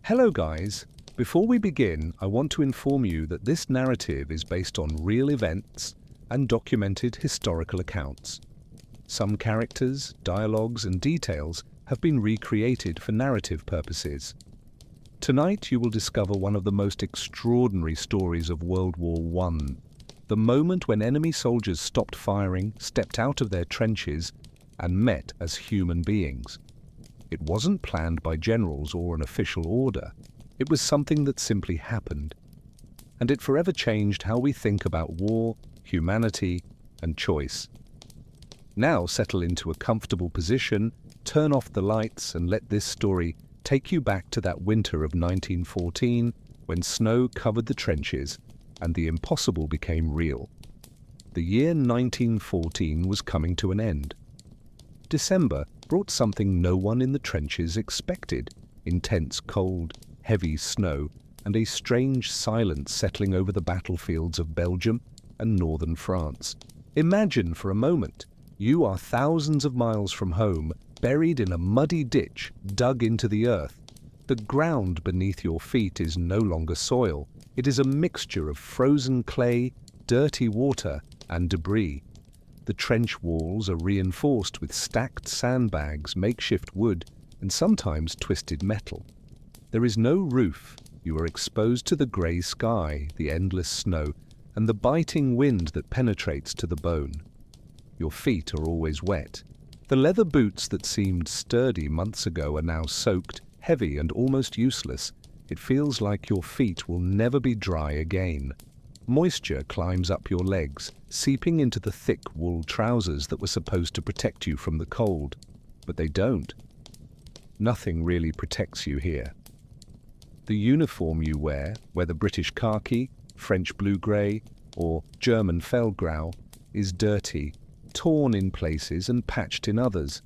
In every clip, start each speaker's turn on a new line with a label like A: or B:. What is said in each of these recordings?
A: Hello guys! Before we begin, I want to inform you that this narrative is based on real events and documented historical accounts. Some characters, dialogues and details have been recreated for narrative purposes. Tonight you will discover one of the most extraordinary stories of World War I, the moment when enemy soldiers stopped firing, stepped out of their trenches and met as human beings. It wasn't planned by generals or an official order. It was something that simply happened. And it forever changed how we think about war, humanity, and choice. Now settle into a comfortable position, turn off the lights, and let this story take you back to that winter of 1914 when snow covered the trenches and the impossible became real. The year 1914 was coming to an end. December brought something no one in the trenches expected: intense cold, heavy snow, and a strange silence settling over the battlefields of Belgium and northern France. Imagine for a moment, you are thousands of miles from home, buried in a muddy ditch dug into the earth. The ground beneath your feet is no longer soil. It is a mixture of frozen clay, dirty water, and debris. The trench walls are reinforced with stacked sandbags, makeshift wood, and sometimes twisted metal. There is no roof. You are exposed to the grey sky, the endless snow, and the biting wind that penetrates to the bone. Your feet are always wet. The leather boots that seemed sturdy months ago are now soaked, heavy, and almost useless. It feels like your feet will never be dry again. Moisture climbs up your legs, seeping into the thick wool trousers that were supposed to protect you from the cold. But they don't. Nothing really protects you here. The uniform you wear, whether British khaki, French blue-grey, or German feldgrau, is dirty, torn in places and patched in others.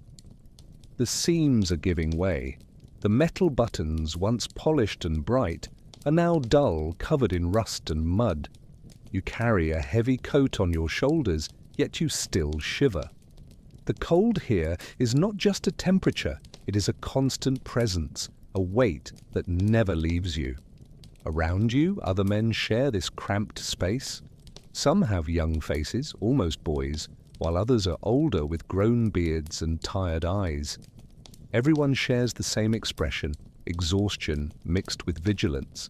A: The seams are giving way. The metal buttons, once polished and bright, are now dull, covered in rust and mud. You carry a heavy coat on your shoulders, yet you still shiver. The cold here is not just a temperature, it is a constant presence, a weight that never leaves you. Around you, other men share this cramped space. Some have young faces, almost boys, while others are older with grown beards and tired eyes. Everyone shares the same expression, exhaustion mixed with vigilance.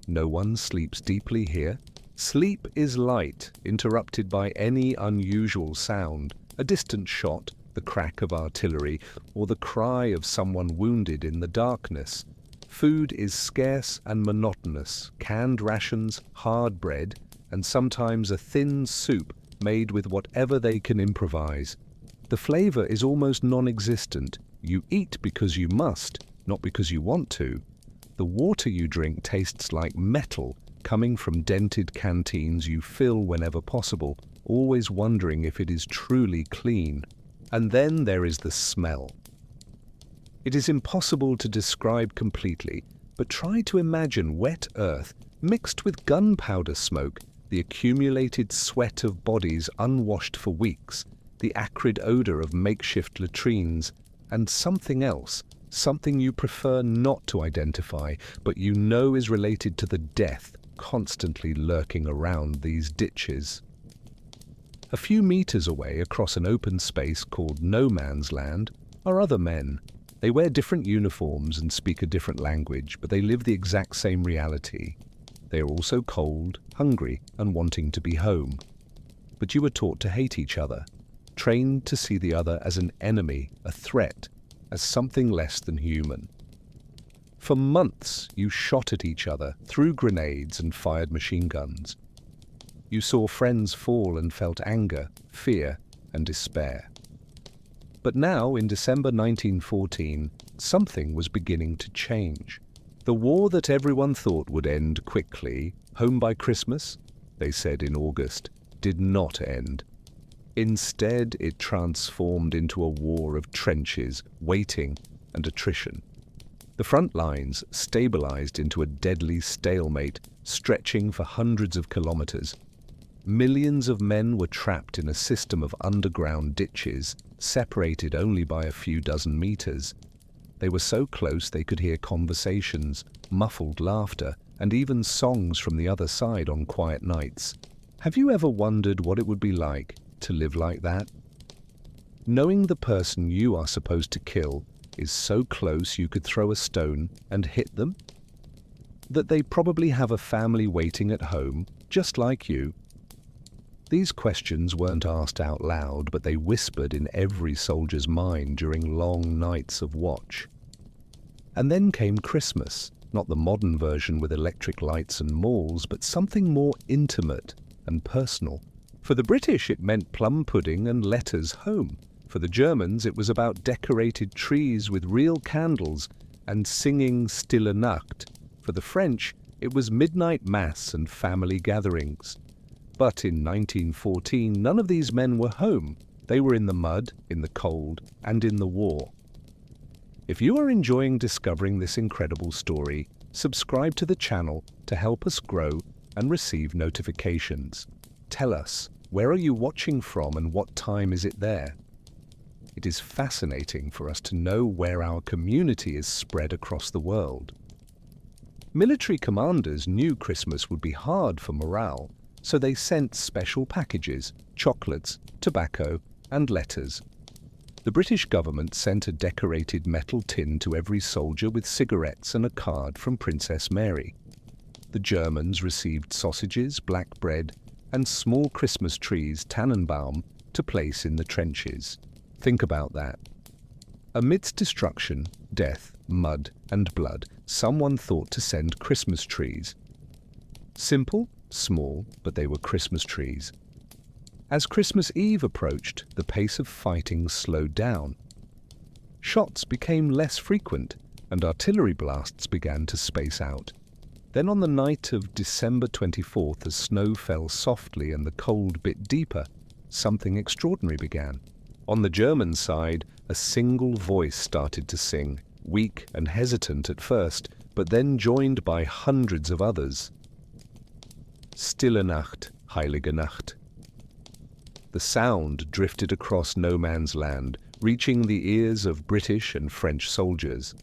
A: No one sleeps deeply here. Sleep is light, interrupted by any unusual sound, a distant shot, the crack of artillery, or the cry of someone wounded in the darkness. Food is scarce and monotonous: canned rations, hard bread, and sometimes a thin soup made with whatever they can improvise. The flavor is almost non-existent. You eat because you must, not because you want to. The water you drink tastes like metal, coming from dented canteens you fill whenever possible, always wondering if it is truly clean. And then there is the smell. It is impossible to describe completely, but try to imagine wet earth mixed with gunpowder smoke, the accumulated sweat of bodies unwashed for weeks, the acrid odor of makeshift latrines, and something else, something you prefer not to identify, but you know is related to the death constantly lurking around these ditches. A few meters away, across an open space called no man's land, are other men. They wear different uniforms and speak a different language, but they live the exact same reality. They are also cold, hungry, and wanting to be home. But you were taught to hate each other, trained to see the other as an enemy, a threat, as something less than human. For months, you shot at each other, threw grenades and fired machine guns. You saw friends fall and felt anger, fear, and despair. But now, in December 1914, something was beginning to change. The war that everyone thought would end quickly, home by Christmas, they said in August, did not end. Instead, it transformed into a war of trenches, waiting, and attrition. The front lines stabilized into a deadly stalemate, stretching for hundreds of kilometers. Millions of men were trapped in a system of underground ditches, separated only by a few dozen meters. They were so close they could hear conversations, muffled laughter, and even songs from the other side on quiet nights. Have you ever wondered what it would be like to live like that? Knowing the person you are supposed to kill is so close you could throw a stone and hit them? That they probably have a family waiting at home, just like you? These questions weren't asked out loud, but they whispered in every soldier's mind during long nights of watch. And then came Christmas, not the modern version with electric lights and malls, but something more intimate and personal. For the British, it meant plum pudding and letters home. For the Germans, it was about decorated trees with real candles and singing Stille Nacht. For the French, it was midnight mass and family gatherings. But in 1914, none of these men were home. They were in the mud, in the cold, and in the war. If you are enjoying discovering this incredible story, subscribe to the channel to help us grow and receive notifications. Tell us, where are you watching from and what time is it there? It is fascinating for us to know where our community is spread across the world. Military commanders knew Christmas would be hard for morale, so they sent special packages, chocolates, tobacco, and letters. The British government sent a decorated metal tin to every soldier with cigarettes and a card from Princess Mary. The Germans received sausages, black bread, and small Christmas trees, Tannenbaum, to place in the trenches. Think about that. Amidst destruction, death, mud, and blood, someone thought to send Christmas trees. Simple, small, but they were Christmas trees. As Christmas Eve approached, the pace of fighting slowed down. Shots became less frequent, and artillery blasts began to space out. Then on the night of December 24th, as snow fell softly and the cold bit deeper, something extraordinary began. On the German side, a single voice started to sing, weak and hesitant at first, but then joined by hundreds of others. Stille Nacht, Heilige Nacht. The sound drifted across no man's land, reaching the ears of British and French soldiers.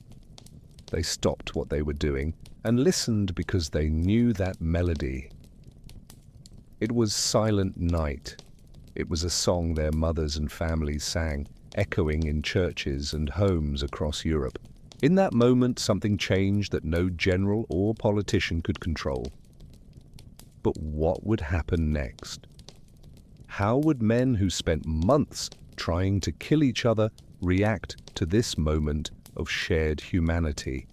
A: They stopped what they were doing and listened because they knew that melody. It was Silent Night. It was a song their mothers and families sang, echoing in churches and homes across Europe. In that moment, something changed that no general or politician could control. But what would happen next? How would men who spent months trying to kill each other react to this moment of shared humanity?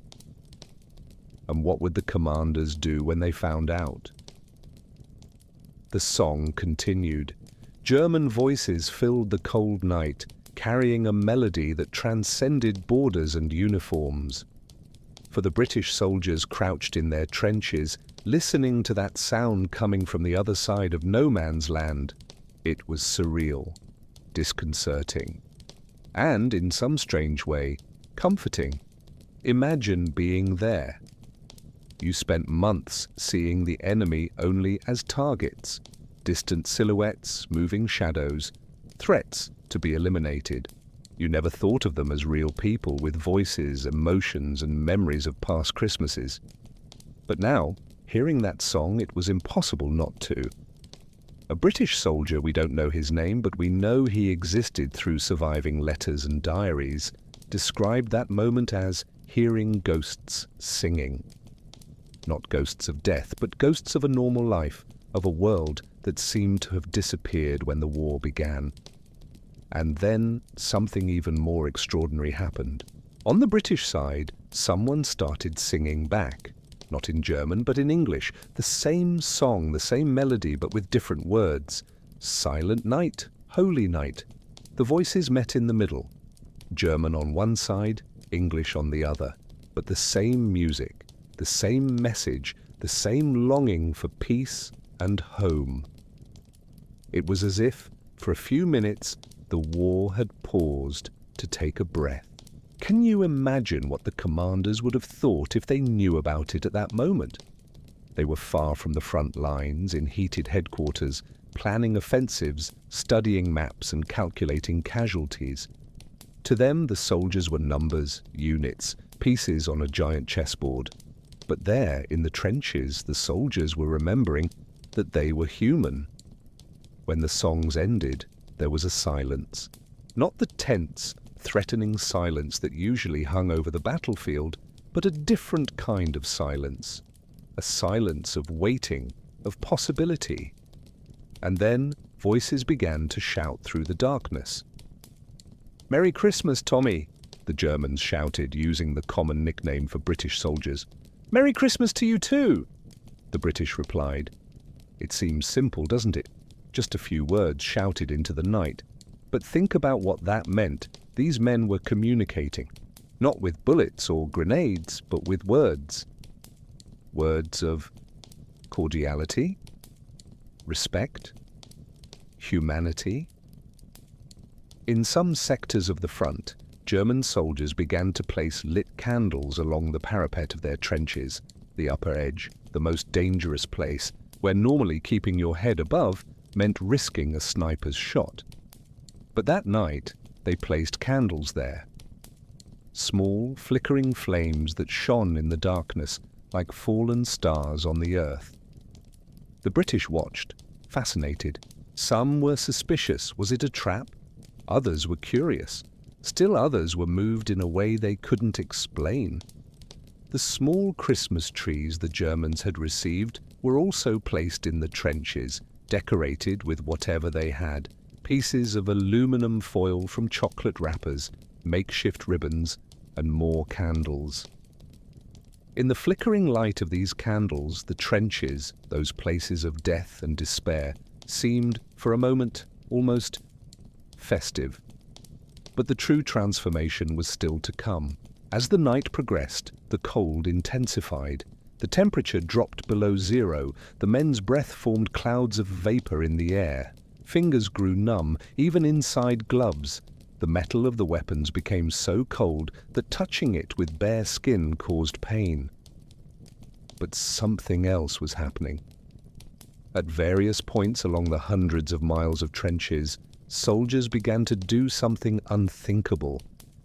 A: And what would the commanders do when they found out? The song continued. German voices filled the cold night, carrying a melody that transcended borders and uniforms. For the British soldiers crouched in their trenches, listening to that sound coming from the other side of no man's land, it was surreal, disconcerting, and, in some strange way, comforting. Imagine being there. You spent months seeing the enemy only as targets, distant silhouettes, moving shadows, threats to be eliminated. You never thought of them as real people with voices, emotions, and memories of past Christmases. But now, hearing that song, it was impossible not to. A British soldier, we don't know his name, but we know he existed through surviving letters and diaries, described that moment as hearing ghosts singing. Not ghosts of death, but ghosts of a normal life, of a world that seemed to have disappeared when the war began. And then something even more extraordinary happened. On the British side, someone started singing back. Not in German, but in English. The same song, the same melody, but with different words. Silent Night, Holy Night. The voices met in the middle. German on one side, English on the other. But the same music, the same message, the same longing for peace and home. It was as if, for a few minutes, the war had paused to take a breath. Can you imagine what the commanders would have thought if they knew about it at that moment? They were far from the front lines, in heated headquarters, planning offensives, studying maps and calculating casualties. To them, the soldiers were numbers, units, pieces on a giant chessboard. But there, in the trenches, the soldiers were remembering that they were human. When the songs ended, there was a silence. Not the tense, threatening silence that usually hung over the battlefield, but a different kind of silence. A silence of waiting, of possibility. And then voices began to shout through the darkness. "Merry Christmas, Tommy," the Germans shouted, using the common nickname for British soldiers. "Merry Christmas to you too," the British replied. It seems simple, doesn't it? Just a few words shouted into the night. But think about what that meant. These men were communicating, not with bullets or grenades, but with words. Words of cordiality, respect, humanity. In some sectors of the front, German soldiers began to place lit candles along the parapet of their trenches, the upper edge, the most dangerous place, where normally keeping your head above meant risking a sniper's shot. But that night, they placed candles there. Small, flickering flames that shone in the darkness like fallen stars on the earth. The British watched, fascinated. Some were suspicious. Was it a trap? Others were curious. Still others were moved in a way they couldn't explain. The small Christmas trees the Germans had received were also placed in the trenches, decorated with whatever they had, pieces of aluminum foil from chocolate wrappers, makeshift ribbons, and more candles. In the flickering light of these candles, the trenches, those places of death and despair, seemed, for a moment, almost festive. But the true transformation was still to come. As the night progressed, the cold intensified. The temperature dropped below zero. The men's breath formed clouds of vapor in the air. Fingers grew numb, even inside gloves. The metal of the weapons became so cold that touching it with bare skin caused pain. But something else was happening. At various points along the hundreds of miles of trenches, soldiers began to do something unthinkable.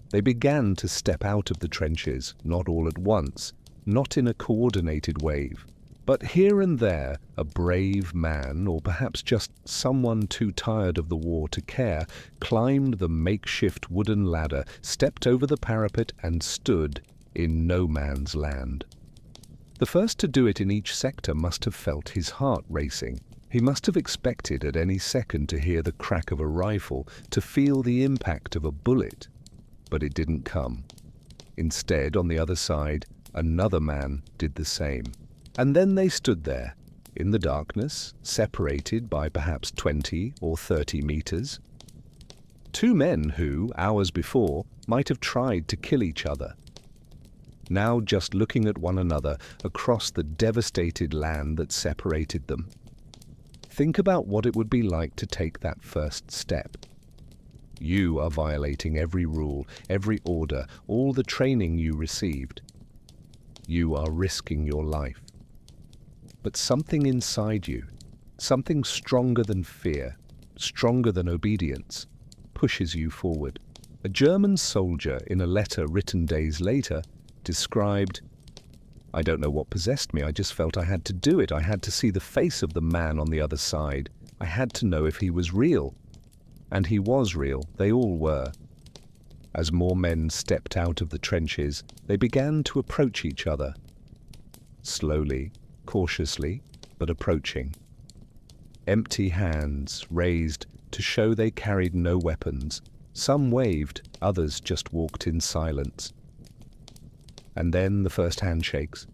A: They began to step out of the trenches, not all at once, not in a coordinated wave. But here and there, a brave man, or perhaps just someone too tired of the war to care, climbed the makeshift wooden ladder, stepped over the parapet, and stood in no man's land. The first to do it in each sector must have felt his heart racing. He must have expected at any second to hear the crack of a rifle, to feel the impact of a bullet. But it didn't come. Instead, on the other side, another man did the same. And then they stood there, in the darkness, separated by perhaps 20 or 30 meters. Two men who, hours before, might have tried to kill each other. Now just looking at one another across the devastated land that separated them. Think about what it would be like to take that first step. You are violating every rule, every order, all the training you received. You are risking your life. But something inside you, something stronger than fear, stronger than obedience, pushes you forward. A German soldier, in a letter written days later, described, "I don't know what possessed me, I just felt I had to do it. I had to see the face of the man on the other side. I had to know if he was real." And he was real, they all were. As more men stepped out of the trenches, they began to approach each other. Slowly, cautiously, but approaching. Empty hands raised to show they carried no weapons. Some waved, others just walked in silence. And then the first handshakes.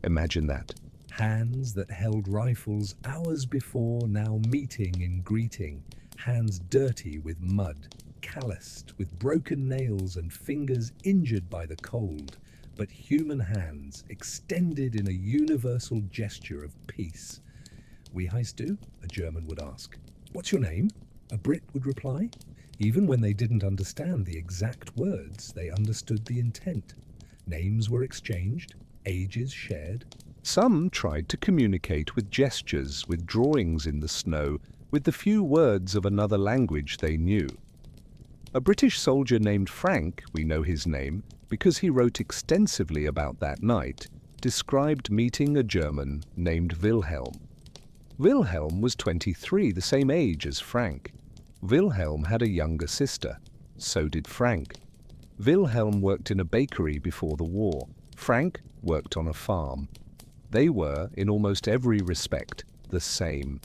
A: Imagine that. Hands that held rifles hours before, now meeting in greeting. Hands dirty with mud, calloused with broken nails and fingers injured by the cold, but human hands extended in a universal gesture of peace. "Wie heißt du?" a German would ask. "What's your name?" a Brit would reply. Even when they didn't understand the exact words, they understood the intent. Names were exchanged, ages shared. Some tried to communicate with gestures, with drawings in the snow, with the few words of another language they knew. A British soldier named Frank, we know his name because he wrote extensively about that night, described meeting a German named Wilhelm. Wilhelm was 23, the same age as Frank. Wilhelm had a younger sister. So did Frank. Wilhelm worked in a bakery before the war. Frank worked on a farm. They were, in almost every respect, the same.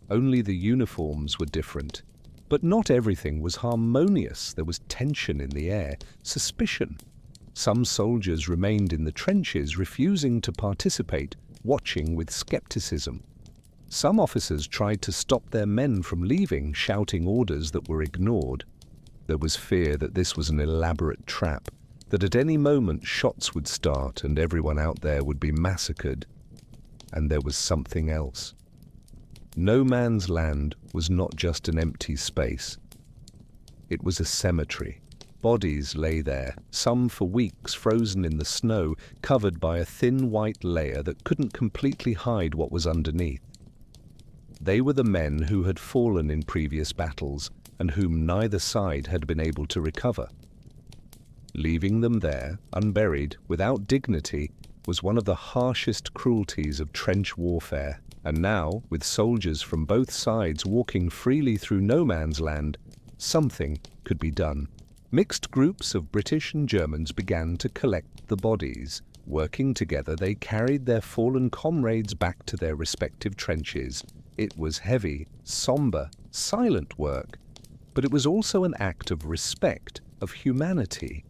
A: Only the uniforms were different. But not everything was harmonious. There was tension in the air, suspicion. Some soldiers remained in the trenches, refusing to participate, watching with skepticism. Some officers tried to stop their men from leaving, shouting orders that were ignored. There was fear that this was an elaborate trap, that at any moment shots would start and everyone out there would be massacred. And there was something else. No Man's Land was not just an empty space. It was a cemetery. Bodies lay there, some for weeks frozen in the snow, covered by a thin white layer that couldn't completely hide what was underneath. They were the men who had fallen in previous battles and whom neither side had been able to recover. Leaving them there, unburied, without dignity, was one of the harshest cruelties of trench warfare. And now, with soldiers from both sides walking freely through no man's land, something could be done. Mixed groups of British and Germans began to collect the bodies. Working together, they carried their fallen comrades back to their respective trenches. It was heavy, somber, silent work, but it was also an act of respect, of humanity.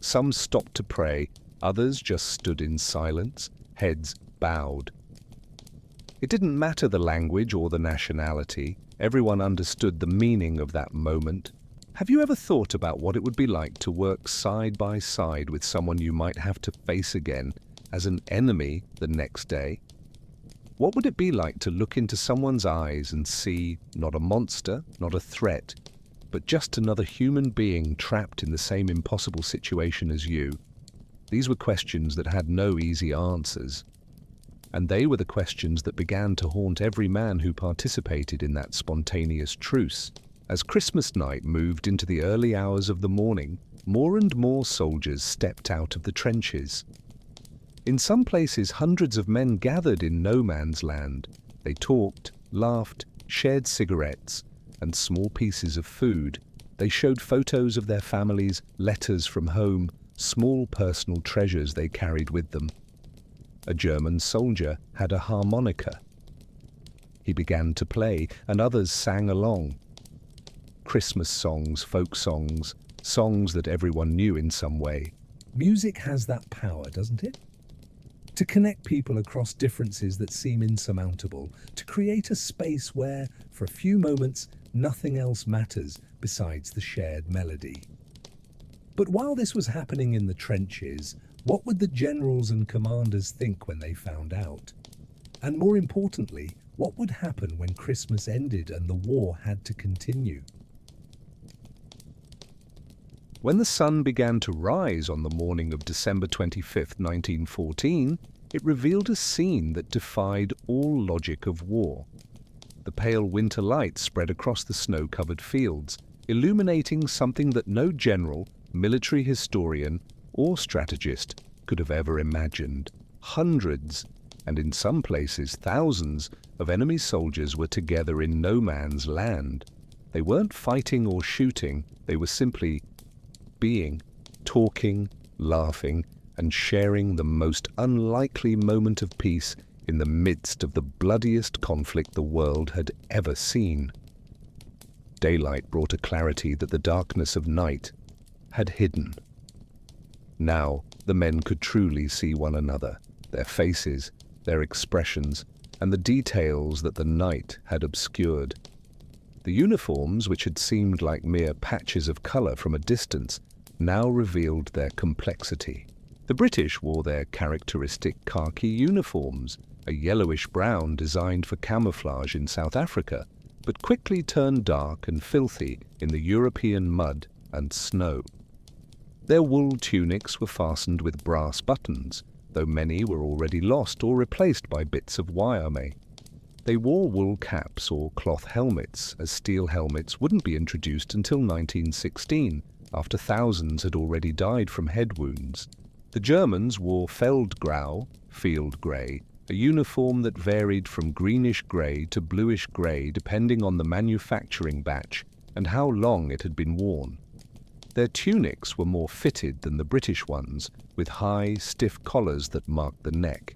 A: Some stopped to pray, others just stood in silence, heads bowed. It didn't matter the language or the nationality. Everyone understood the meaning of that moment. Have you ever thought about what it would be like to work side by side with someone you might have to face again as an enemy the next day? What would it be like to look into someone's eyes and see not a monster, not a threat, but just another human being trapped in the same impossible situation as you? These were questions that had no easy answers. And they were the questions that began to haunt every man who participated in that spontaneous truce. As Christmas night moved into the early hours of the morning, more and more soldiers stepped out of the trenches. In some places, hundreds of men gathered in no man's land. They talked, laughed, shared cigarettes and small pieces of food. They showed photos of their families, letters from home, small personal treasures they carried with them. A German soldier had a harmonica. He began to play, and others sang along. Christmas songs, folk songs, songs that everyone knew in some way. Music has that power, doesn't it? To connect people across differences that seem insurmountable, to create a space where, for a few moments, nothing else matters besides the shared melody. But while this was happening in the trenches, what would the generals and commanders think when they found out? And more importantly, what would happen when Christmas ended and the war had to continue? When the sun began to rise on the morning of December 25, 1914, it revealed a scene that defied all logic of war. The pale winter light spread across the snow-covered fields, illuminating something that no general, military historian, or strategist could have ever imagined. Hundreds, and in some places thousands, of enemy soldiers were together in no man's land. They weren't fighting or shooting, they were simply being, talking, laughing, and sharing the most unlikely moment of peace in the midst of the bloodiest conflict the world had ever seen. Daylight brought a clarity that the darkness of night had hidden. Now the men could truly see one another, their faces, their expressions, and the details that the night had obscured. The uniforms, which had seemed like mere patches of color from a distance, now revealed their complexity. The British wore their characteristic khaki uniforms, a yellowish-brown designed for camouflage in South Africa, but quickly turned dark and filthy in the European mud and snow. Their wool tunics were fastened with brass buttons, though many were already lost or replaced by bits of wire. They wore wool caps or cloth helmets, as steel helmets wouldn't be introduced until 1916, after thousands had already died from head wounds. The Germans wore Feldgrau, field grey, a uniform that varied from greenish grey to bluish grey depending on the manufacturing batch and how long it had been worn. Their tunics were more fitted than the British ones, with high, stiff collars that marked the neck.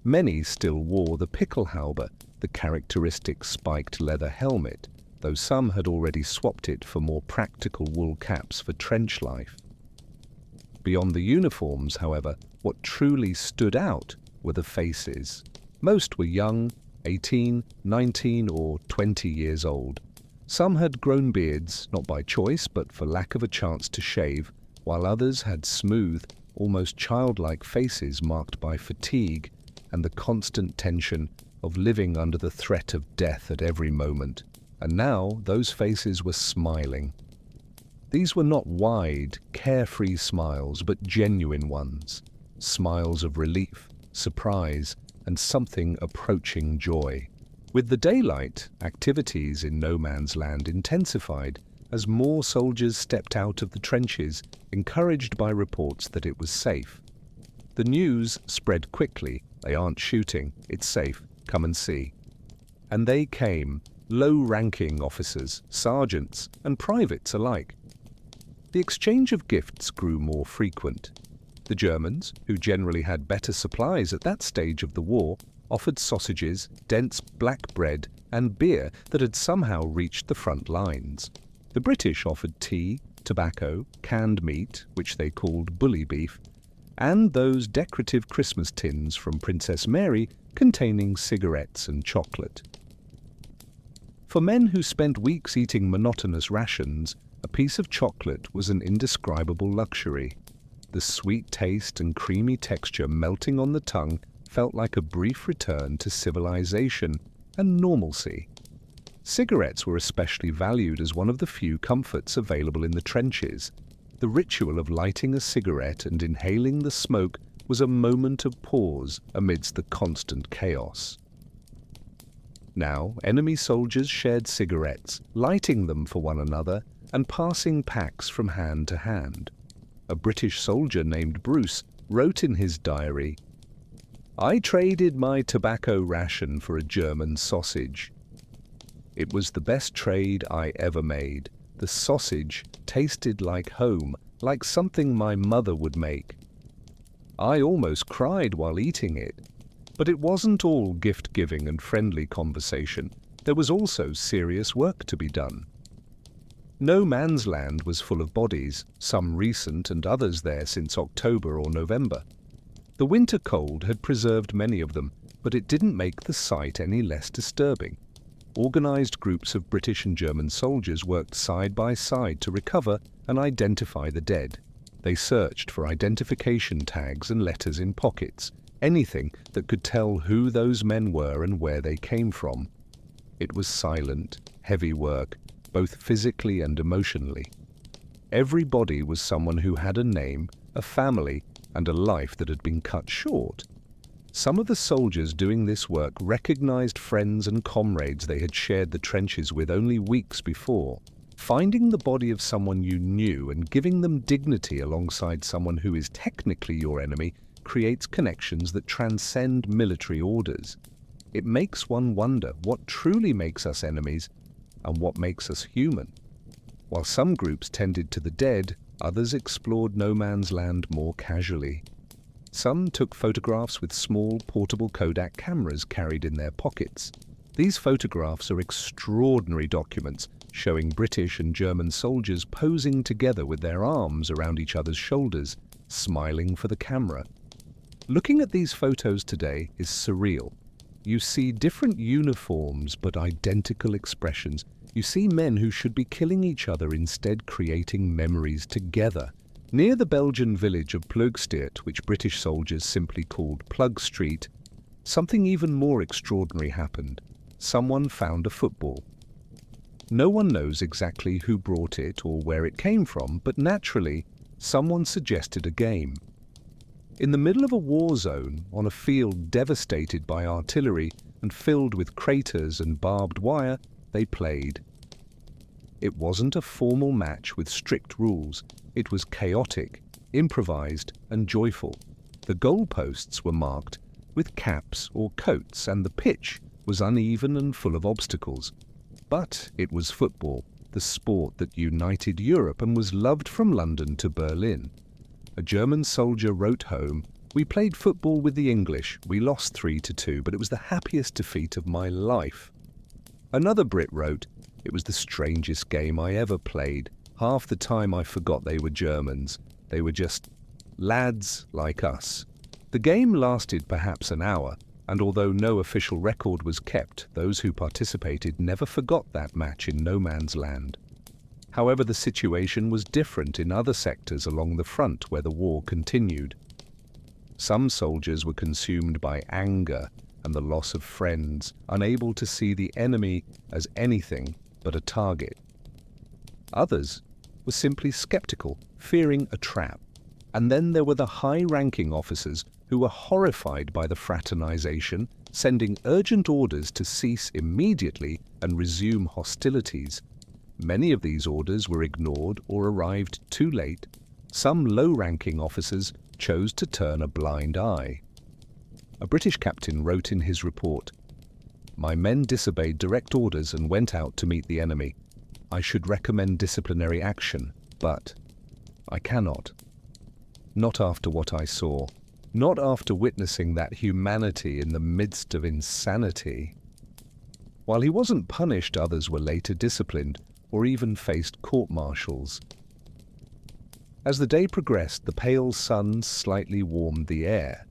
A: Many still wore the Pickelhaube, the characteristic spiked leather helmet, though some had already swapped it for more practical wool caps for trench life. Beyond the uniforms, however, what truly stood out were the faces. Most were young, 18, 19 or 20 years old. Some had grown beards, not by choice but for lack of a chance to shave, while others had smooth, almost childlike faces marked by fatigue and the constant tension of living under the threat of death at every moment. And now those faces were smiling. These were not wide, carefree smiles, but genuine ones. Smiles of relief, surprise, and something approaching joy. With the daylight, activities in no man's land intensified as more soldiers stepped out of the trenches, encouraged by reports that it was safe. The news spread quickly. They aren't shooting, it's safe, come and see. And they came, low-ranking officers, sergeants, and privates alike. The exchange of gifts grew more frequent. The Germans, who generally had better supplies at that stage of the war, offered sausages, dense black bread, and beer that had somehow reached the front lines. The British offered tea, tobacco, canned meat, which they called bully beef, and those decorative Christmas tins from Princess Mary containing cigarettes and chocolate. For men who spent weeks eating monotonous rations, a piece of chocolate was an indescribable luxury. The sweet taste and creamy texture melting on the tongue felt like a brief return to civilization and normalcy. Cigarettes were especially valued as one of the few comforts available in the trenches. The ritual of lighting a cigarette and inhaling the smoke was a moment of pause amidst the constant chaos. Now, enemy soldiers shared cigarettes, lighting them for one another and passing packs from hand to hand. A British soldier named Bruce wrote in his diary, "I traded my tobacco ration for a German sausage. It was the best trade I ever made. The sausage tasted like home, like something my mother would make. I almost cried while eating it. But it wasn't all gift-giving and friendly conversation. There was also serious work to be done. No man's land was full of bodies, some recent and others there since October or November. The winter cold had preserved many of them, but it didn't make the sight any less disturbing. Organized groups of British and German soldiers worked side by side to recover and identify the dead. They searched for identification tags and letters in pockets, anything that could tell who those men were and where they came from. It was silent, heavy work, both physically and emotionally. Every body was someone who had a name, a family, and a life that had been cut short. Some of the soldiers doing this work recognized friends and comrades they had shared the trenches with only weeks before. Finding the body of someone you knew and giving them dignity alongside someone who is technically your enemy creates connections that transcend military orders. It makes one wonder what truly makes us enemies and what makes us human. While some groups tended to the dead, others explored no man's land more casually. Some took photographs with small portable Kodak cameras carried in their pockets. These photographs are extraordinary documents showing British and German soldiers posing together with their arms around each other's shoulders, smiling for the camera. Looking at these photos today is surreal. You see different uniforms but identical expressions. You see men who should be killing each other instead creating memories together. Near the Belgian village of Ploegsteert, which British soldiers simply called Plug Street, something even more extraordinary happened. Someone found a football. No one knows exactly who brought it or where it came from, but naturally, someone suggested a game. In the middle of a war zone, on a field devastated by artillery, and filled with craters and barbed wire, they played. It wasn't a formal match with strict rules. It was chaotic, improvised, and joyful. The goalposts were marked with caps or coats, and the pitch was uneven and full of obstacles. But it was football, the sport that united Europe and was loved from London to Berlin. A German soldier wrote home, "We played football with the English. We lost 3-2, but it was the happiest defeat of my life." Another Brit wrote, "It was the strangest game I ever played. Half the time I forgot they were Germans. They were just lads like us." The game lasted perhaps an hour, and although no official record was kept, those who participated never forgot that match in no man's land. However, the situation was different in other sectors along the front where the war continued. Some soldiers were consumed by anger and the loss of friends, unable to see the enemy as anything but a target. Others were simply skeptical, fearing a trap. And then there were the high-ranking officers who were horrified by the fraternization, sending urgent orders to cease immediately and resume hostilities. Many of these orders were ignored or arrived too late. Some low-ranking officers chose to turn a blind eye. A British captain wrote in his report, "My men disobeyed direct orders and went out to meet the enemy. I should recommend disciplinary action, but I cannot. Not after what I saw. Not after witnessing that humanity in the midst of insanity." While he wasn't punished, others were later disciplined or even faced court-martials. As the day progressed, the pale sun slightly warmed the air,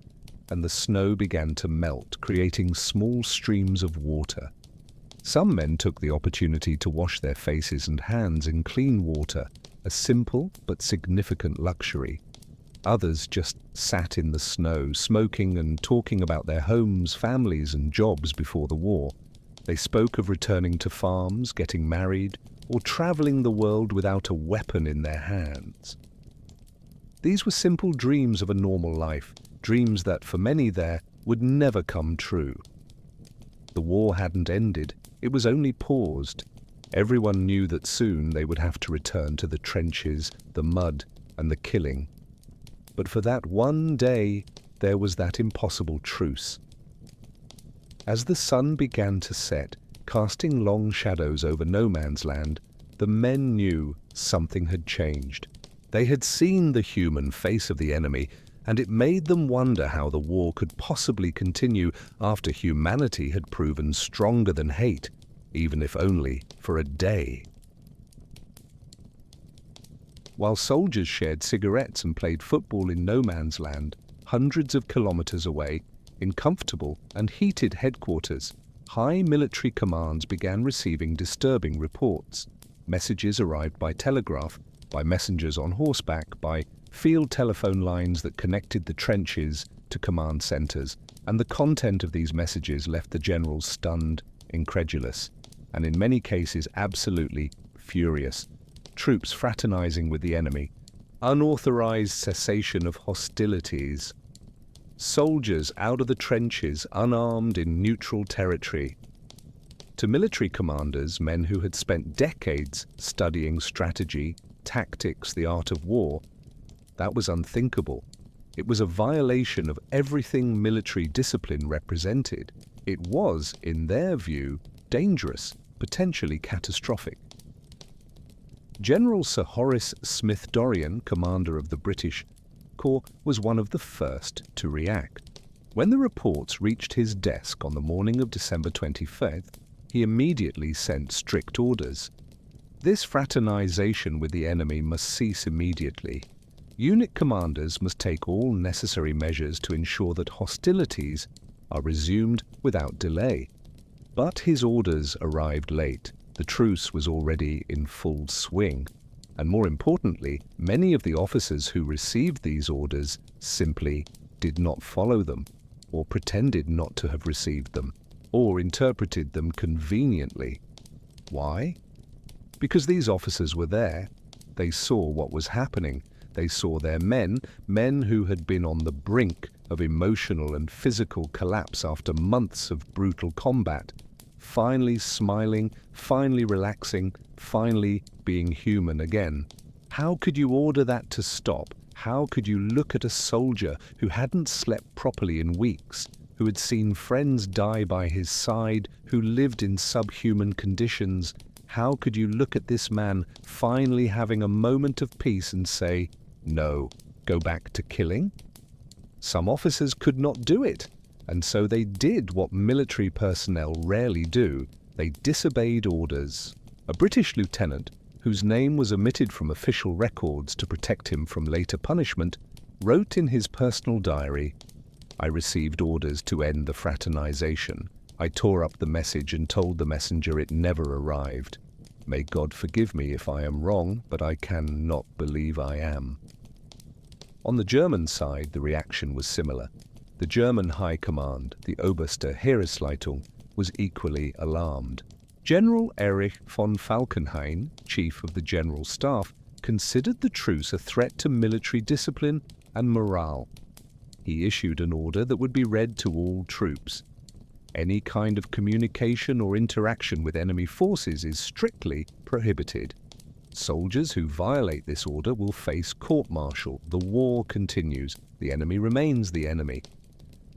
A: and the snow began to melt, creating small streams of water. Some men took the opportunity to wash their faces and hands in clean water, a simple but significant luxury. Others just sat in the snow, smoking and talking about their homes, families, and jobs before the war. They spoke of returning to farms, getting married, or traveling the world without a weapon in their hands. These were simple dreams of a normal life, dreams that for many there would never come true. The war hadn't ended, it was only paused. Everyone knew that soon they would have to return to the trenches, the mud, and the killing. But for that one day, there was that impossible truce. As the sun began to set, casting long shadows over no man's land, the men knew something had changed. They had seen the human face of the enemy, and it made them wonder how the war could possibly continue after humanity had proven stronger than hate, even if only for a day. While soldiers shared cigarettes and played football in no man's land, hundreds of kilometers away, in comfortable and heated headquarters, high military commands began receiving disturbing reports. Messages arrived by telegraph, by messengers on horseback, by field telephone lines that connected the trenches to command centers, and the content of these messages left the generals stunned, incredulous, and in many cases absolutely furious. Troops fraternizing with the enemy, unauthorized cessation of hostilities, soldiers out of the trenches unarmed in neutral territory. To military commanders, men who had spent decades studying strategy, tactics, the art of war, that was unthinkable. It was a violation of everything military discipline represented. It was, in their view, dangerous, potentially catastrophic. General Sir Horace Smith-Dorrien, commander of the British Corps, was one of the first to react. When the reports reached his desk on the morning of December 25th, he immediately sent strict orders. This fraternization with the enemy must cease immediately. Unit commanders must take all necessary measures to ensure that hostilities are resumed without delay. But his orders arrived late. The truce was already in full swing, and more importantly, many of the officers who received these orders simply did not follow them, or pretended not to have received them, or interpreted them conveniently. Why? Because these officers were there. They saw what was happening. They saw their men who had been on the brink of emotional and physical collapse after months of brutal combat, finally smiling, finally relaxing, finally being human again. How could you order that to stop? How could you look at a soldier who hadn't slept properly in weeks, who had seen friends die by his side, who lived in subhuman conditions? How could you look at this man finally having a moment of peace and say, no, go back to killing? Some officers could not do it, and so they did what military personnel rarely do. They disobeyed orders. A British lieutenant, whose name was omitted from official records to protect him from later punishment, wrote in his personal diary, "I received orders to end the fraternization. I tore up the message and told the messenger it never arrived. May God forgive me if I am wrong, but I cannot believe I am." On the German side, the reaction was similar. The German High Command, the Oberste Heeresleitung, was equally alarmed. General Erich von Falkenhayn, Chief of the General Staff, considered the truce a threat to military discipline and morale. He issued an order that would be read to all troops. Any kind of communication or interaction with enemy forces is strictly prohibited. Soldiers who violate this order will face court-martial. The war continues. The enemy remains the enemy.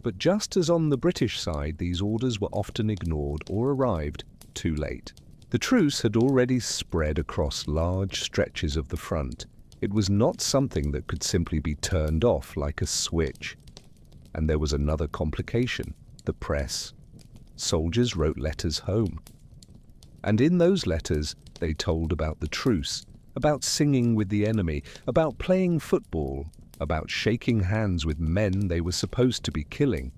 A: But just as on the British side, these orders were often ignored or arrived too late. The truce had already spread across large stretches of the front. It was not something that could simply be turned off like a switch. And there was another complication: the press. Soldiers wrote letters home. And in those letters, they told about the truce, about singing with the enemy, about playing football, about shaking hands with men they were supposed to be killing.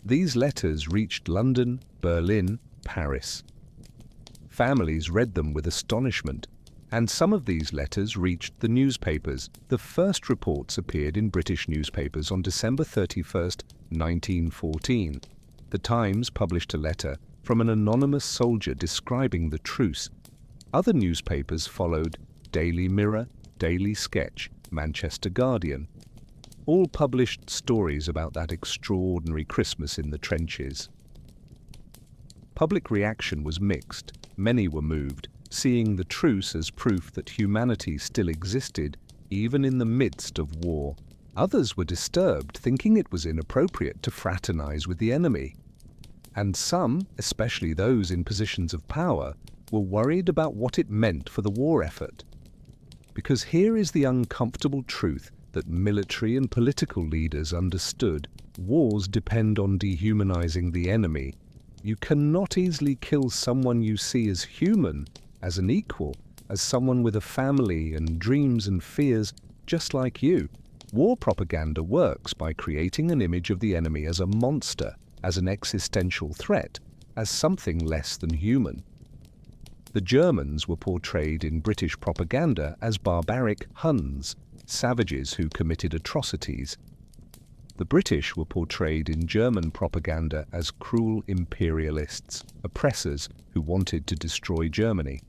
A: These letters reached London, Berlin, Paris. Families read them with astonishment, and some of these letters reached the newspapers. The first reports appeared in British newspapers on December 31st, 1914. The Times published a letter from an anonymous soldier describing the truce. Other newspapers followed: Daily Mirror, Daily Sketch, Manchester Guardian. All published stories about that extraordinary Christmas in the trenches. Public reaction was mixed. Many were moved, seeing the truce as proof that humanity still existed, even in the midst of war. Others were disturbed, thinking it was inappropriate to fraternize with the enemy. And some, especially those in positions of power, were worried about what it meant for the war effort. Because here is the uncomfortable truth that military and political leaders understood: wars depend on dehumanizing the enemy. You cannot easily kill someone you see as human, as an equal, as someone with a family and dreams and fears just like you. War propaganda works by creating an image of the enemy as a monster, as an existential threat, as something less than human. The Germans were portrayed in British propaganda as barbaric Huns, savages who committed atrocities. The British were portrayed in German propaganda as cruel imperialists, oppressors who wanted to destroy Germany.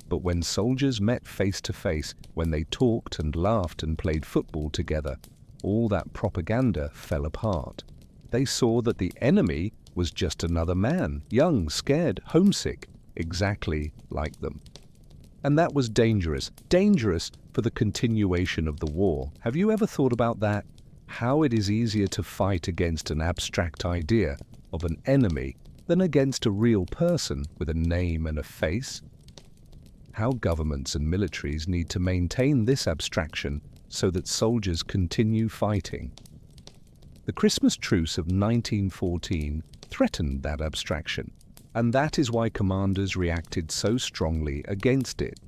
A: But when soldiers met face to face, when they talked and laughed and played football together, all that propaganda fell apart. They saw that the enemy was just another man, young, scared, homesick, exactly like them. And that was dangerous for the continuation of the war. Have you ever thought about that? How it is easier to fight against an abstract idea of an enemy than against a real person with a name and a face? How governments and militaries need to maintain this abstraction so that soldiers continue fighting. The Christmas Truce of 1914 threatened that abstraction, and that is why commanders reacted so strongly against it.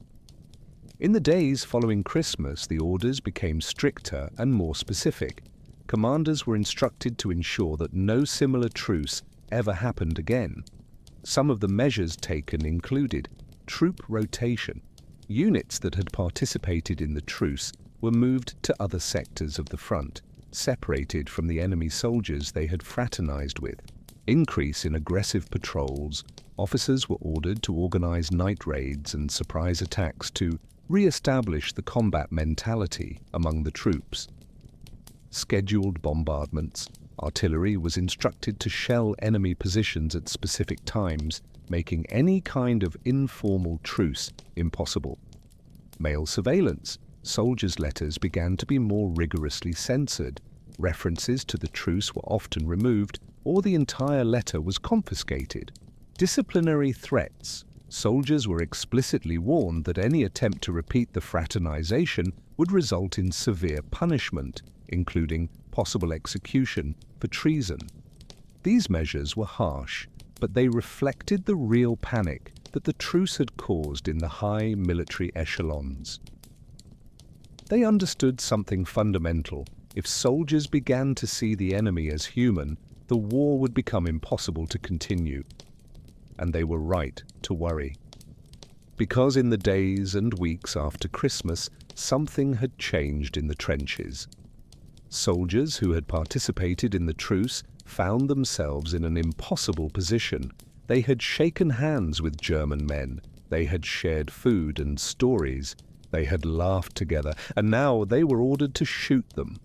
A: In the days following Christmas, the orders became stricter and more specific. Commanders were instructed to ensure that no similar truce ever happened again. Some of the measures taken included troop rotation. Units that had participated in the truce were moved to other sectors of the front, separated from the enemy soldiers they had fraternized with. Increase in aggressive patrols. Officers were ordered to organize night raids and surprise attacks to re-established the combat mentality among the troops. Scheduled bombardments. Artillery was instructed to shell enemy positions at specific times, making any kind of informal truce impossible. Mail surveillance. Soldiers' letters began to be more rigorously censored. References to the truce were often removed, or the entire letter was confiscated. Disciplinary threats. Soldiers were explicitly warned that any attempt to repeat the fraternization would result in severe punishment, including possible execution for treason. These measures were harsh, but they reflected the real panic that the truce had caused in the high military echelons. They understood something fundamental. If soldiers began to see the enemy as human, the war would become impossible to continue. And they were right to worry. Because in the days and weeks after Christmas, something had changed in the trenches. Soldiers who had participated in the truce found themselves in an impossible position. They had shaken hands with German men. They had shared food and stories. They had laughed together, and now they were ordered to shoot them.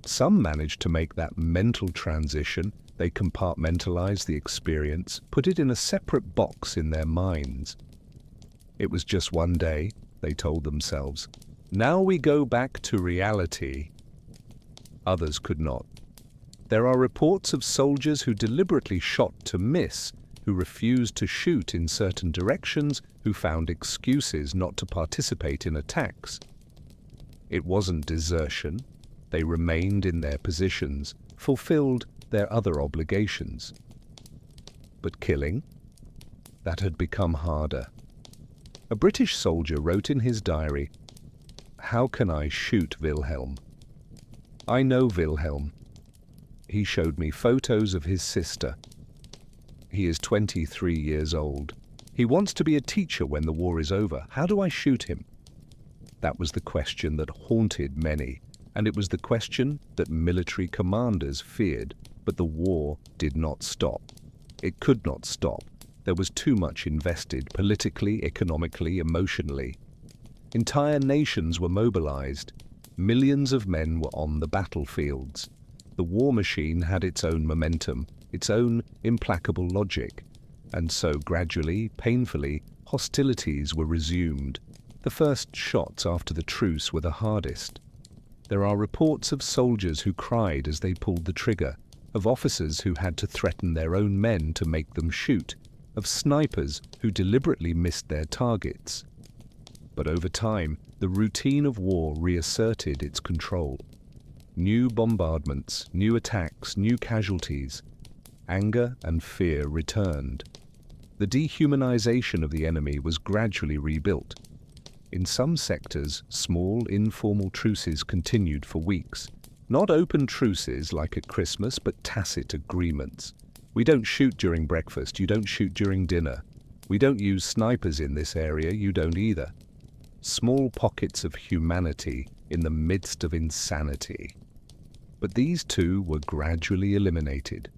A: Some managed to make that mental transition. They compartmentalized the experience, put it in a separate box in their minds. It was just one day, they told themselves. Now we go back to reality. Others could not. There are reports of soldiers who deliberately shot to miss, who refused to shoot in certain directions, who found excuses not to participate in attacks. It wasn't desertion. They remained in their positions, fulfilled their other obligations. But killing? That had become harder. A British soldier wrote in his diary, "How can I shoot Wilhelm? I know Wilhelm. He showed me photos of his sister. He is 23 years old. He wants to be a teacher when the war is over. How do I shoot him?" That was the question that haunted many, and it was the question that military commanders feared. But the war did not stop. It could not stop. There was too much invested politically, economically, emotionally. Entire nations were mobilized. Millions of men were on the battlefields. The war machine had its own momentum, its own implacable logic. And so gradually, painfully, hostilities were resumed. The first shots after the truce were the hardest. There are reports of soldiers who cried as they pulled the trigger, of officers who had to threaten their own men to make them shoot, of snipers who deliberately missed their targets. But over time, the routine of war reasserted its control. New bombardments, new attacks, new casualties. Anger and fear returned. The dehumanization of the enemy was gradually rebuilt. In some sectors, small, informal truces continued for weeks. Not open truces like at Christmas, but tacit agreements. We don't shoot during breakfast, you don't shoot during dinner. We don't use snipers in this area, you don't either. Small pockets of humanity in the midst of insanity. But these too were gradually eliminated.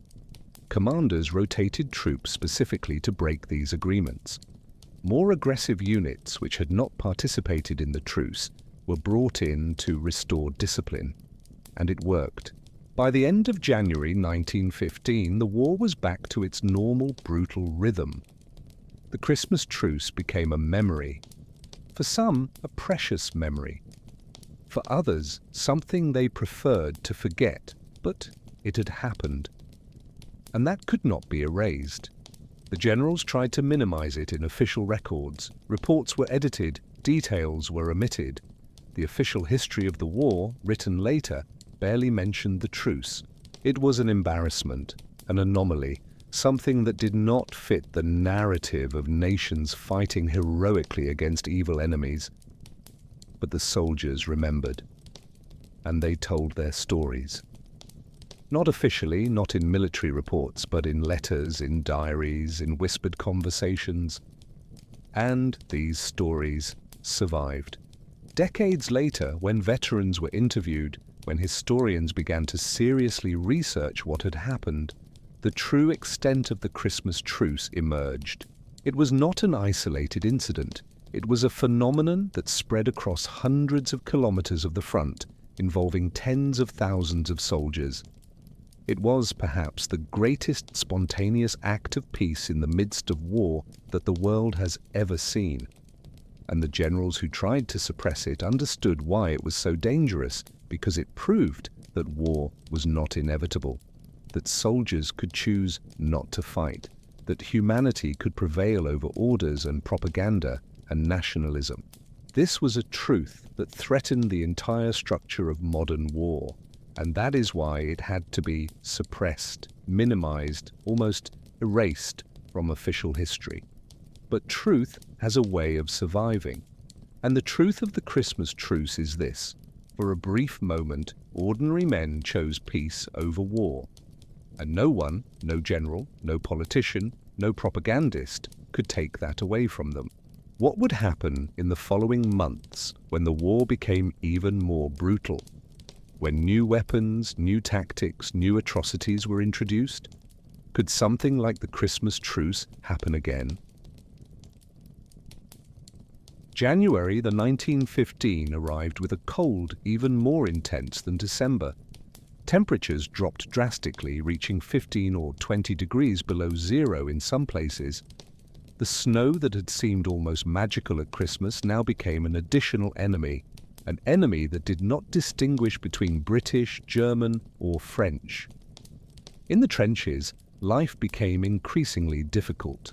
A: Commanders rotated troops specifically to break these agreements. More aggressive units, which had not participated in the truce, were brought in to restore discipline. And it worked. By the end of January 1915, the war was back to its normal, brutal rhythm. The Christmas Truce became a memory. For some, a precious memory. For others, something they preferred to forget, but it had happened. And that could not be erased. The generals tried to minimize it in official records. Reports were edited, details were omitted. The official history of the war, written later, barely mentioned the truce. It was an embarrassment, an anomaly, something that did not fit the narrative of nations fighting heroically against evil enemies. But the soldiers remembered, and they told their stories. Not officially, not in military reports, but in letters, in diaries, in whispered conversations. And these stories survived. Decades later, when veterans were interviewed, when historians began to seriously research what had happened, the true extent of the Christmas Truce emerged. It was not an isolated incident. It was a phenomenon that spread across hundreds of kilometers of the front, involving tens of thousands of soldiers. It was perhaps the greatest spontaneous act of peace in the midst of war that the world has ever seen. And the generals who tried to suppress it understood why it was so dangerous, because it proved that war was not inevitable, that soldiers could choose not to fight, that humanity could prevail over orders and propaganda and nationalism. This was a truth that threatened the entire structure of modern war, and that is why it had to be suppressed, minimized, almost erased from official history. But truth has a way of surviving, and the truth of the Christmas truce is this: for a brief moment, ordinary men chose peace over war, and no one, no general, no politician, no propagandist could take that away from them. What would happen in the following months when the war became even more brutal? When new weapons, new tactics, new atrocities were introduced? Could something like the Christmas Truce happen again? January 1915 arrived with a cold even more intense than December. Temperatures dropped drastically, reaching 15 or 20 degrees below zero in some places. The snow that had seemed almost magical at Christmas now became an additional enemy, an enemy that did not distinguish between British, German, or French. In the trenches, life became increasingly difficult.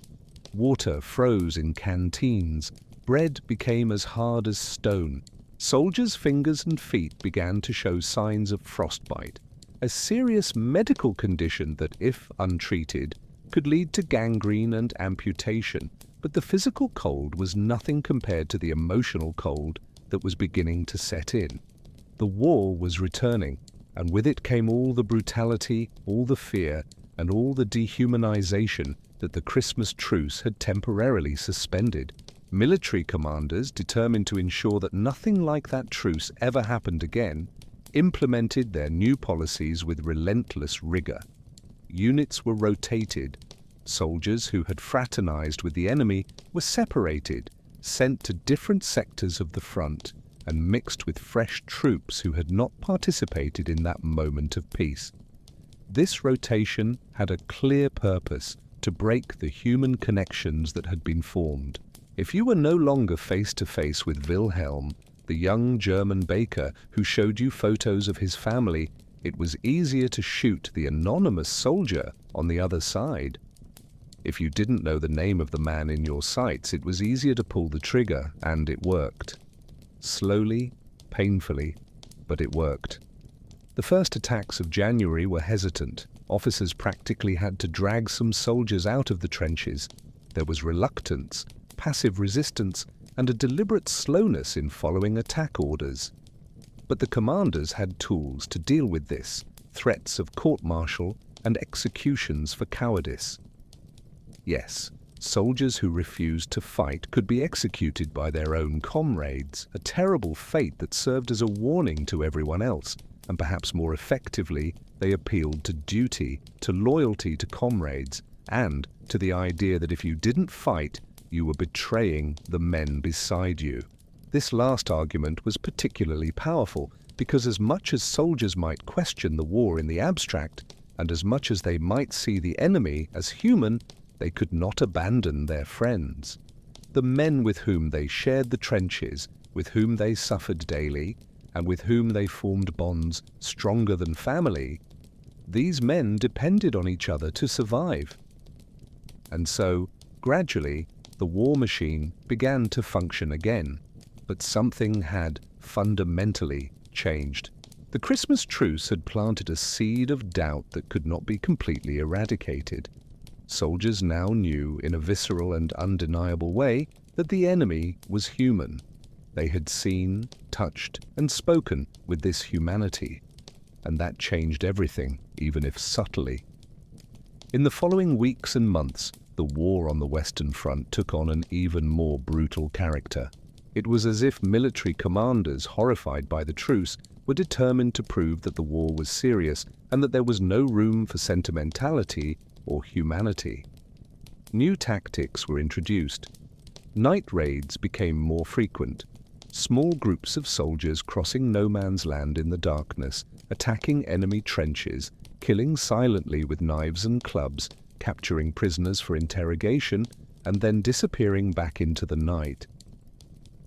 A: Water froze in canteens, bread became as hard as stone. Soldiers' fingers and feet began to show signs of frostbite, a serious medical condition that, if untreated, could lead to gangrene and amputation. But the physical cold was nothing compared to the emotional cold that was beginning to set in. The war was returning, and with it came all the brutality, all the fear, and all the dehumanization that the Christmas truce had temporarily suspended. Military commanders, determined to ensure that nothing like that truce ever happened again, implemented their new policies with relentless rigor. Units were rotated. Soldiers who had fraternized with the enemy were separated, sent to different sectors of the front, and mixed with fresh troops who had not participated in that moment of peace. This rotation had a clear purpose: to break the human connections that had been formed. If you were no longer face to face with Wilhelm, the young German baker who showed you photos of his family, it was easier to shoot the anonymous soldier on the other side. If you didn't know the name of the man in your sights, it was easier to pull the trigger, and it worked. Slowly, painfully, but it worked. The first attacks of January were hesitant. Officers practically had to drag some soldiers out of the trenches. There was reluctance, passive resistance, and a deliberate slowness in following attack orders. But the commanders had tools to deal with this: threats of court-martial and executions for cowardice. Yes, soldiers who refused to fight could be executed by their own comrades, a terrible fate that served as a warning to everyone else, and perhaps more effectively, they appealed to duty, to loyalty to comrades, and to the idea that if you didn't fight, you were betraying the men beside you. This last argument was particularly powerful because as much as soldiers might question the war in the abstract, and as much as they might see the enemy as human, they could not abandon their friends. The men with whom they shared the trenches, with whom they suffered daily, and with whom they formed bonds stronger than family, these men depended on each other to survive. And so, gradually, the war machine began to function again. But something had fundamentally changed. The Christmas truce had planted a seed of doubt that could not be completely eradicated. Soldiers now knew in a visceral and undeniable way that the enemy was human. They had seen, touched, and spoken with this humanity, and that changed everything, even if subtly. In the following weeks and months, the war on the Western Front took on an even more brutal character. It was as if military commanders, horrified by the truce, were determined to prove that the war was serious and that there was no room for sentimentality or humanity. New tactics were introduced. Night raids became more frequent. Small groups of soldiers crossing no man's land in the darkness, attacking enemy trenches, killing silently with knives and clubs, capturing prisoners for interrogation, and then disappearing back into the night.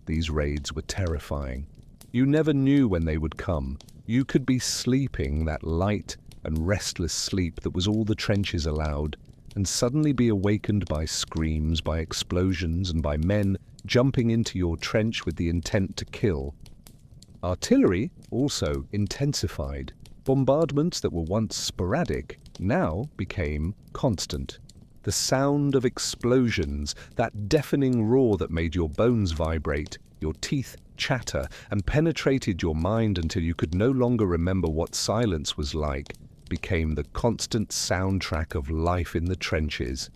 A: These raids were terrifying. You never knew when they would come. You could be sleeping that light and restless sleep that was all the trenches allowed, and suddenly be awakened by screams, by explosions, and by men jumping into your trench with the intent to kill. Artillery also intensified. Bombardments that were once sporadic now became constant. The sound of explosions, that deafening roar that made your bones vibrate, your teeth chatter, and penetrated your mind until you could no longer remember what silence was like, became the constant soundtrack of life in the trenches.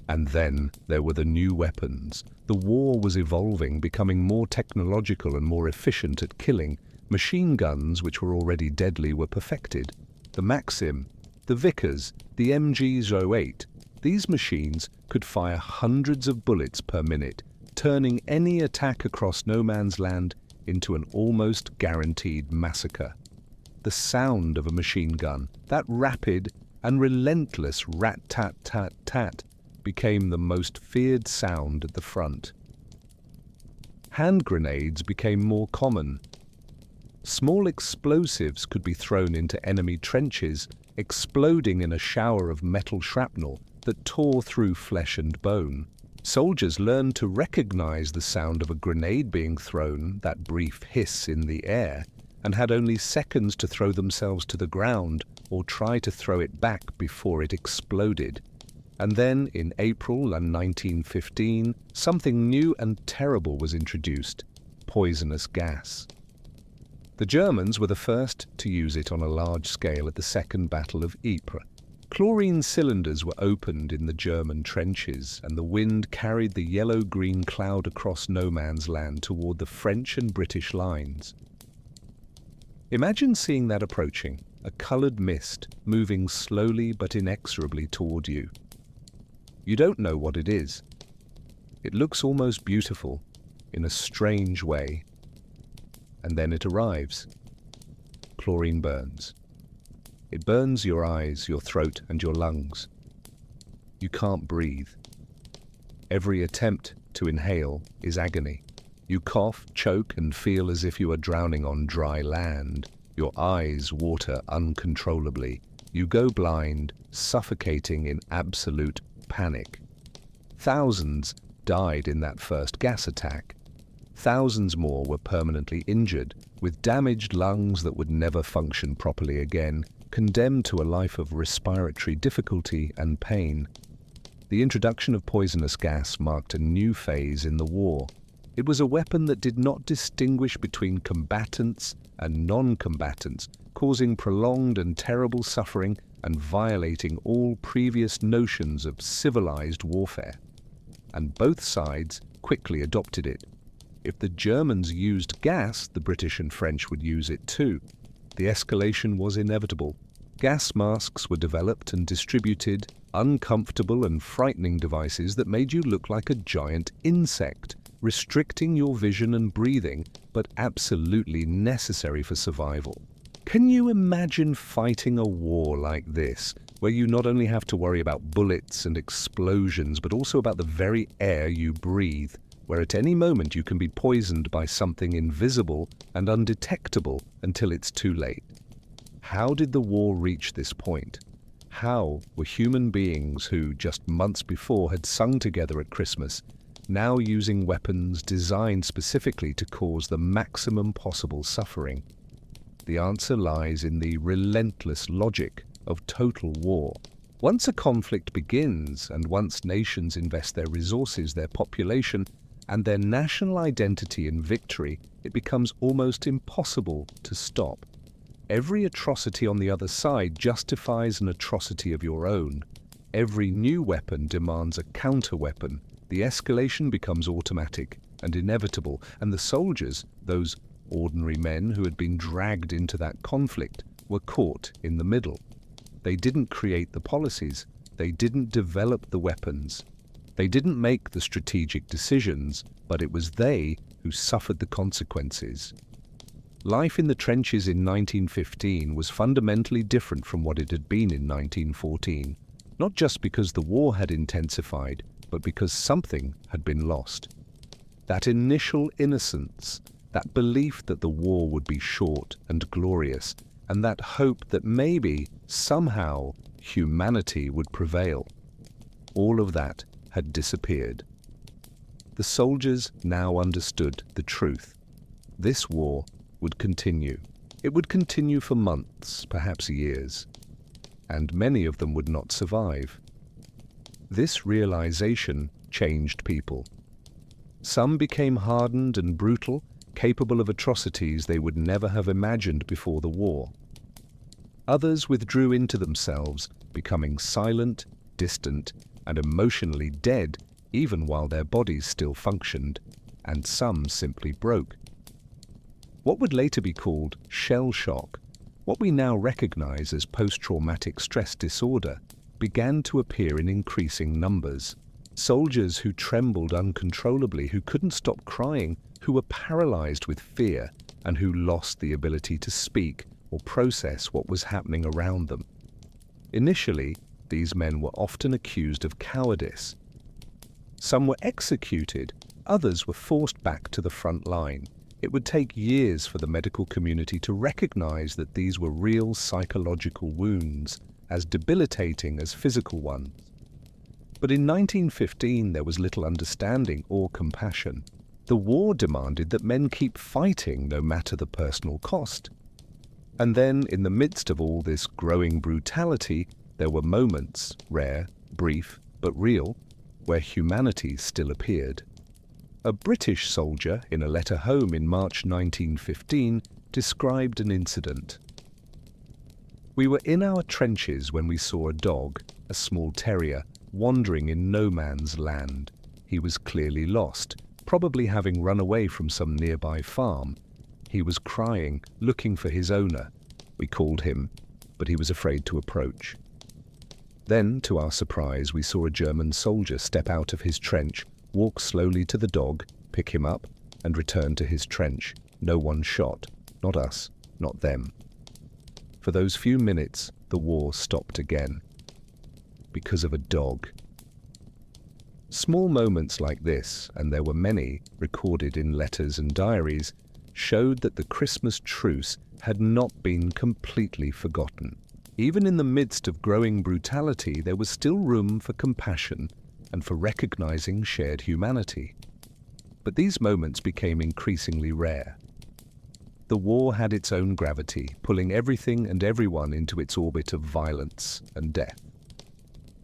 A: And then there were the new weapons. The war was evolving, becoming more technological and more efficient at killing. Machine guns, which were already deadly, were perfected. The Maxim, the Vickers, the MG08. These machines could fire hundreds of bullets per minute, turning any attack across no man's land into an almost guaranteed massacre. The sound of a machine gun, that rapid and relentless rat-tat-tat-tat, became the most feared sound at the front. Hand grenades became more common. Small explosives could be thrown into enemy trenches, exploding in a shower of metal shrapnel that tore through flesh and bone. Soldiers learned to recognize the sound of a grenade being thrown, that brief hiss in the air, and had only seconds to throw themselves to the ground or try to throw it back before it exploded. And then, in April 1915, something new and terrible was introduced: poisonous gas. The Germans were the first to use it on a large scale at the Second Battle of Ypres. Chlorine cylinders were opened in the German trenches, and the wind carried the yellow-green cloud across no man's land toward the French and British lines. Imagine seeing that approaching, a colored mist moving slowly but inexorably toward you. You don't know what it is. It looks almost beautiful, in a strange way. And then it arrives. Chlorine burns. It burns your eyes, your throat, and your lungs. You can't breathe. Every attempt to inhale is agony. You cough, choke, and feel as if you are drowning on dry land. Your eyes water uncontrollably. You go blind, suffocating in absolute panic. Thousands died in that first gas attack. Thousands more were permanently injured, with damaged lungs that would never function properly again, condemned to a life of respiratory difficulty and pain. The introduction of poisonous gas marked a new phase in the war. It was a weapon that did not distinguish between combatants and non-combatants, causing prolonged and terrible suffering and violating all previous notions of civilized warfare. And both sides quickly adopted it. If the Germans used gas, the British and French would use it too. The escalation was inevitable. Gas masks were developed and distributed, uncomfortable and frightening devices that made you look like a giant insect, restricting your vision and breathing, but absolutely necessary for survival. Can you imagine fighting a war like this, where you not only have to worry about bullets and explosions, but also about the very air you breathe, where at any moment you can be poisoned by something invisible and undetectable until it's too late? How did the war reach this point? How were human beings who, just months before, had sung together at Christmas, now using weapons designed specifically to cause the maximum possible suffering? The answer lies in the relentless logic of total war. Once a conflict begins, and once nations invest their resources, their population, and their national identity in victory, it becomes almost impossible to stop. Every atrocity on the other side justifies an atrocity of your own. Every new weapon demands a counter-weapon. The escalation becomes automatic and inevitable, and the soldiers, those ordinary men who had been dragged into that conflict, were caught in the middle. They didn't create the policies. They didn't develop the weapons. They didn't make the strategic decisions, but it was they who suffered the consequences. Life in the trenches in 1915 was fundamentally different from what it had been in 1914, not just because the war had intensified, but because something had been lost. That initial innocence, that belief that the war would be short and glorious, and that hope that maybe, somehow, humanity would prevail. All of that had disappeared. The soldiers now understood the truth. This war would continue. It would continue for months, perhaps years, and many of them would not survive. This realization changed people. Some became hardened and brutal, capable of atrocities they would never have imagined before the war. Others withdrew into themselves, becoming silent, distant, and emotionally dead even while their bodies still functioned, and some simply broke. What would later be called shell shock, what we now recognize as post-traumatic stress disorder, began to appear in increasing numbers. Soldiers who trembled uncontrollably, who couldn't stop crying, who were paralyzed with fear, and who lost the ability to speak or process what was happening around them. Initially, these men were often accused of cowardice. Some were executed, others were forced back to the front line. It would take years for the medical community to recognize that these were real psychological wounds, as debilitating as physical ones. But in 1915 there was little understanding or compassion. The war demanded that men keep fighting no matter the personal cost. And then, in the midst of all this growing brutality, there were moments, rare, brief, but real, where humanity still appeared. A British soldier, in a letter home in March 1915, described an incident. "We were in our trenches when we saw a dog, a small terrier, wandering in no man's land. He was clearly lost, probably having run away from some nearby farm. He was crying, looking for his owner. We called him, but he was afraid to approach. Then, to our surprise, we saw a German soldier step out of his trench, walk slowly to the dog, pick him up, and return to his trench. No one shot, not us, not them. For those few minutes, the war stopped again. Because of a dog." Small moments like this, and there were many, recorded in letters and diaries, showed that the Christmas Truce had not been completely forgotten. Even in the midst of growing brutality, there was still room for compassion and for recognizing shared humanity. But these moments became increasingly rare. The war had its own gravity, pulling everything and everyone into its orbit of violence and death.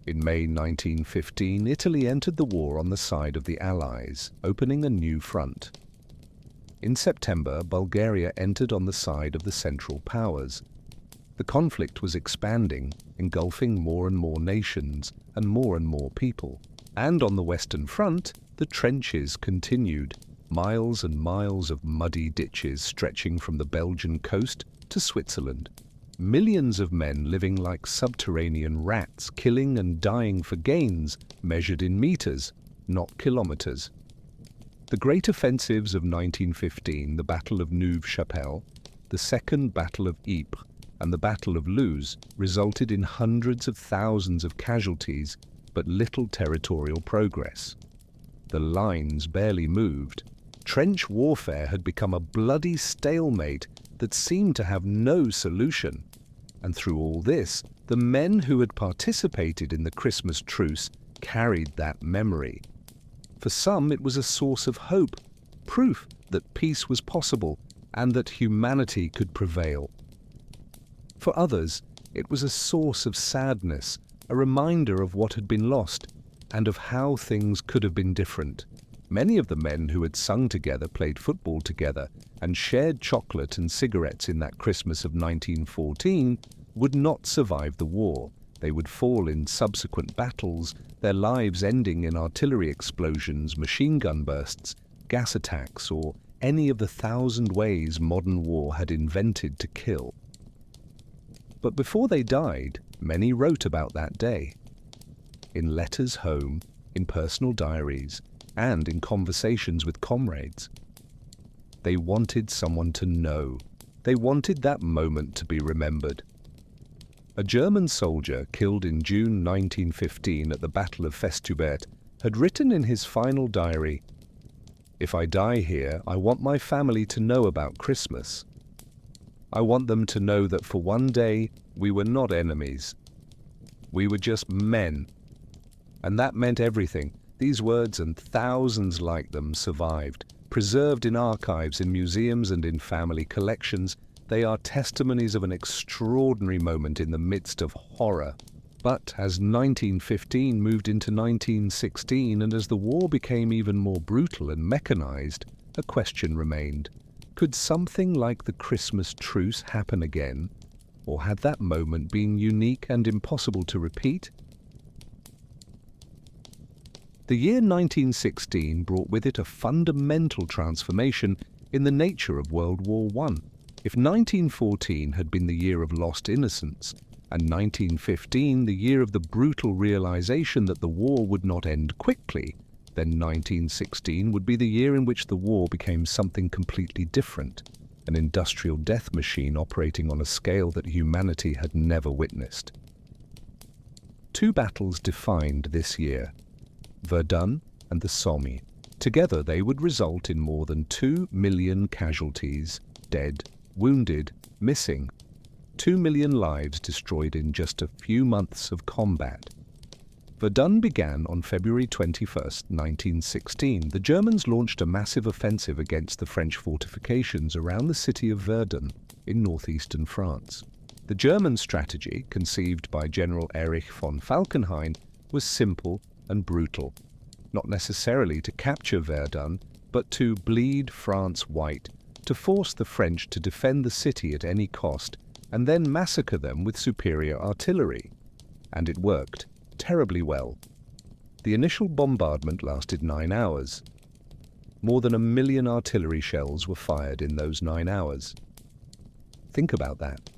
A: In May 1915, Italy entered the war on the side of the Allies, opening a new front. In September, Bulgaria entered on the side of the Central Powers. The conflict was expanding, engulfing more and more nations and more people. And on the Western Front, the trenches continued, miles and miles of muddy ditches stretching from the Belgian coast to Switzerland. Millions of men living like subterranean rats, killing and dying for gains measured in meters, not kilometers. The great offensives of 1915, the Battle of Neuve-Chapelle, the Second Battle of Ypres, and the Battle of Loos, resulted in hundreds of thousands of casualties, but little territorial progress. The lines barely moved. Trench warfare had become a bloody stalemate that seemed to have no solution. And through all this, the men who had participated in the Christmas Truce carried that memory. For some, it was a source of hope, proof that peace was possible and that humanity could prevail. For others, it was a source of sadness, a reminder of what had been lost and of how things could have been different. Many of the men who had sung together, played football together, and shared chocolate and cigarettes in that Christmas of 1914 would not survive the war. They would fall in subsequent battles, their lives ending in artillery explosions, machine gun bursts, gas attacks, or any of the 1,000 ways modern war had invented to kill. But before they died, many wrote about that day. In letters home, in personal diaries, and in conversations with comrades. They wanted someone to know. They wanted that moment to be remembered. A German soldier killed in June 1915 at the Battle of Festubert had written in his final diary, "If I die here, I want my family to know about Christmas. I want them to know that for one day we were not enemies. We were just men." And that meant everything. These words and thousands like them survived, preserved in archives, in museums and in family collections. They are testimonies of an extraordinary moment in the midst of horror. But as 1915 moved into 1916, and as the war became even more brutal and mechanized, a question remained. Could something like the Christmas Truce happen again? Or had that moment been unique and impossible to repeat? The year 1916 brought with it a fundamental transformation in the nature of World War I. If 1914 had been the year of lost innocence, and 1915 the year of the brutal realization that the war would not end quickly, then 1916 would be the year in which the war became something completely different, an industrial death machine operating on a scale that humanity had never witnessed. Two battles defined this year: Verdun and the Somme. Together they would result in more than 2 million casualties, dead, wounded, missing. 2 million lives destroyed in just a few months of combat. Verdun began on February 21, 1916. The Germans launched a massive offensive against the French fortifications around the city of Verdun in northeastern France. The German strategy, conceived by General Erich von Falkenhayn, was simple and brutal. Not necessarily to capture Verdun, but to bleed France white, to force the French to defend the city at any cost, and then massacre them with superior artillery. And it worked terribly well. The initial bombardment lasted 9 hours. More than 1 million artillery shells were fired in those 9 hours. Think about that.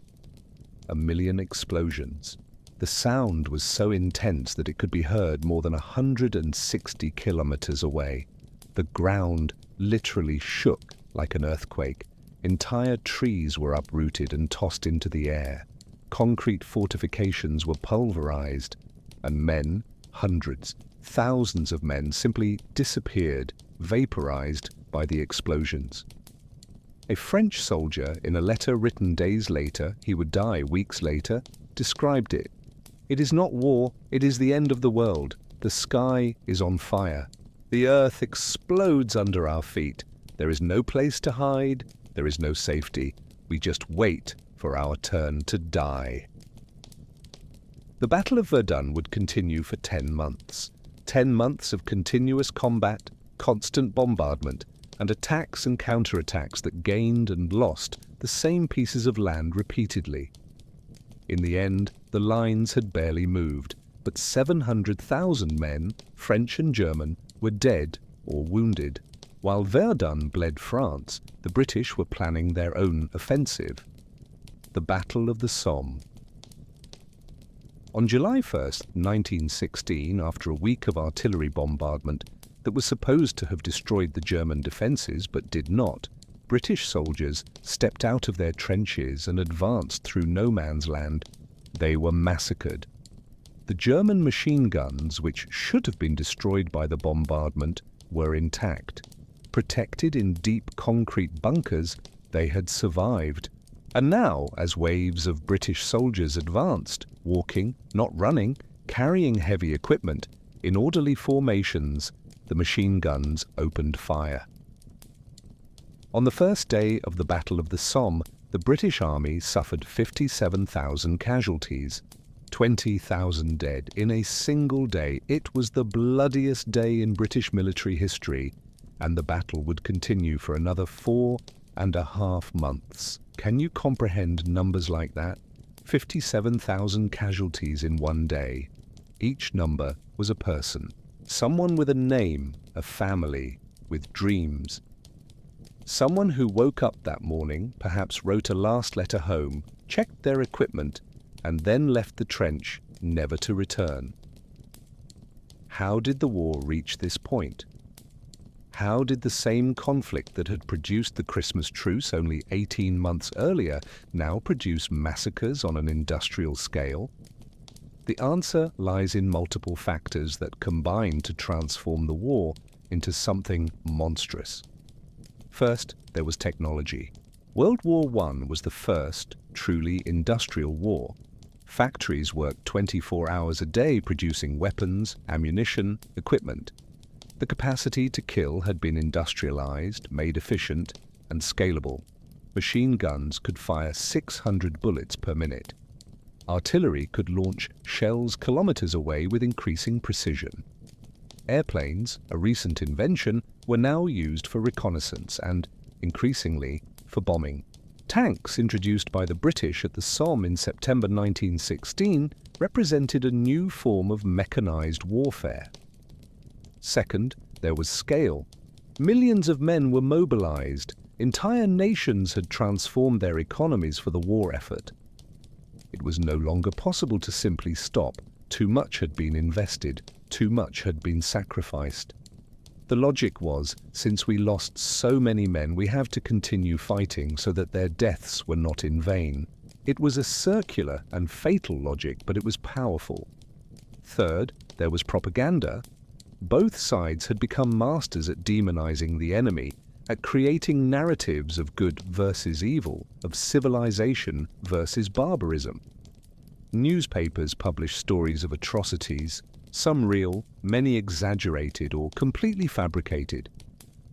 A: 1 million explosions. The sound was so intense that it could be heard more than 160 kilometers away. The ground literally shook like an earthquake. Entire trees were uprooted and tossed into the air. Concrete fortifications were pulverized, and men, hundreds, thousands of men, simply disappeared, vaporized by the explosions. A French soldier, in a letter written days later, he would die weeks later, described it. "It is not war, it is the end of the world. The sky is on fire. The earth explodes under our feet. There is no place to hide. There is no safety. We just wait for our turn to die." The Battle of Verdun would continue for 10 months. 10 months of continuous combat, constant bombardment, and attacks and counterattacks that gained and lost the same pieces of land repeatedly. In the end, the lines had barely moved, but 700,000 men, French and German, were dead or wounded. While Verdun bled France, the British were planning their own offensive. The Battle of the Somme. On July 1, 1916, after a week of artillery bombardment that was supposed to have destroyed the German defences but did not, British soldiers stepped out of their trenches and advanced through no man's land. They were massacred. The German machine guns, which should have been destroyed by the bombardment, were intact. Protected in deep concrete bunkers, they had survived. And now, as waves of British soldiers advanced, walking, not running, carrying heavy equipment, in orderly formations, the machine guns opened fire. On the first day of the Battle of the Somme, the British Army suffered 57,000 casualties, 20,000 dead in a single day. It was the bloodiest day in British military history, and the battle would continue for another 4.5 months. Can you comprehend numbers like that? 57,000 casualties in one day. Each number was a person, someone with a name, a family, with dreams. Someone who woke up that morning, perhaps wrote a last letter home, checked their equipment, and then left the trench, never to return. How did the war reach this point? How did the same conflict that had produced the Christmas Truce only 18 months earlier now produce massacres on an industrial scale? The answer lies in multiple factors that combine to transform the war into something monstrous. First, there was technology. World War I was the first truly industrial war. Factories worked 24 hours a day producing weapons, ammunition, equipment. The capacity to kill had been industrialized, made efficient, and scalable. Machine guns could fire 600 bullets per minute. Artillery could launch shells kilometers away with increasing precision. Airplanes, a recent invention, were now used for reconnaissance and, increasingly, for bombing. Tanks, introduced by the British at the Somme in September 1916, represented a new form of mechanized warfare. Second, there was scale. Millions of men were mobilized. Entire nations had transformed their economies for the war effort. It was no longer possible to simply stop. Too much had been invested. Too much had been sacrificed. The logic was, since we lost so many men, we have to continue fighting so that their deaths were not in vain. It was a circular and fatal logic, but it was powerful. Third, there was propaganda. Both sides had become masters at demonizing the enemy, at creating narratives of good versus evil, of civilization versus barbarism. Newspapers published stories of atrocities, some real, many exaggerated or completely fabricated.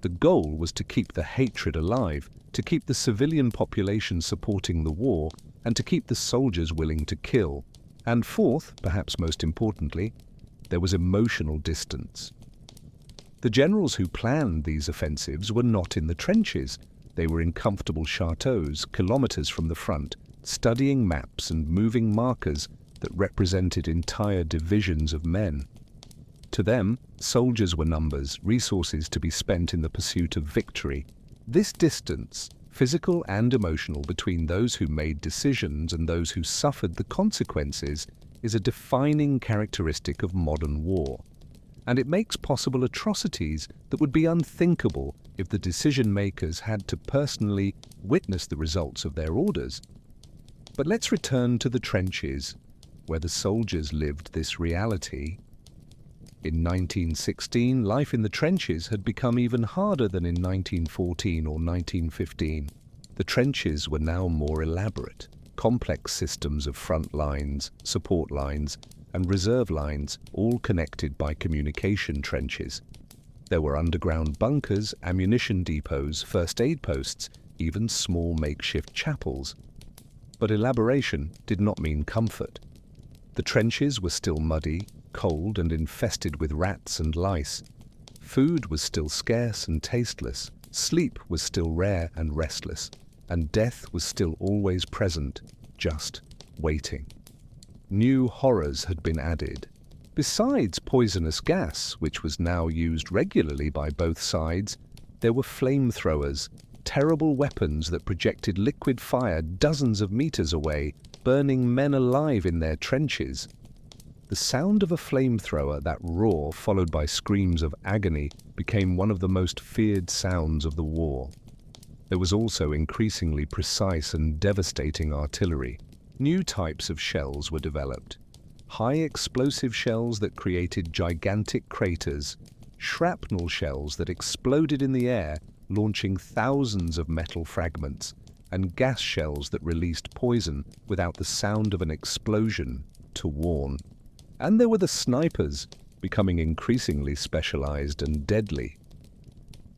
A: The goal was to keep the hatred alive, to keep the civilian population supporting the war, and to keep the soldiers willing to kill. And fourth, perhaps most importantly, there was emotional distance. The generals who planned these offensives were not in the trenches. They were in comfortable chateaux, kilometers from the front, studying maps and moving markers that represented entire divisions of men. To them, soldiers were numbers, resources to be spent in the pursuit of victory. This distance, physical and emotional, between those who made decisions and those who suffered the consequences, is a defining characteristic of modern war, and it makes possible atrocities that would be unthinkable if the decision-makers had to personally witness the results of their orders. But let's return to the trenches, where the soldiers lived this reality. In 1916, life in the trenches had become even harder than in 1914 or 1915. The trenches were now more elaborate. Complex systems of front lines, support lines, and reserve lines, all connected by communication trenches. There were underground bunkers, ammunition depots, first aid posts, even small makeshift chapels. But elaboration did not mean comfort. The trenches were still muddy, cold, and infested with rats and lice. Food was still scarce and tasteless. Sleep was still rare and restless. And death was still always present, just waiting. New horrors had been added. Besides poisonous gas, which was now used regularly by both sides, there were flamethrowers, terrible weapons that projected liquid fire dozens of meters away, burning men alive in their trenches. The sound of a flamethrower, that roar followed by screams of agony, became one of the most feared sounds of the war. There was also increasingly precise and devastating artillery. New types of shells were developed. High explosive shells that created gigantic craters, shrapnel shells that exploded in the air, launching thousands of metal fragments, and gas shells that released poison without the sound of an explosion to warn. And there were the snipers, becoming increasingly specialized and deadly.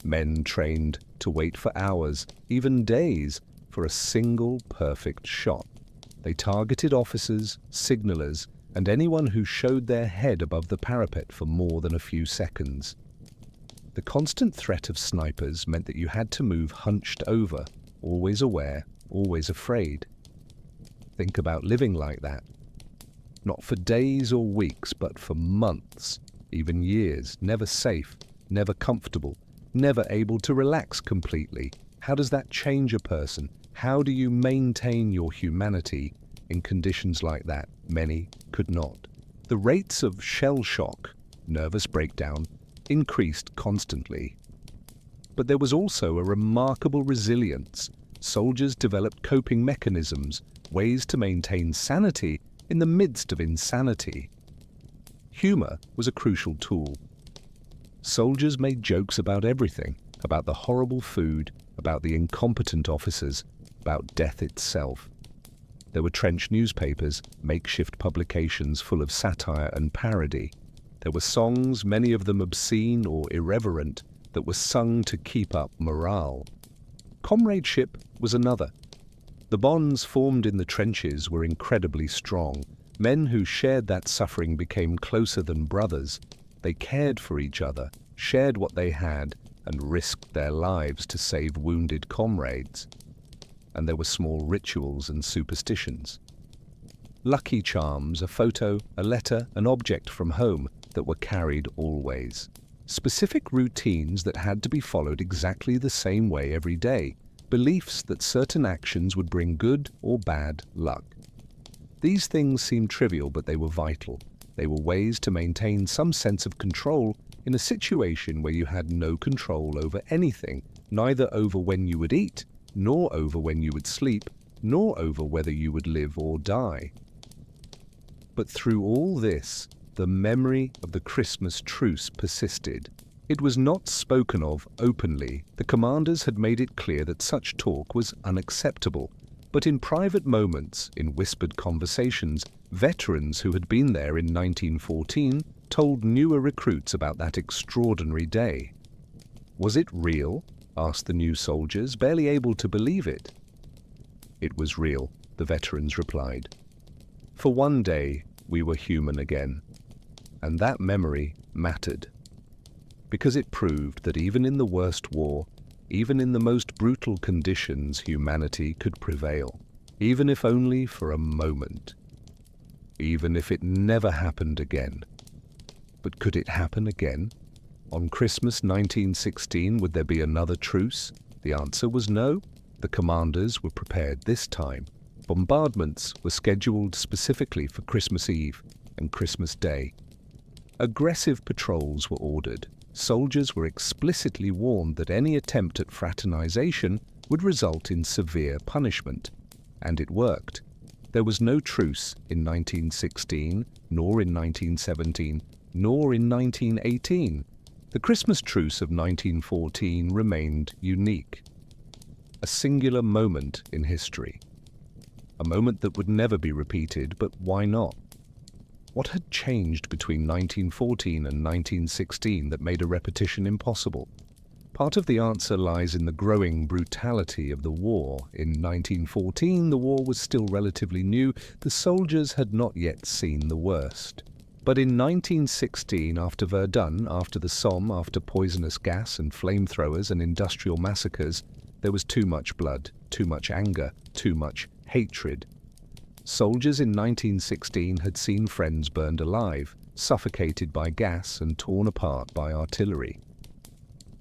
A: Men trained to wait for hours, even days, for a single perfect shot. They targeted officers, signalers, and anyone who showed their head above the parapet for more than a few seconds. The constant threat of snipers meant that you had to move hunched over, always aware, always afraid. Think about living like that. Not for days or weeks, but for months, even years, never safe, never comfortable, never able to relax completely. How does that change a person? How do you maintain your humanity in conditions like that? Many could not. The rates of shell shock nervous breakdown, increased constantly. But there was also a remarkable resilience. Soldiers developed coping mechanisms, ways to maintain sanity in the midst of insanity. Humor was a crucial tool. Soldiers made jokes about everything, about the horrible food, about the incompetent officers, about death itself. There were trench newspapers, makeshift publications full of satire and parody. There were songs, many of them obscene or irreverent, that were sung to keep up morale. Comradeship was another. The bonds formed in the trenches were incredibly strong. Men who shared that suffering became closer than brothers. They cared for each other, shared what they had, and risked their lives to save wounded comrades. And there were small rituals and superstitions. Lucky charms, a photo, a letter, an object from home that were carried always. Specific routines that had to be followed exactly the same way every day. Beliefs that certain actions would bring good or bad luck. These things seemed trivial, but they were vital. They were ways to maintain some sense of control in a situation where you had no control over anything, neither over when you would eat, nor over when you would sleep, nor over whether you would live or die. But through all this, the memory of the Christmas truce persisted. It was not spoken of openly. The commanders had made it clear that such talk was unacceptable. But in private moments, in whispered conversations, veterans who had been there in 1914 told newer recruits about that extraordinary day. Was it real? Asked the new soldiers, barely able to believe it. It was real, the veterans replied. For one day, we were human again. And that memory mattered. Because it proved that even in the worst war, even in the most brutal conditions, humanity could prevail, even if only for a moment, even if it never happened again. But could it happen again? On Christmas 1916, would there be another truce? The answer was no. The commanders were prepared this time. Bombardments were scheduled specifically for Christmas Eve and Christmas Day. Aggressive patrols were ordered. Soldiers were explicitly warned that any attempt at fraternization would result in severe punishment. And it worked. There was no truce in 1916, nor in 1917, nor in 1918. The Christmas Truce of 1914 remained unique. A singular moment in history. A moment that would never be repeated, but why not? What had changed between 1914 and 1916 that made a repetition impossible? Part of the answer lies in the growing brutality of the war. In 1914, the war was still relatively new. The soldiers had not yet seen the worst. But in 1916, after Verdun, after the Somme, after poisonous gas and flamethrowers and industrial massacres, there was too much blood, too much anger, too much hatred. Soldiers in 1916 had seen friends burned alive, suffocated by gas and torn apart by artillery.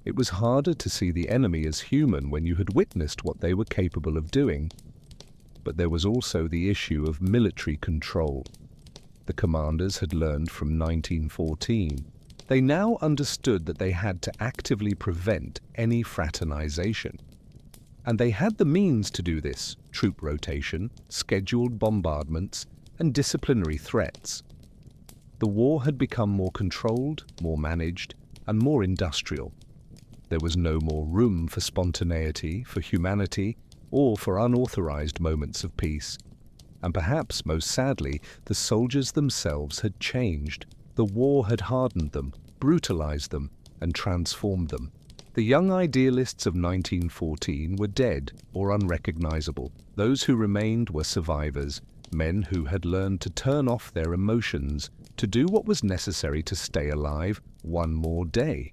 A: It was harder to see the enemy as human when you had witnessed what they were capable of doing. But there was also the issue of military control. The commanders had learned from 1914. They now understood that they had to actively prevent any fraternization. And they had the means to do this: troop rotation, scheduled bombardments, and disciplinary threats. The war had become more controlled, more managed, and more industrial. There was no more room for spontaneity, for humanity, or for unauthorized moments of peace. And perhaps, most sadly, the soldiers themselves had changed. The war had hardened them, brutalized them, and transformed them. The young idealists of 1914 were dead or unrecognizable. Those who remained were survivors, men who had learned to turn off their emotions, to do what was necessary to stay alive one more day.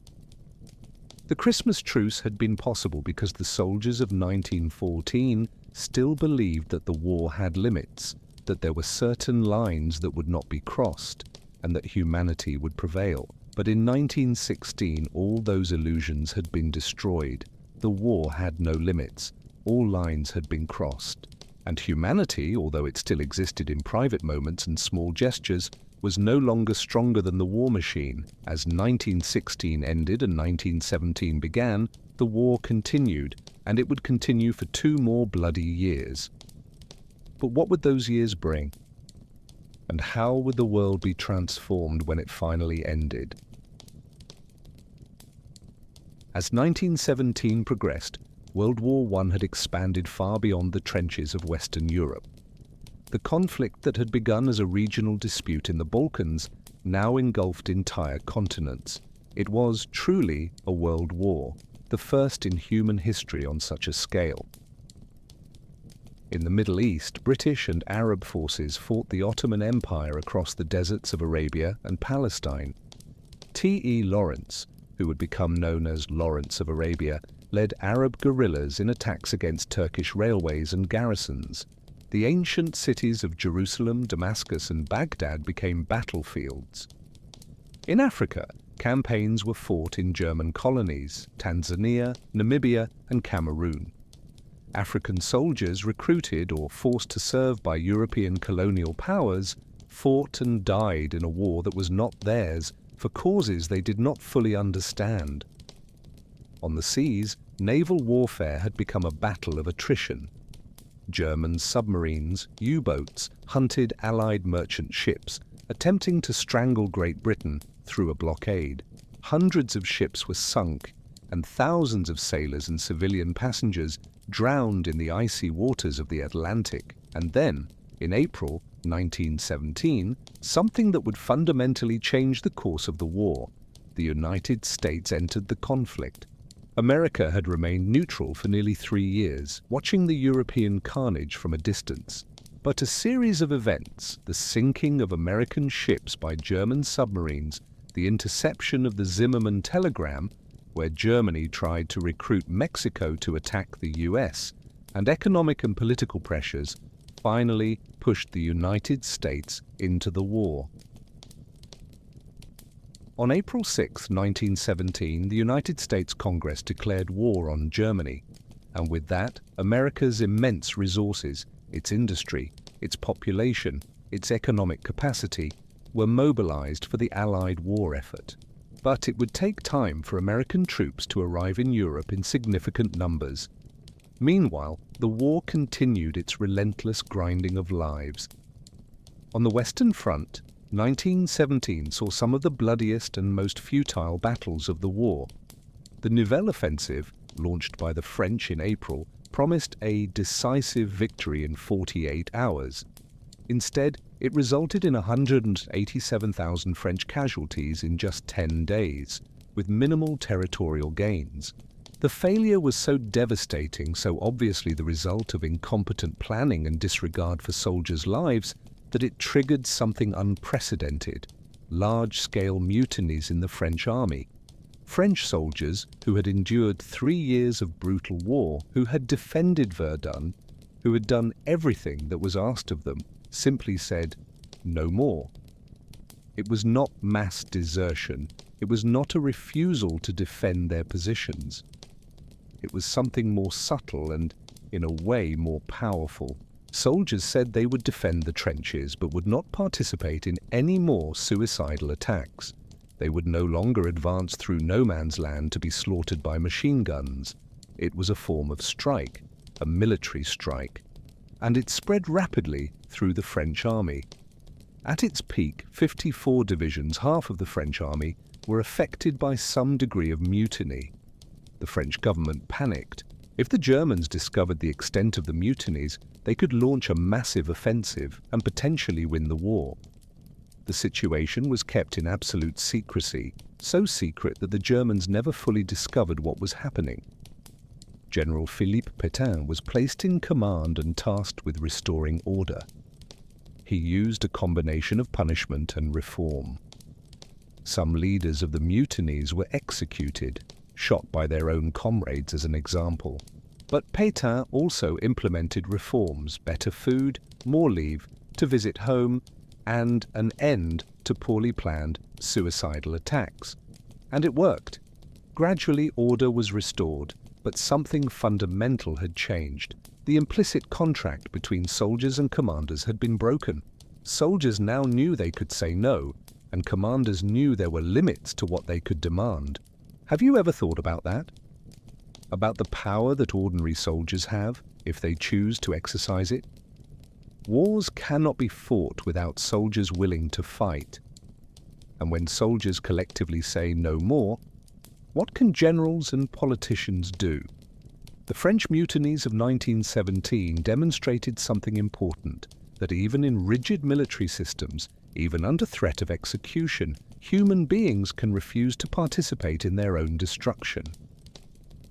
A: The Christmas truce had been possible because the soldiers of 1914 still believed that the war had limits, that there were certain lines that would not be crossed, and that humanity would prevail. But in 1916, all those illusions had been destroyed. The war had no limits. All lines had been crossed. And humanity, although it still existed in private moments and small gestures, was no longer stronger than the war machine. As 1916 ended and 1917 began, the war continued, and it would continue for 2 more bloody years. But what would those years bring? And how would the world be transformed when it finally ended? As 1917 progressed, World War I had expanded far beyond the trenches of Western Europe. The conflict that had begun as a regional dispute in the Balkans now engulfed entire continents. It was truly a world war, the first in human history on such a scale. In the Middle East, British and Arab forces fought the Ottoman Empire across the deserts of Arabia and Palestine. T.E. Lawrence, who would become known as Lawrence of Arabia, led Arab guerrillas in attacks against Turkish railways and garrisons. The ancient cities of Jerusalem, Damascus, and Baghdad became battlefields. In Africa, campaigns were fought in German colonies, Tanzania, Namibia, and Cameroon. African soldiers recruited or forced to serve by European colonial powers fought and died in a war that was not theirs for causes they did not fully understand. On the seas, naval warfare had become a battle of attrition. German submarines, U-boats, hunted Allied merchant ships, attempting to strangle Great Britain through a blockade. Hundreds of ships were sunk, and thousands of sailors and civilian passengers drowned in the icy waters of the Atlantic. And then, in April 1917, something that would fundamentally change the course of the war. The United States entered the conflict. America had remained neutral for nearly 3 years, watching the European carnage from a distance. But a series of events, the sinking of American ships by German submarines, the interception of the Zimmermann telegram, where Germany tried to recruit Mexico to attack the US, and economic and political pressures finally pushed the United States into the war. On April 6, 1917, the United States Congress declared war on Germany, and with that, America's immense resources, its industry, its population, its economic capacity, were mobilized for the Allied war effort. But it would take time for American troops to arrive in Europe in significant numbers. Meanwhile, the war continued its relentless grinding of lives. On the Western Front, 1917 saw some of the bloodiest and most futile battles of the war. The Nivelle Offensive, launched by the French in April, promised a decisive victory in 48 hours. Instead, it resulted in 187,000 French casualties in just 10 days, with minimal territorial gains. The failure was so devastating, so obviously the result of incompetent planning and disregard for soldiers' lives, that it triggered something unprecedented: large-scale mutinies in the French army. French soldiers who had endured 3 years of brutal war, who had defended Verdun, who had done everything that was asked of them, simply said, "No more." It was not mass desertion. It was not a refusal to defend their positions. It was something more subtle and, in a way, more powerful. Soldiers said they would defend the trenches but would not participate in any more suicidal attacks. They would no longer advance through no man's land to be slaughtered by machine guns. It was a form of strike, a military strike, and it spread rapidly through the French army. At its peak, 54 divisions, half of the French army, were affected by some degree of mutiny. The French government panicked. If the Germans discovered the extent of the mutinies, they could launch a massive offensive and potentially win the war. The situation was kept in absolute secrecy, so secret that the Germans never fully discovered what was happening. General Philippe Pétain was placed in command and tasked with restoring order. He used a combination of punishment and reform. Some leaders of the mutinies were executed, shot by their own comrades as an example. But Pétain also implemented reforms: better food, more leave, to visit home, and an end to poorly planned suicidal attacks. And it worked. Gradually order was restored, but something fundamental had changed. The implicit contract between soldiers and commanders had been broken. Soldiers now knew they could say no, and commanders knew there were limits to what they could demand. Have you ever thought about that? About the power that ordinary soldiers have if they choose to exercise it? Wars cannot be fought without soldiers willing to fight. And when soldiers collectively say no more, what can generals and politicians do? The French mutinies of 1917 demonstrated something important, that even in rigid military systems, even under threat of execution, human beings can refuse to participate in their own destruction.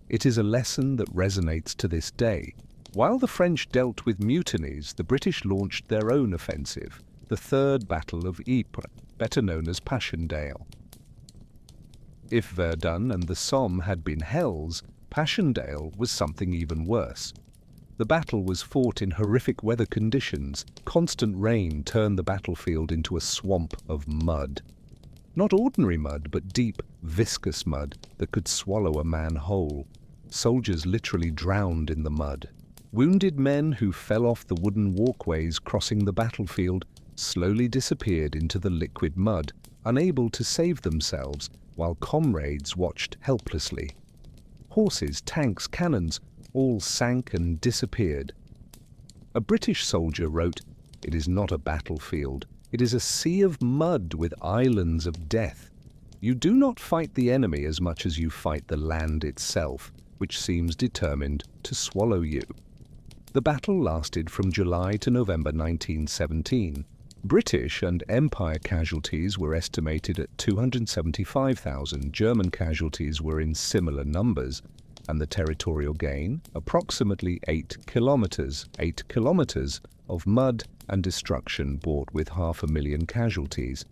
A: It is a lesson that resonates to this day. While the French dealt with mutinies, the British launched their own offensive, the Third Battle of Ypres, better known as Passchendaele. If Verdun and the Somme had been hells, Passchendaele was something even worse. The battle was fought in horrific weather conditions. Constant rain turned the battlefield into a swamp of mud. Not ordinary mud, but deep, viscous mud that could swallow a man whole. Soldiers literally drowned in the mud. Wounded men who fell off the wooden walkways crossing the battlefield slowly disappeared into the liquid mud, unable to save themselves, while comrades watched helplessly. Horses, tanks, cannons all sank and disappeared. A British soldier wrote, "It is not a battlefield. It is a sea of mud with islands of death. You do not fight the enemy as much as you fight the land itself, which seems determined to swallow you." The battle lasted from July to November 1917. British and Empire casualties were estimated at 275,000. German casualties were in similar numbers, and the territorial gain, approximately 8 kilometers. 8 kilometers of mud and destruction brought with 500,000 casualties.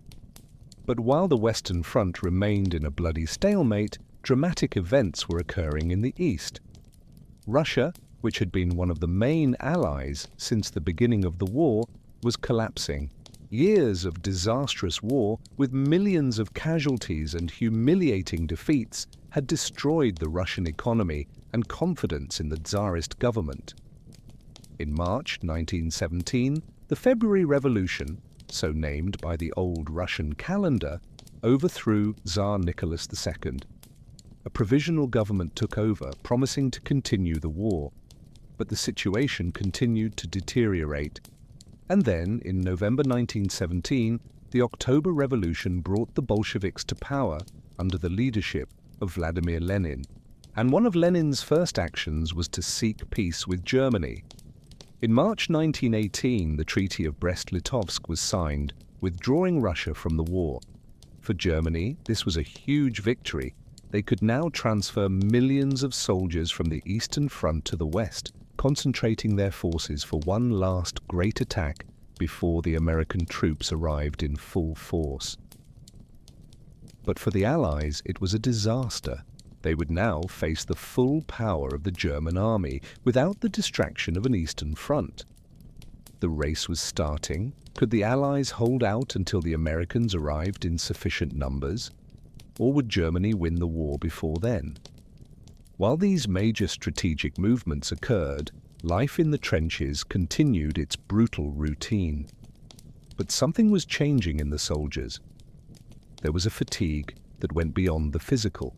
A: But while the Western Front remained in a bloody stalemate, dramatic events were occurring in the east. Russia, which had been one of the main allies since the beginning of the war, was collapsing. Years of disastrous war, with millions of casualties and humiliating defeats, had destroyed the Russian economy and confidence in the Tsarist government. In March 1917, the February Revolution, so named by the old Russian calendar, overthrew Tsar Nicholas II. A provisional government took over, promising to continue the war. But the situation continued to deteriorate. And then, in November 1917, the October Revolution brought the Bolsheviks to power under the leadership of Vladimir Lenin. And one of Lenin's first actions was to seek peace with Germany. In March 1918, the Treaty of Brest-Litovsk was signed, withdrawing Russia from the war. For Germany, this was a huge victory. They could now transfer millions of soldiers from the Eastern Front to the West, concentrating their forces for one last great attack before the American troops arrived in full force. But for the Allies, it was a disaster. They would now face the full power of the German army without the distraction of an Eastern Front. The race was starting. Could the Allies hold out until the Americans arrived in sufficient numbers? Or would Germany win the war before then? While these major strategic movements occurred, life in the trenches continued its brutal routine. But something was changing in the soldiers. There was a fatigue that went beyond the physical.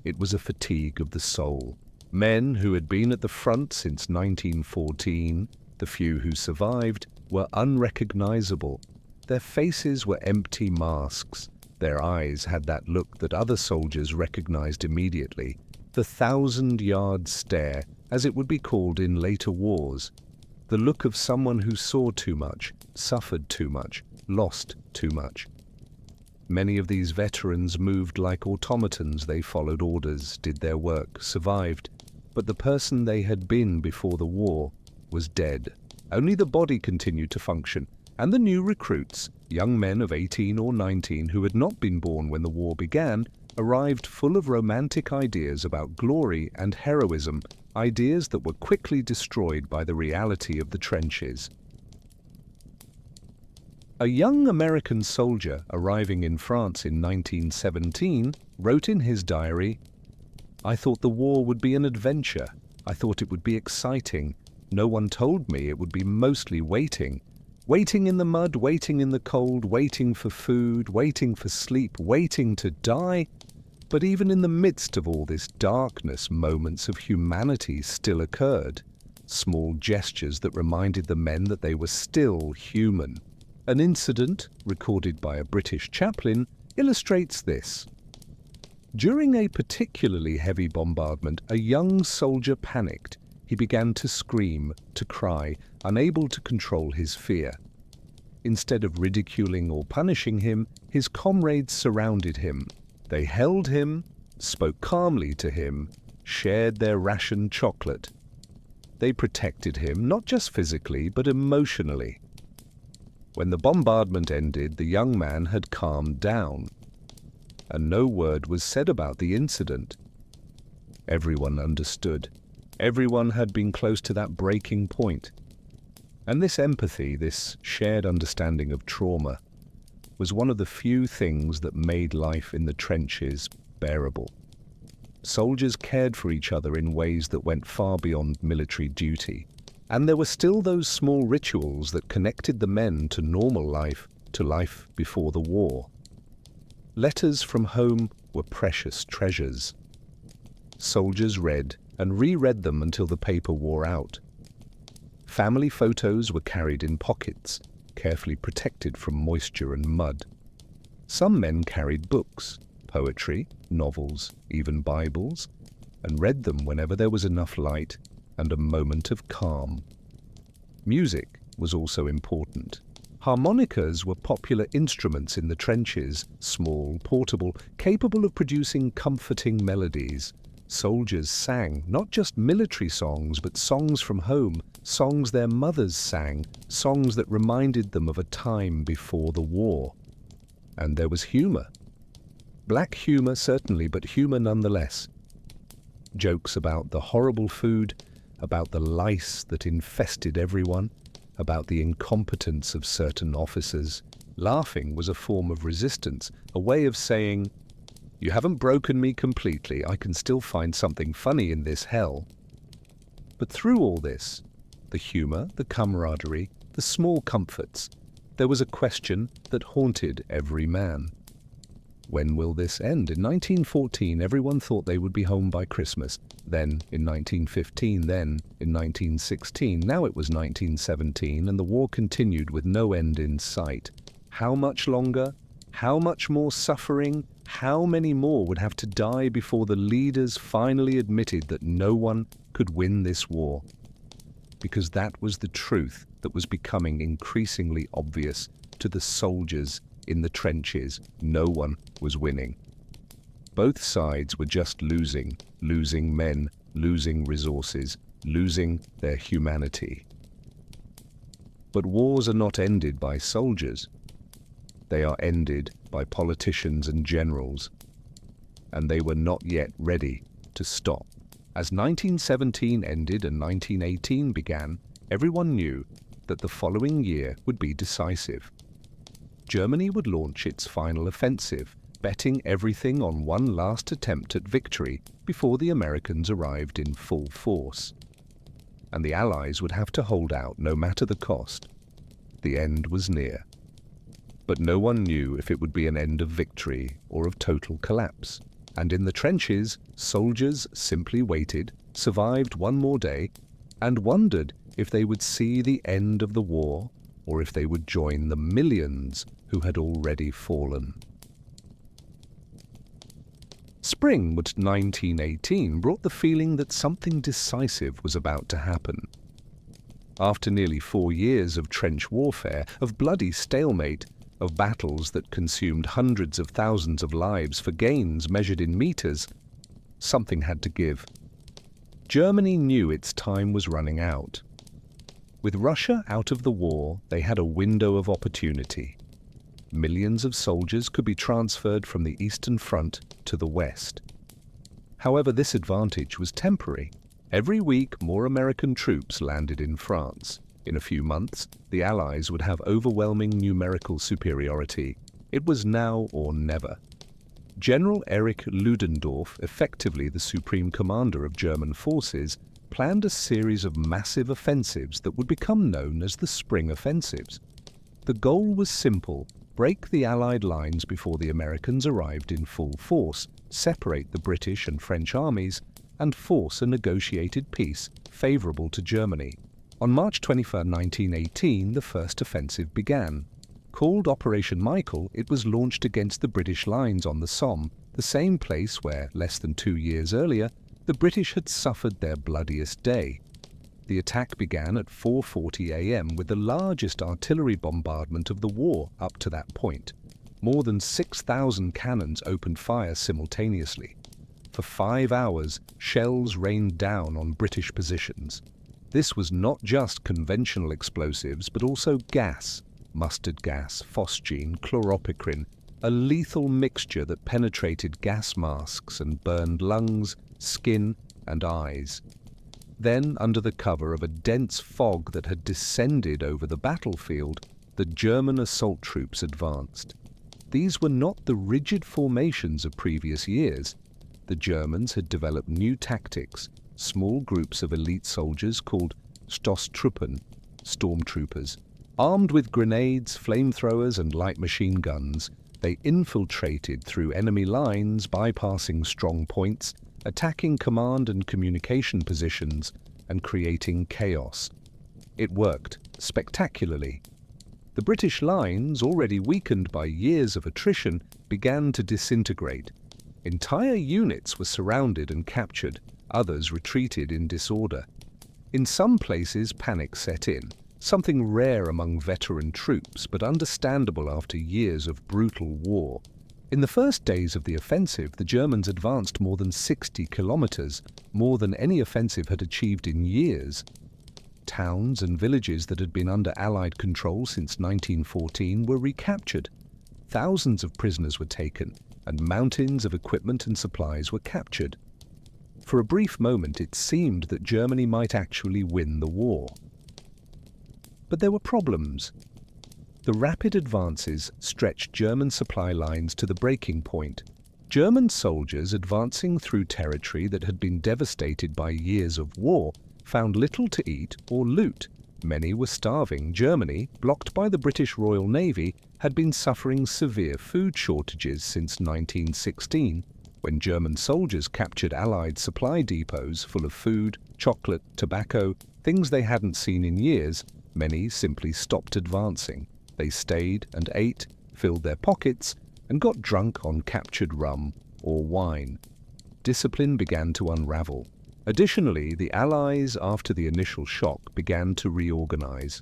A: It was a fatigue of the soul. Men who had been at the front since 1914, the few who survived, were unrecognizable. Their faces were empty masks. Their eyes had that look that other soldiers recognized immediately. The 1,000-yard stare, as it would be called in later wars. The look of someone who saw too much, suffered too much, lost too much. Many of these veterans moved like automatons. They followed orders, did their work, survived. But the person they had been before the war was dead. Only the body continued to function. And the new recruits, young men of 18 or 19 who had not been born when the war began, arrived full of romantic ideas about glory and heroism, ideas that were quickly destroyed by the reality of the trenches. A young American soldier arriving in France in 1917 wrote in his diary, "I thought the war would be an adventure. I thought it would be exciting. No one told me it would be mostly waiting. Waiting in the mud, waiting in the cold, waiting for food, waiting for sleep, waiting to die. But even in the midst of all this darkness, moments of humanity still occurred. Small gestures that reminded the men that they were still human. An incident, recorded by a British chaplain, illustrates this. During a particularly heavy bombardment, a young soldier panicked. He began to scream, to cry, unable to control his fear. Instead of ridiculing or punishing him, his comrades surrounded him. They held him, spoke calmly to him, shared their rationed chocolate. They protected him, not just physically, but emotionally. When the bombardment ended, the young man had calmed down, and no word was said about the incident. Everyone understood. Everyone had been close to that breaking point. And this empathy, this shared understanding of trauma, was one of the few things that made life in the trenches bearable. Soldiers cared for each other in ways that went far beyond military duty. And there were still those small rituals that connected the men to normal life, to life before the war. Letters from home were precious treasures. Soldiers read and reread them until the paper wore out. Family photos were carried in pockets, carefully protected from moisture and mud. Some men carried books, poetry, novels, even Bibles, and read them whenever there was enough light and a moment of calm. Music was also important. Harmonicas were popular instruments in the trenches, small, portable, capable of producing comforting melodies. Soldiers sang not just military songs, but songs from home, songs their mothers sang, songs that reminded them of a time before the war. And there was humor. Black humor, certainly, but humor nonetheless. Jokes about the horrible food, about the lice that infested everyone, about the incompetence of certain officers. Laughing was a form of resistance, a way of saying, "You haven't broken me completely, I can still find something funny in this hell." But through all this, the humor, the camaraderie, the small comforts, there was a question that haunted every man. When will this end? In 1914, everyone thought they would be home by Christmas. Then, in 1915, then, in 1916, now it was 1917, and the war continued with no end in sight. How much longer? How much more suffering? How many more would have to die before the leaders finally admitted that no one could win this war? Because that was the truth that was becoming increasingly obvious to the soldiers in the trenches. No one was winning. Both sides were just losing men, losing resources, losing their humanity. But wars are not ended by soldiers. They are ended by politicians and generals, and they were not yet ready to stop. As 1917 ended and 1918 began, everyone knew that the following year would be decisive. Germany would launch its final offensive, betting everything on one last attempt at victory before the Americans arrived in full force. And the Allies would have to hold out no matter the cost. The end was near. But no one knew if it would be an end of victory or of total collapse. And in the trenches, soldiers simply waited, survived one more day, and wondered if they would see the end of the war or if they would join the millions who had already fallen. Spring 1918 brought the feeling that something decisive was about to happen. After nearly 4 years of trench warfare, of bloody stalemate, of battles that consumed hundreds of thousands of lives for gains measured in meters, something had to give. Germany knew its time was running out. With Russia out of the war, they had a window of opportunity. Millions of soldiers could be transferred from the Eastern Front to the West. However, this advantage was temporary. Every week, more American troops landed in France. In a few months, the Allies would have overwhelming numerical superiority. It was now or never. General Erich Ludendorff, effectively the supreme commander of German forces, planned a series of massive offensives that would become known as the Spring Offensives. The goal was simple: break the Allied lines before the Americans arrived in full force, separate the British and French armies, and force a negotiated peace favourable to Germany. On March 21, 1918, the first offensive began. Called Operation Michael, it was launched against the British lines on the Somme, the same place where, less than 2 years earlier, the British had suffered their bloodiest day. The attack began at 4:40 a.m. with the largest artillery bombardment of the war up to that point. More than 6,000 cannons opened fire simultaneously. For 5 hours, shells rained down on British positions. This was not just conventional explosives, but also gas: mustard gas, phosgene, chloropicrin, a lethal mixture that penetrated gas masks and burned lungs, skin, and eyes. Then, under the cover of a dense fog that had descended over the battlefield, the German assault troops advanced. These were not the rigid formations of previous years. The Germans had developed new tactics: small groups of elite soldiers called Stoßtruppen, stormtroopers. Armed with grenades, flamethrowers, and light machine guns, they infiltrated through enemy lines, bypassing strong points, attacking command and communication positions, and creating chaos. It worked spectacularly. The British lines, already weakened by years of attrition, began to disintegrate. Entire units were surrounded and captured, others retreated in disorder. In some places, panic set in, something rare among veteran troops, but understandable after years of brutal war. In the first days of the offensive, the Germans advanced more than 60 kilometers, more than any offensive had achieved in years. Towns and villages that had been under Allied control since 1914 were recaptured. Thousands of prisoners were taken, and mountains of equipment and supplies were captured. For a brief moment, it seemed that Germany might actually win the war. But there were problems. The rapid advances stretched German supply lines to the breaking point. German soldiers advancing through territory that had been devastated by years of war found little to eat or loot. Many were starving. Germany, blocked by the British Royal Navy, had been suffering severe food shortages since 1916, when German soldiers captured Allied supply depots full of food, chocolate, tobacco, things they hadn't seen in years. Many simply stopped advancing. They stayed and ate, filled their pockets, and got drunk on captured rum or wine. Discipline began to unravel. Additionally, the Allies, after the initial shock, began to reorganize.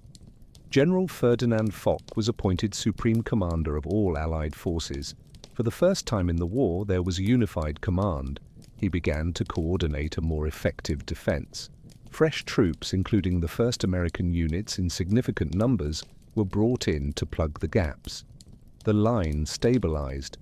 A: General Ferdinand Foch was appointed Supreme Commander of all Allied forces. For the first time in the war, there was a unified command. He began to coordinate a more effective defense. Fresh troops, including the first American units in significant numbers, were brought in to plug the gaps. The line stabilized.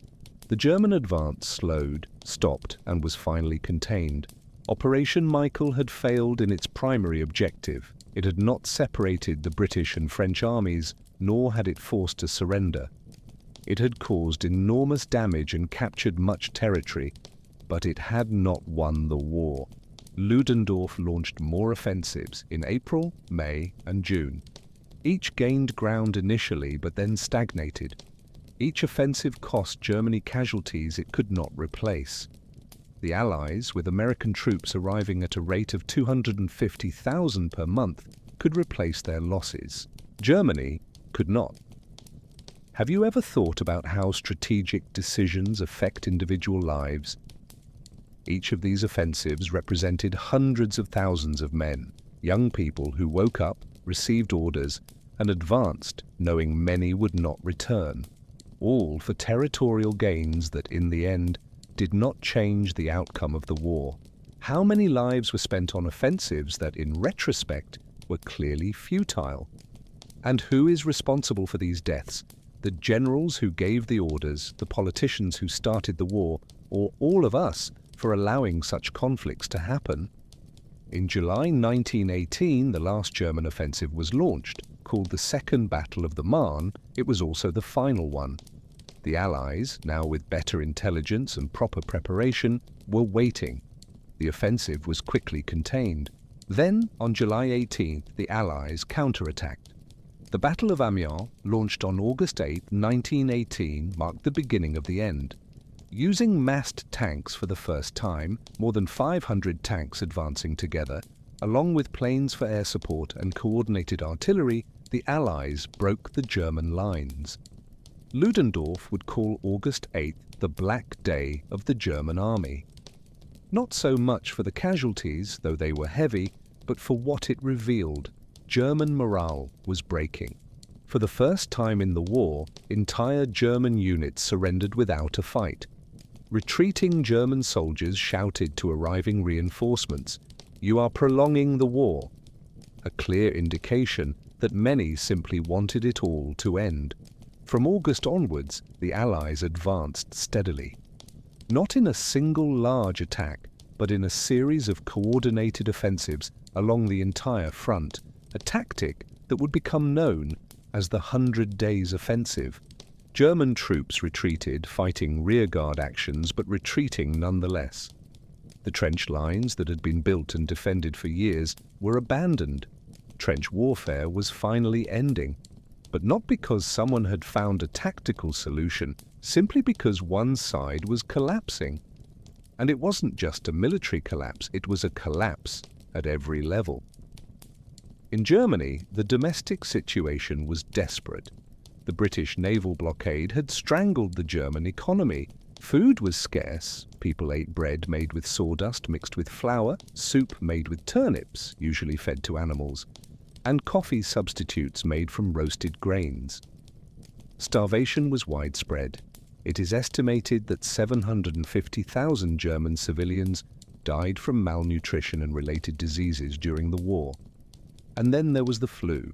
A: The German advance slowed, stopped, and was finally contained. Operation Michael had failed in its primary objective. It had not separated the British and French armies, nor had it forced a surrender. It had caused enormous damage and captured much territory, but it had not won the war. Ludendorff launched more offensives in April, May, and June. Each gained ground initially, but then stagnated. Each offensive cost Germany casualties it could not replace. The Allies, with American troops arriving at a rate of 250,000 per month, could replace their losses. Germany could not. Have you ever thought about how strategic decisions affect individual lives? Each of these offensives represented hundreds of thousands of men, young people who woke up, received orders, and advanced, knowing many would not return, all for territorial gains that, in the end, did not change the outcome of the war. How many lives were spent on offensives that, in retrospect, were clearly futile? And who is responsible for these deaths? The generals who gave the orders, the politicians who started the war, or all of us for allowing such conflicts to happen? In July 1918, the last German offensive was launched. Called the Second Battle of the Marne, it was also the final one. The Allies, now with better intelligence and proper preparation, were waiting. The offensive was quickly contained. Then, on July 18th, the Allies counterattacked. The Battle of Amiens, launched on August 8, 1918, marked the beginning of the end. Using massed tanks for the first time, more than 500 tanks advancing together, along with planes for air support and coordinated artillery, the Allies broke the German lines. Ludendorff would call August 8 the Black Day of the German army. Not so much for the casualties, though they were heavy, but for what it revealed. German morale was breaking. For the first time in the war, entire German units surrendered without a fight. Retreating German soldiers shouted to arriving reinforcements, "You are prolonging the war," a clear indication that many simply wanted it all to end. From August onwards, the Allies advanced steadily. Not in a single large attack, but in a series of coordinated offensives along the entire front, a tactic that would become known as the 100 Days Offensive. German troops retreated, fighting rearguard actions, but retreating nonetheless. The trench lines that had been built and defended for years were abandoned. Trench warfare was finally ending, but not because someone had found a tactical solution, simply because one side was collapsing. And it wasn't just a military collapse, it was a collapse at every level. In Germany, the domestic situation was desperate. The British naval blockade had strangled the German economy. Food was scarce. People ate bread made with sawdust mixed with flour, soup made with turnips, usually fed to animals, and coffee substitutes made from roasted grains. Starvation was widespread. It is estimated that 750,000 German civilians died from malnutrition and related diseases during the war. And then there was the flu.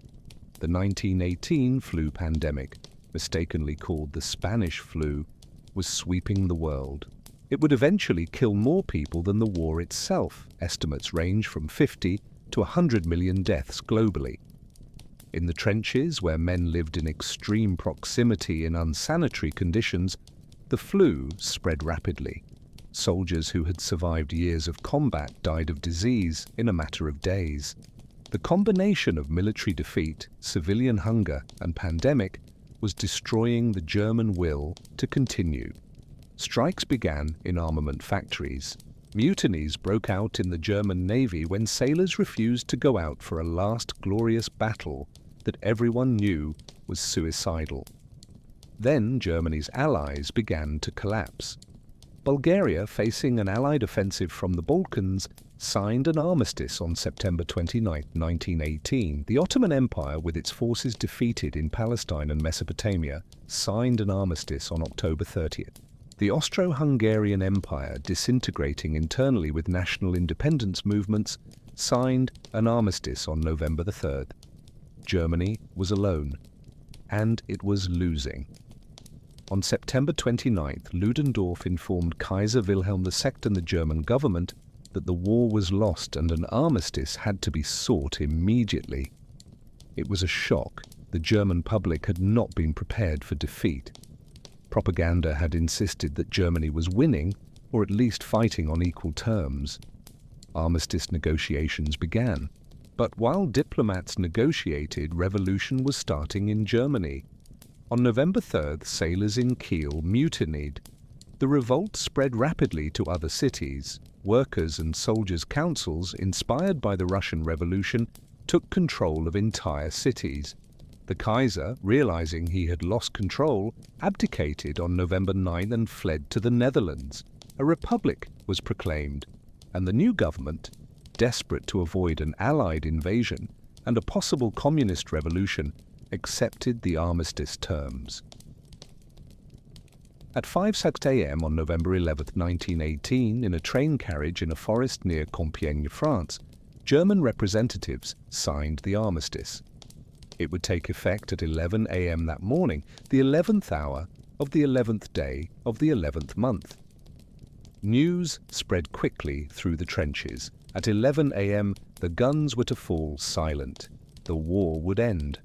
A: The 1918 flu pandemic, mistakenly called the Spanish flu, was sweeping the world. It would eventually kill more people than the war itself. Estimates range from 50 to 100 million deaths globally. In the trenches, where men lived in extreme proximity in unsanitary conditions, the flu spread rapidly. Soldiers who had survived years of combat died of disease in a matter of days. The combination of military defeat, civilian hunger, and pandemic was destroying the German will to continue. Strikes began in armament factories. Mutinies broke out in the German Navy when sailors refused to go out for a last glorious battle that everyone knew was suicidal. Then Germany's allies began to collapse. Bulgaria, facing an Allied offensive from the Balkans, signed an armistice on September 29, 1918. The Ottoman Empire, with its forces defeated in Palestine and Mesopotamia, signed an armistice on October 30th. The Austro-Hungarian Empire, disintegrating internally with national independence movements, signed an armistice on November 3rd. Germany was alone, and it was losing. On September 29th, Ludendorff informed Kaiser Wilhelm II and the German government that the war was lost and an armistice had to be sought immediately. It was a shock. The German public had not been prepared for defeat. Propaganda had insisted that Germany was winning, or at least fighting on equal terms. Armistice negotiations began. But while diplomats negotiated, revolution was starting in Germany. On November 3rd, sailors in Kiel mutinied. The revolt spread rapidly to other cities. Workers' and soldiers' councils, inspired by the Russian Revolution, took control of entire cities. The Kaiser, realizing he had lost control, abdicated on November 9 and fled to the Netherlands. A republic was proclaimed, and the new government, desperate to avoid an Allied invasion and a possible communist revolution, accepted the armistice terms. At 5:06 a.m. on November 11, 1918, in a train carriage in a forest near Compiègne, France, German representatives signed the armistice. It would take effect at 11 a.m. that morning, the 11th hour of the 11th day of the 11th month. News spread quickly through the trenches. At 11 a.m., the guns were to fall silent. The war would end.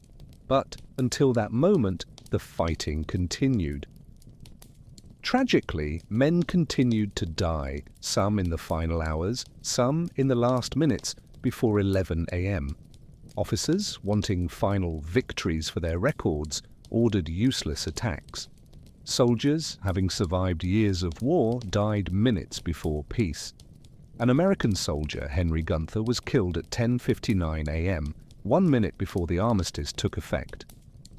A: But until that moment, the fighting continued. Tragically, men continued to die, some in the final hours, some in the last minutes before 11 a.m. Officers, wanting final victories for their records, ordered useless attacks. Soldiers, having survived years of war, died minutes before peace. An American soldier, Henry Gunther, was killed at 10:59 a.m., 1 minute before the armistice took effect.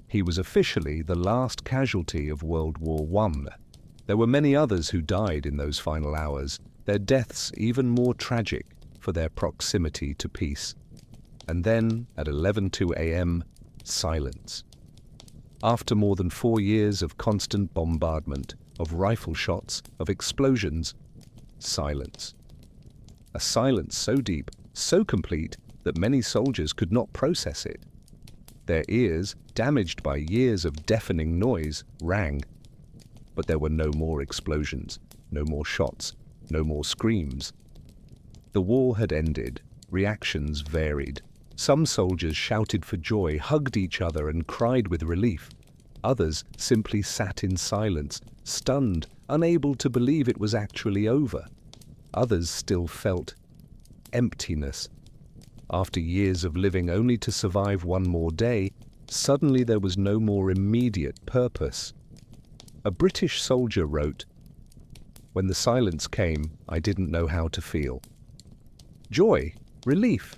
A: He was officially the last casualty of World War I. There were many others who died in those final hours, their deaths even more tragic for their proximity to peace. And then, at 11:02 a.m., silence. After more than 4 years of constant bombardment, of rifle shots, of explosions, silence. A silence so deep, so complete, that many soldiers could not process it. Their ears, damaged by years of deafening noise, rang. But there were no more explosions, no more shots, no more screams. The war had ended. Reactions varied. Some soldiers shouted for joy, hugged each other, and cried with relief. Others simply sat in silence, stunned, unable to believe it was actually over. Others still felt emptiness. After years of living only to survive one more day, suddenly there was no more immediate purpose. A British soldier wrote, "When the silence came, I didn't know how to feel. Joy, relief,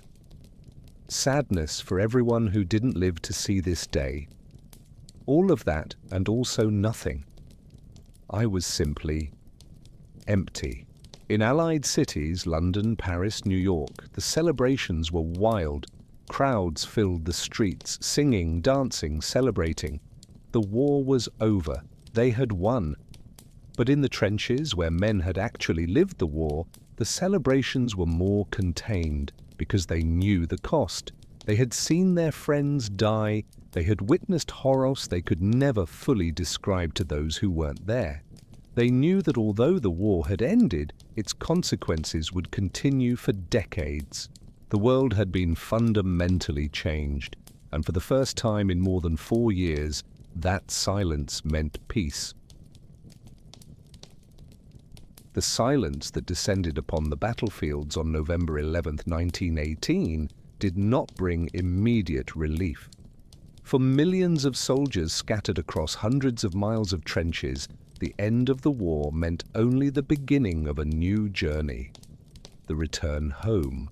A: sadness for everyone who didn't live to see this day. All of that and also nothing. I was simply empty." In Allied cities, London, Paris, New York, the celebrations were wild. Crowds filled the streets, singing, dancing, celebrating. The war was over. They had won. But in the trenches, where men had actually lived the war, the celebrations were more contained because they knew the cost. They had seen their friends die. They had witnessed horrors they could never fully describe to those who weren't there. They knew that although the war had ended, its consequences would continue for decades. The world had been fundamentally changed, and for the first time in more than 4 years, that silence meant peace. The silence that descended upon the battlefields on November 11, 1918, did not bring immediate relief. For millions of soldiers scattered across hundreds of miles of trenches, the end of the war meant only the beginning of a new journey, the return home.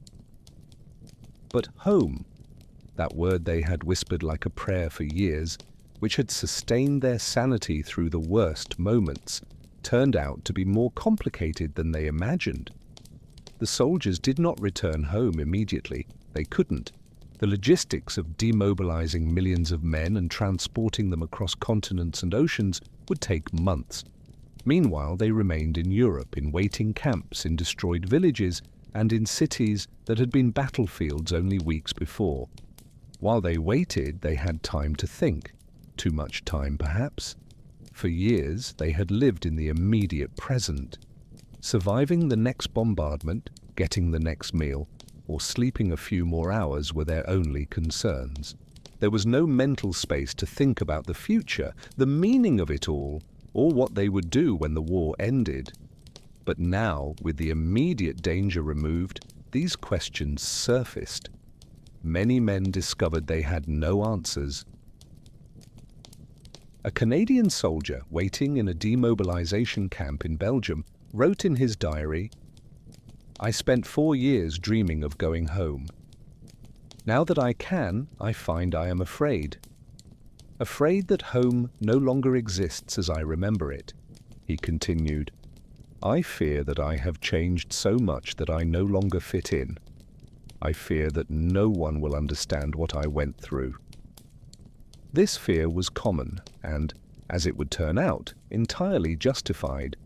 A: But home, that word they had whispered like a prayer for years, which had sustained their sanity through the worst moments, turned out to be more complicated than they imagined. The soldiers did not return home immediately. They couldn't. The logistics of demobilizing millions of men and transporting them across continents and oceans would take months. Meanwhile, they remained in Europe, in waiting camps, in destroyed villages, and in cities that had been battlefields only weeks before. While they waited, they had time to think. Too much time, perhaps. For years, they had lived in the immediate present. Surviving the next bombardment, getting the next meal, or sleeping a few more hours were their only concerns. There was no mental space to think about the future, the meaning of it all, or what they would do when the war ended. But now, with the immediate danger removed, these questions surfaced. Many men discovered they had no answers. A Canadian soldier waiting in a demobilization camp in Belgium wrote in his diary, "I spent 4 years dreaming of going home. Now that I can, I find I am afraid. Afraid that home no longer exists as I remember it." He continued, "I fear that I have changed so much that I no longer fit in. I fear that no one will understand what I went through." This fear was common and, as it would turn out, entirely justified.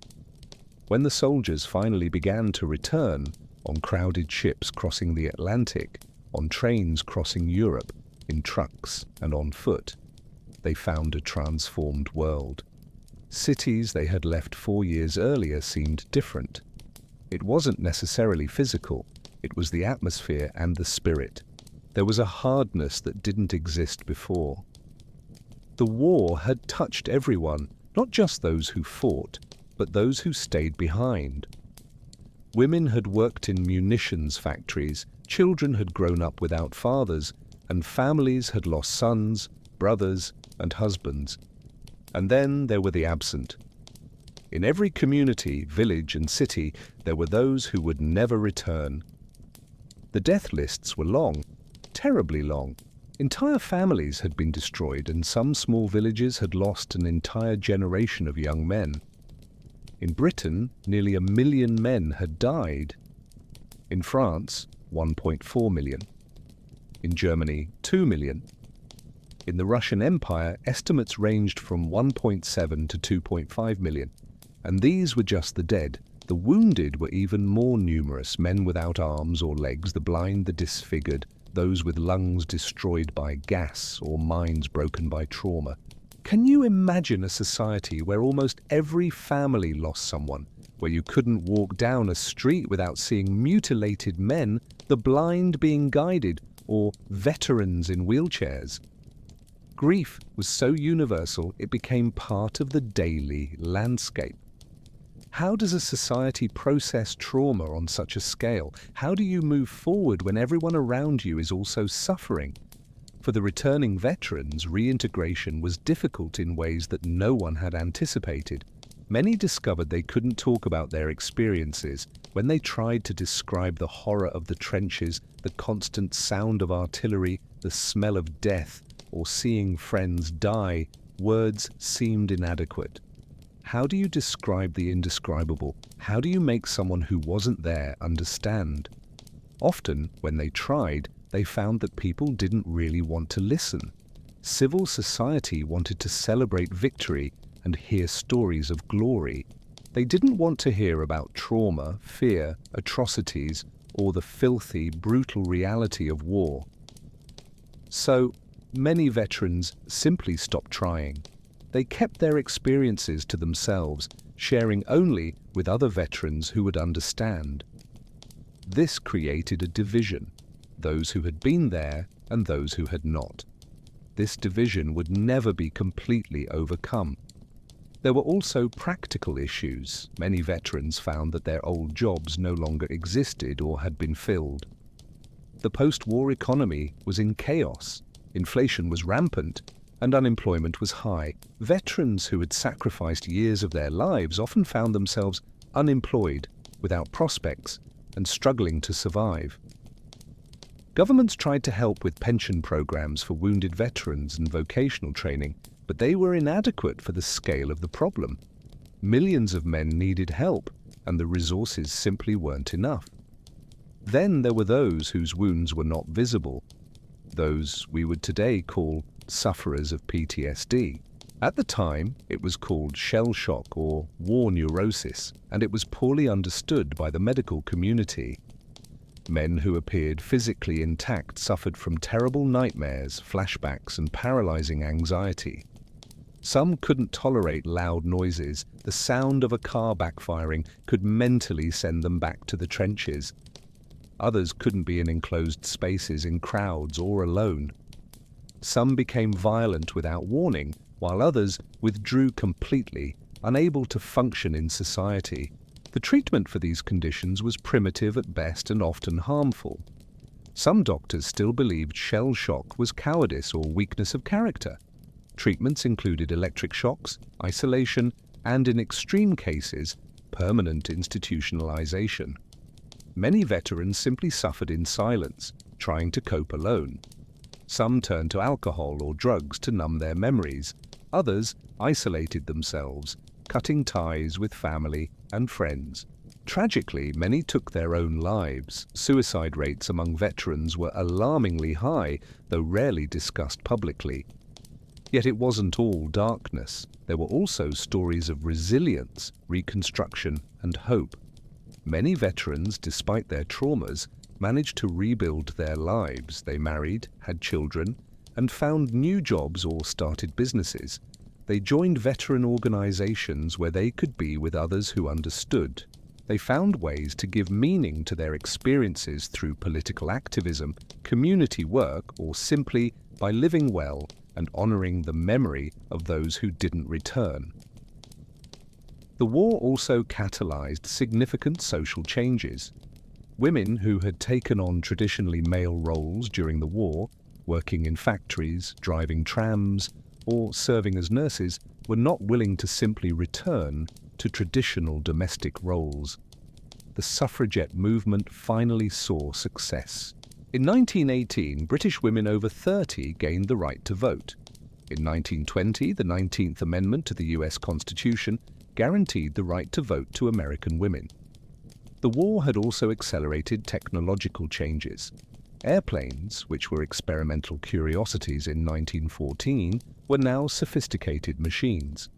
A: When the soldiers finally began to return, on crowded ships crossing the Atlantic, on trains crossing Europe, in trucks and on foot, they found a transformed world. Cities they had left 4 years earlier seemed different. It wasn't necessarily physical, it was the atmosphere and the spirit. There was a hardness that didn't exist before. The war had touched everyone, not just those who fought, but those who stayed behind. Women had worked in munitions factories, children had grown up without fathers, and families had lost sons, brothers, and husbands. And then there were the absent. In every community, village, and city, there were those who would never return. The death lists were long, terribly long. Entire families had been destroyed, and some small villages had lost an entire generation of young men. In Britain, nearly 1 million men had died. In France, 1.4 million. In Germany, 2 million. In the Russian Empire, estimates ranged from 1.7 to 2.5 million. And these were just the dead. The wounded were even more numerous, men without arms or legs, the blind, the disfigured, those with lungs destroyed by gas or minds broken by trauma. Can you imagine a society where almost every family lost someone, where you couldn't walk down a street without seeing mutilated men, the blind being guided, or veterans in wheelchairs? Grief was so universal it became part of the daily landscape. How does a society process trauma on such a scale? How do you move forward when everyone around you is also suffering? For the returning veterans, reintegration was difficult in ways that no one had anticipated. Many discovered they couldn't talk about their experiences. When they tried to describe the horror of the trenches, the constant sound of artillery, the smell of death, or seeing friends die, words seemed inadequate. How do you describe the indescribable? How do you make someone who wasn't there understand? Often, when they tried, they found that people didn't really want to listen. Civil society wanted to celebrate victory and hear stories of glory. They didn't want to hear about trauma, fear, atrocities, or the filthy, brutal reality of war. So, many veterans simply stopped trying. They kept their experiences to themselves, sharing only with other veterans who would understand. This created a division, those who had been there and those who had not. This division would never be completely overcome. There were also practical issues. Many veterans found that their old jobs no longer existed or had been filled. The post-war economy was in chaos. Inflation was rampant, and unemployment was high. Veterans who had sacrificed years of their lives often found themselves unemployed, without prospects, and struggling to survive. Governments tried to help with pension programs for wounded veterans and vocational training, but they were inadequate for the scale of the problem. Millions of men needed help, and the resources simply weren't enough. Then there were those whose wounds were not visible, those we would today call sufferers of PTSD. At the time, it was called shell shock or war neurosis, and it was poorly understood by the medical community. Men who appeared physically intact suffered from terrible nightmares, flashbacks, and paralyzing anxiety. Some couldn't tolerate loud noises. The sound of a car backfiring could mentally send them back to the trenches. Others couldn't be in enclosed spaces, in crowds, or alone. Some became violent without warning, while others withdrew completely, unable to function in society. The treatment for these conditions was primitive at best and often harmful. Some doctors still believed shell shock was cowardice or weakness of character. Treatments included electric shocks, isolation, and in extreme cases, permanent institutionalization. Many veterans simply suffered in silence, trying to cope alone. Some turned to alcohol or drugs to numb their memories. Others isolated themselves, cutting ties with family and friends. Tragically, many took their own lives. Suicide rates among veterans were alarmingly high, though rarely discussed publicly. Yet it wasn't all darkness. There were also stories of resilience, reconstruction, and hope. Many veterans, despite their traumas, managed to rebuild their lives. They married, had children, and found new jobs or started businesses. They joined veteran organizations where they could be with others who understood. They found ways to give meaning to their experiences through political activism, community work, or simply by living well and honoring the memory of those who didn't return. The war also catalyzed significant social changes. Women who had taken on traditionally male roles during the war working in factories, driving trams, or serving as nurses, were not willing to simply return to traditional domestic roles. The suffragette movement finally saw success. In 1918, British women over 30 gained the right to vote. In 1920, the 19th Amendment to the US Constitution guaranteed the right to vote to American women. The war had also accelerated technological changes. Airplanes, which were experimental curiosities in 1914, were now sophisticated machines.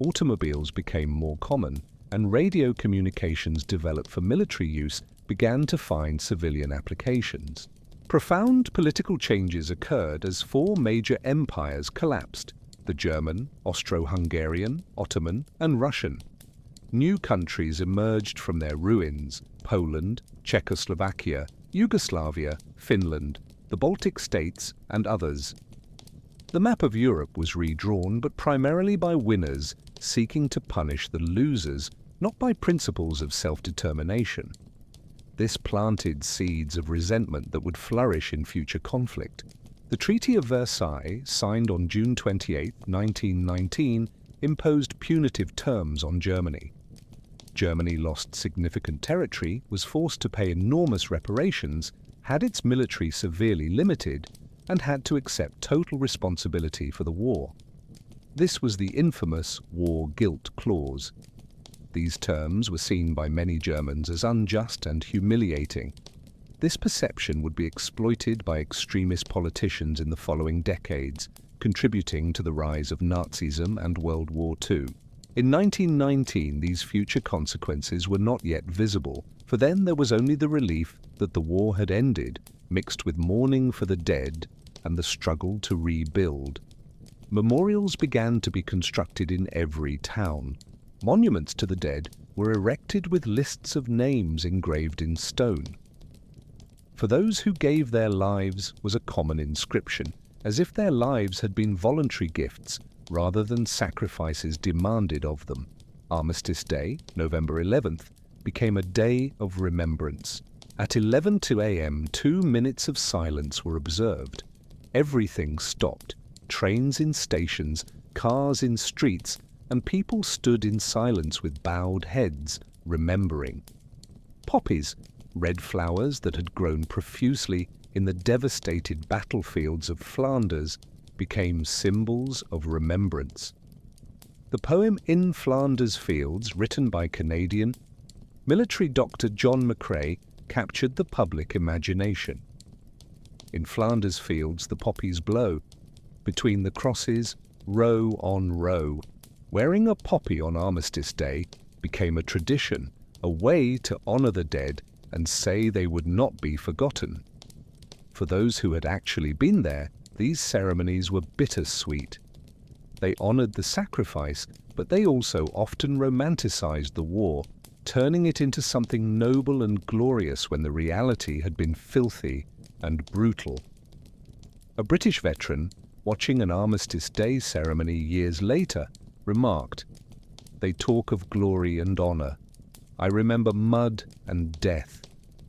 A: Automobiles became more common, and radio communications developed for military use began to find civilian applications. Profound political changes occurred as four major empires collapsed: the German, Austro-Hungarian, Ottoman, and Russian. New countries emerged from their ruins: Poland, Czechoslovakia, Yugoslavia, Finland, the Baltic states, and others. The map of Europe was redrawn, but primarily by winners seeking to punish the losers, not by principles of self-determination. This planted seeds of resentment that would flourish in future conflict. The Treaty of Versailles, signed on June 28, 1919, imposed punitive terms on Germany. Germany lost significant territory, was forced to pay enormous reparations, had its military severely limited, and had to accept total responsibility for the war. This was the infamous war guilt clause. These terms were seen by many Germans as unjust and humiliating. This perception would be exploited by extremist politicians in the following decades, contributing to the rise of Nazism and World War II. In 1919, these future consequences were not yet visible, for then there was only the relief that the war had ended, mixed with mourning for the dead and the struggle to rebuild. Memorials began to be constructed in every town. Monuments to the dead were erected with lists of names engraved in stone. For those who gave their lives was a common inscription, as if their lives had been voluntary gifts rather than sacrifices demanded of them. Armistice Day, November 11th, became a day of remembrance. At 11 a.m., 2 minutes of silence were observed. Everything stopped: trains in stations, cars in streets, and people stood in silence with bowed heads, remembering. Poppies, red flowers that had grown profusely in the devastated battlefields of Flanders, became symbols of remembrance. The poem In Flanders Fields, written by Canadian military doctor John McCrae, captured the public imagination. In Flanders Fields the poppies blow. Between the crosses, row on row. Wearing a poppy on Armistice Day became a tradition, a way to honor the dead and say they would not be forgotten. For those who had actually been there, these ceremonies were bittersweet. They honored the sacrifice, but they also often romanticized the war, turning it into something noble and glorious when the reality had been filthy and brutal. A British veteran, watching an Armistice Day ceremony years later, remarked, "They talk of glory and honor. I remember mud and death.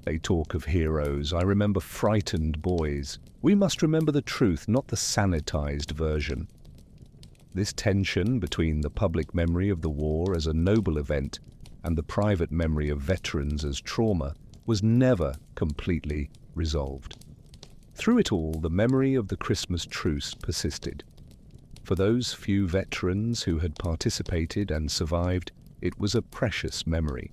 A: They talk of heroes. I remember frightened boys. We must remember the truth, not the sanitized version." This tension between the public memory of the war as a noble event and the private memory of veterans as trauma was never completely resolved. Through it all, the memory of the Christmas Truce persisted. For those few veterans who had participated and survived, it was a precious memory.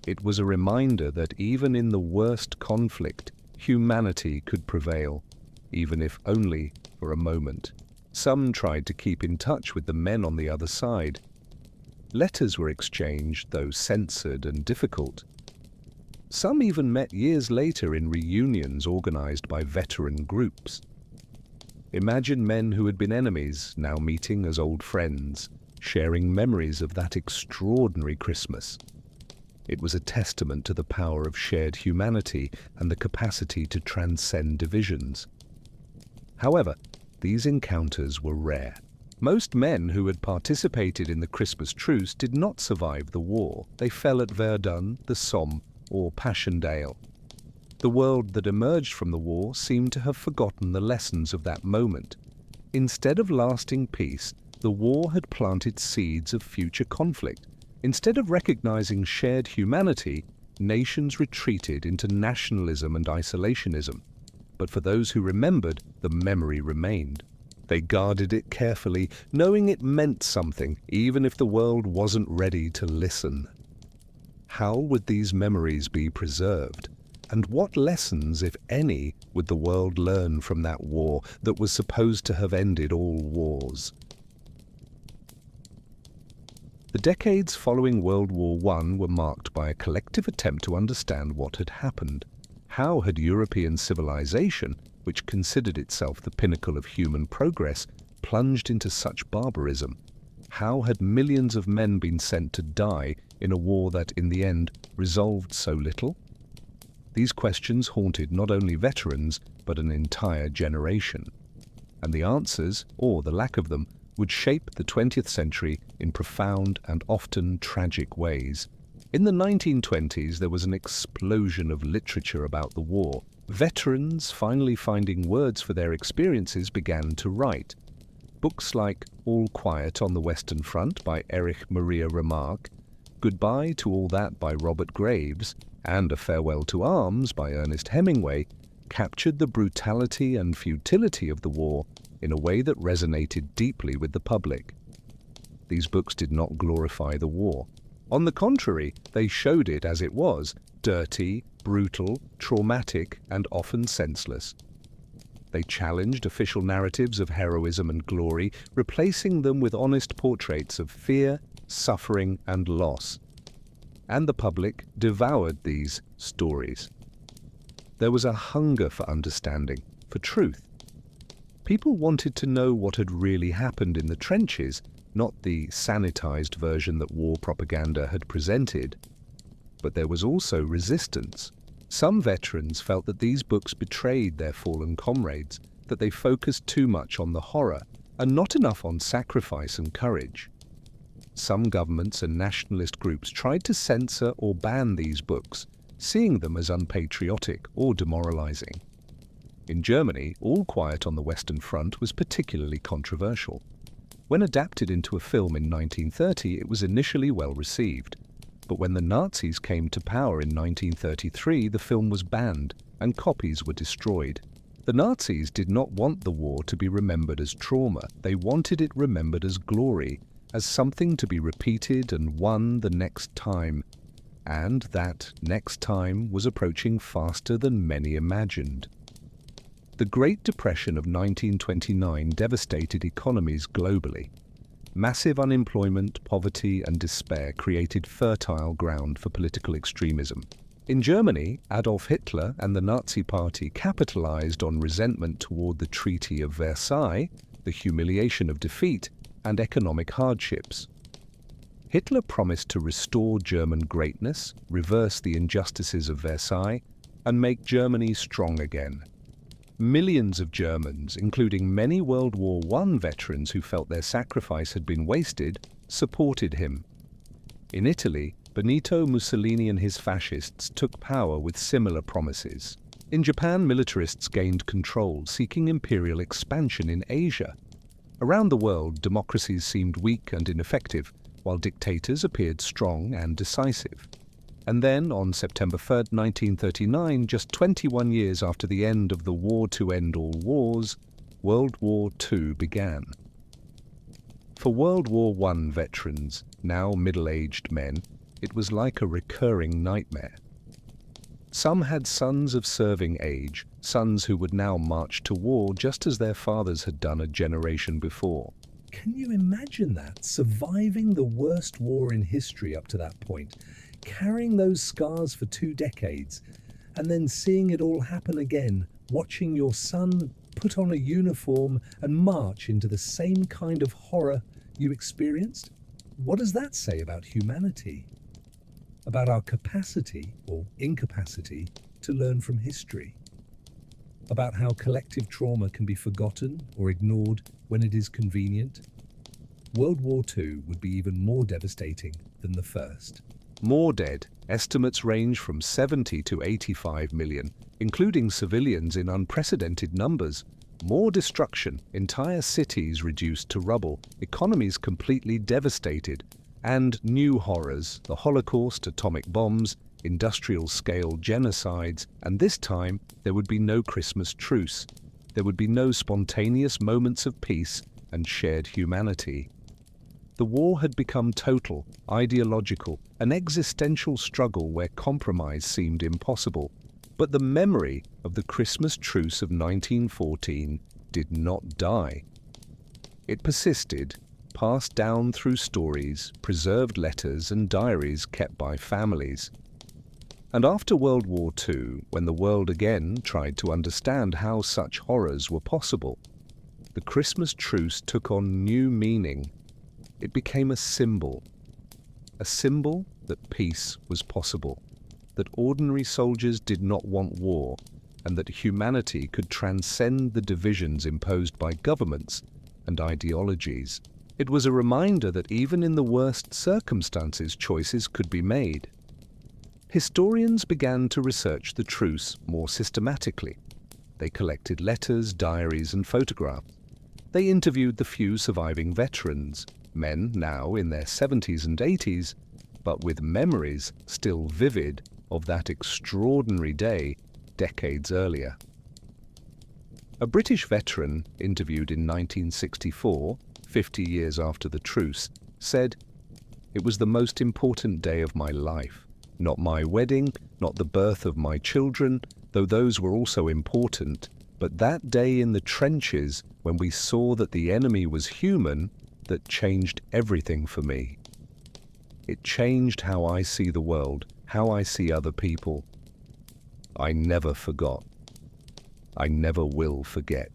A: It was a reminder that even in the worst conflict, humanity could prevail, even if only for a moment. Some tried to keep in touch with the men on the other side. Letters were exchanged, though censored and difficult. Some even met years later in reunions organized by veteran groups. Imagine men who had been enemies now meeting as old friends, sharing memories of that extraordinary Christmas. It was a testament to the power of shared humanity and the capacity to transcend divisions. However, these encounters were rare. Most men who had participated in the Christmas Truce did not survive the war. They fell at Verdun, the Somme, or Passchendaele. The world that emerged from the war seemed to have forgotten the lessons of that moment. Instead of lasting peace, the war had planted seeds of future conflict. Instead of recognizing shared humanity, nations retreated into nationalism and isolationism. But for those who remembered, the memory remained. They guarded it carefully, knowing it meant something, even if the world wasn't ready to listen. How would these memories be preserved? And what lessons, if any, would the world learn from that war that was supposed to have ended all wars? The decades following World War I were marked by a collective attempt to understand what had happened. How had European civilization, which considered itself the pinnacle of human progress, plunged into such barbarism? How had millions of men been sent to die in a war that, in the end, resolved so little? These questions haunted not only veterans, but an entire generation. And the answers, or the lack of them, would shape the 20th century in profound and often tragic ways. In the 1920s, there was an explosion of literature about the war. Veterans, finally finding words for their experiences, began to write. Books like All Quiet on the Western Front by Erich Maria Remarque, Goodbye to All That by Robert Graves, and A Farewell to Arms by Ernest Hemingway captured the brutality and futility of the war in a way that resonated deeply with the public. These books did not glorify the war. On the contrary, they showed it as it was, dirty, brutal, traumatic, and often senseless. They challenged official narratives of heroism and glory, replacing them with honest portraits of fear, suffering, and loss. And the public devoured these stories. There was a hunger for understanding, for truth. People wanted to know what had really happened in the trenches, not the sanitized version that war propaganda had presented. But there was also resistance. Some veterans felt that these books betrayed their fallen comrades, that they focused too much on the horror and not enough on sacrifice and courage. Some governments and nationalist groups tried to censor or ban these books, seeing them as unpatriotic or demoralizing. In Germany, All Quiet on the Western Front was particularly controversial. When adapted into a film in 1930, it was initially well received. But when the Nazis came to power in 1933, the film was banned and copies were destroyed. The Nazis did not want the war to be remembered as trauma. They wanted it remembered as glory, as something to be repeated and won the next time. And that next time was approaching faster than many imagined. The Great Depression of 1929 devastated economies globally. Massive unemployment, poverty, and despair created fertile ground for political extremism. In Germany, Adolf Hitler and the Nazi Party capitalized on resentment toward the Treaty of Versailles, the humiliation of defeat, and economic hardships. Hitler promised to restore German greatness, reverse the injustices of Versailles, and make Germany strong again. Millions of Germans, including many World War I veterans who felt their sacrifice had been wasted, supported him. In Italy, Benito Mussolini and his fascists took power with similar promises. In Japan, militarists gained control, seeking imperial expansion in Asia. Around the world, democracies seemed weak and ineffective, while dictators appeared strong and decisive. And then, on September 3, 1939, just 21 years after the end of the war to end all wars, World War II began. For World War I veterans, now middle-aged men, it was like a recurring nightmare. Some had sons of serving age, sons who would now march to war just as their fathers had done a generation before. Can you imagine that? Surviving the worst war in history up to that point, carrying those scars for 2 decades, and then seeing it all happen again, watching your son put on a uniform and march into the same kind of horror you experienced? What does that say about humanity? About our capacity, or incapacity, to learn from history? About how collective trauma can be forgotten or ignored when it is convenient? World War II would be even more devastating than the first. More dead. Estimates range from 70 to 85 million, including civilians in unprecedented numbers. More destruction, entire cities reduced to rubble, economies completely devastated, and new horrors, the Holocaust, atomic bombs, industrial-scale genocides, and this time there would be no Christmas truce. There would be no spontaneous moments of peace and shared humanity. The war had become total, ideological, an existential struggle where compromise seemed impossible. But the memory of the Christmas Truce of 1914 did not die. It persisted, passed down through stories, preserved letters and diaries kept by families. And after World War II, when the world again tried to understand how such horrors were possible, the Christmas Truce took on new meaning. It became a symbol that peace was possible, that ordinary soldiers did not want war, and that humanity could transcend the divisions imposed by governments and ideologies. It was a reminder that even in the worst circumstances, choices could be made. Historians began to research the truce more systematically. They collected letters, diaries, and photographs. They interviewed the few surviving veterans, men now in their 70s and 80s, but with memories still vivid of that extraordinary day decades earlier. A British veteran interviewed in 1964, 50 years after the truce, said, "It was the most important day of my life. Not my wedding, not the birth of my children, though those were also important, but that day in the trenches when we saw that the enemy was human, that changed everything for me. It changed how I see the world, how I see other people. I never forgot. I never will forget."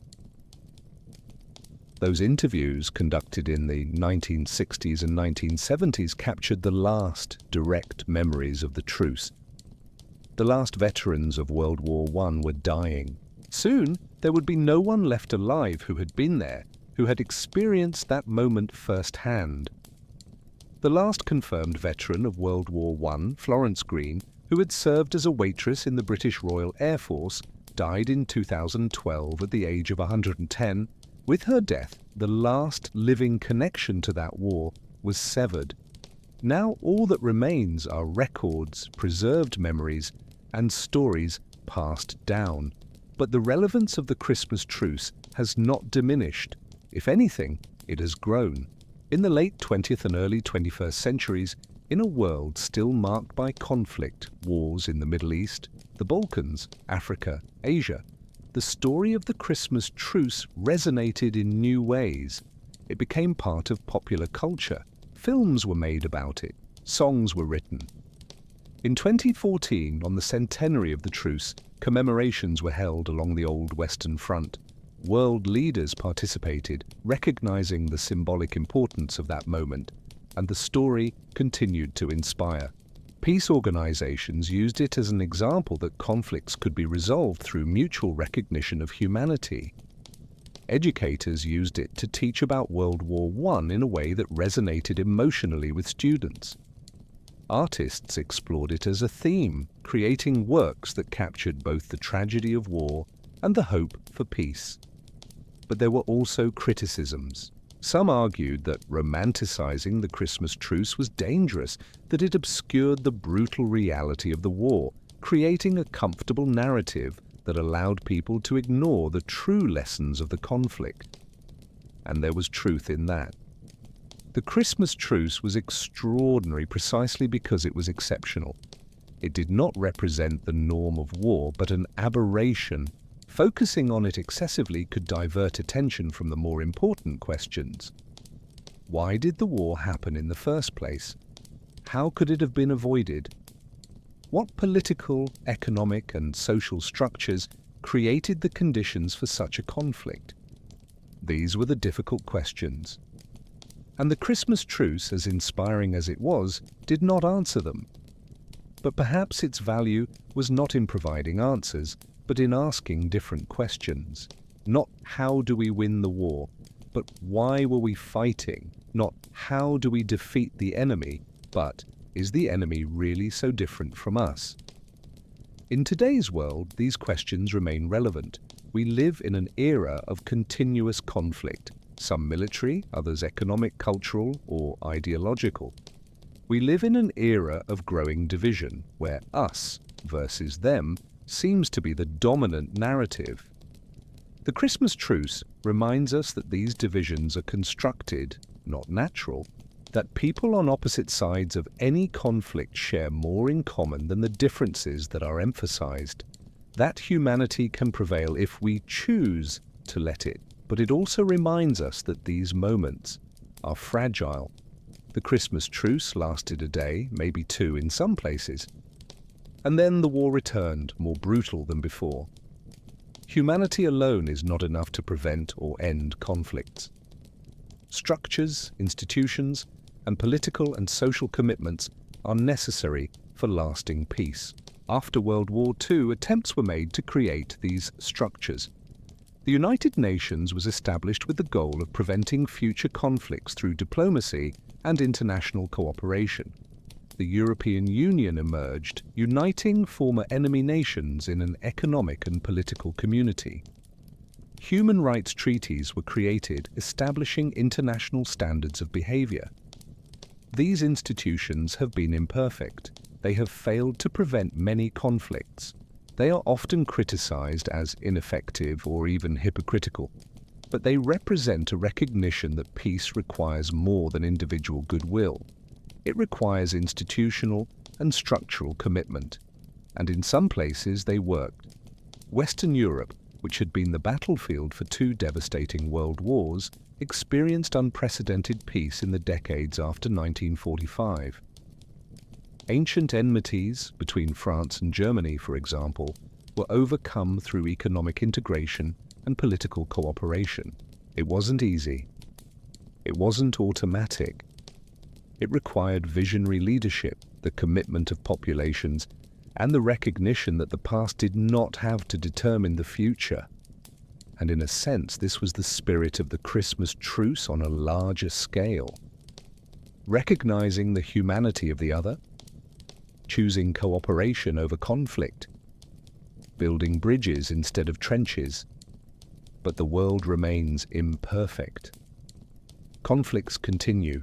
A: Those interviews conducted in the 1960s and 1970s captured the last direct memories of the truce. The last veterans of World War I were dying. Soon, there would be no one left alive who had been there, who had experienced that moment firsthand. The last confirmed veteran of World War I, Florence Green, who had served as a waitress in the British Royal Air Force, died in 2012 at the age of 110. With her death, the last living connection to that war was severed. Now all that remains are records, preserved memories, and stories passed down. But the relevance of the Christmas truce has not diminished. If anything, it has grown. In the late 20th and early 21st centuries, in a world still marked by conflict, wars in the Middle East, the Balkans, Africa, Asia, the story of the Christmas truce resonated in new ways. It became part of popular culture. Films were made about it. Songs were written. In 2014, on the centenary of the truce, commemorations were held along the old Western Front. World leaders participated, recognizing the symbolic importance of that moment, and the story continued to inspire. Peace organizations used it as an example that conflicts could be resolved through mutual recognition of humanity. Educators used it to teach about World War I in a way that resonated emotionally with students. Artists explored it as a theme, creating works that captured both the tragedy of war and the hope for peace. But there were also criticisms. Some argued that romanticizing the Christmas truce was dangerous, that it obscured the brutal reality of the war, creating a comfortable narrative that allowed people to ignore the true lessons of the conflict. And there was truth in that. The Christmas truce was extraordinary precisely because it was exceptional. It did not represent the norm of war, but an aberration. Focusing on it excessively could divert attention from the more important questions. Why did the war happen in the first place? How could it have been avoided? What political, economic, and social structures created the conditions for such a conflict? These were the difficult questions. And the Christmas truce, as inspiring as it was, did not answer them. But perhaps its value was not in providing answers, but in asking different questions. Not how do we win the war, but why were we fighting? Not how do we defeat the enemy, but Is the enemy really so different from us? In today's world, these questions remain relevant. We live in an era of continuous conflict, some military, others economic, cultural, or ideological. We live in an era of growing division, where us versus them seems to be the dominant narrative. The Christmas Truce reminds us that these divisions are constructed, not natural, that people on opposite sides of any conflict share more in common than the differences that are emphasized. That humanity can prevail if we choose to let it, but it also reminds us that these moments are fragile. The Christmas Truce lasted a day, maybe two in some places, and then the war returned, more brutal than before. Humanity alone is not enough to prevent or end conflicts. Structures, institutions, and political and social commitments are necessary for lasting peace. After World War II, attempts were made to create these structures. The United Nations was established with the goal of preventing future conflicts through diplomacy and international cooperation. The European Union emerged, uniting former enemy nations in an economic and political community. Human rights treaties were created, establishing international standards of behavior. These institutions have been imperfect. They have failed to prevent many conflicts. They are often criticized as ineffective or even hypocritical, but they represent a recognition that peace requires more than individual goodwill. It requires institutional and structural commitment, and in some places they worked. Western Europe, which had been the battlefield for two devastating world wars, experienced unprecedented peace in the decades after 1945. Ancient enmities between France and Germany, for example, were overcome through economic integration and political cooperation. It wasn't easy. It wasn't automatic. It required visionary leadership, the commitment of populations, and the recognition that the past did not have to determine the future. And in a sense, this was the spirit of the Christmas Truce on a larger scale. Recognizing the humanity of the other, choosing cooperation over conflict, building bridges instead of trenches. But the world remains imperfect. Conflicts continue,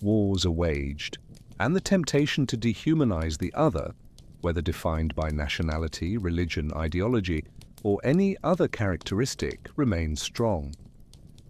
A: wars are waged, and the temptation to dehumanize the other, whether defined by nationality, religion, ideology, or any other characteristic, remains strong.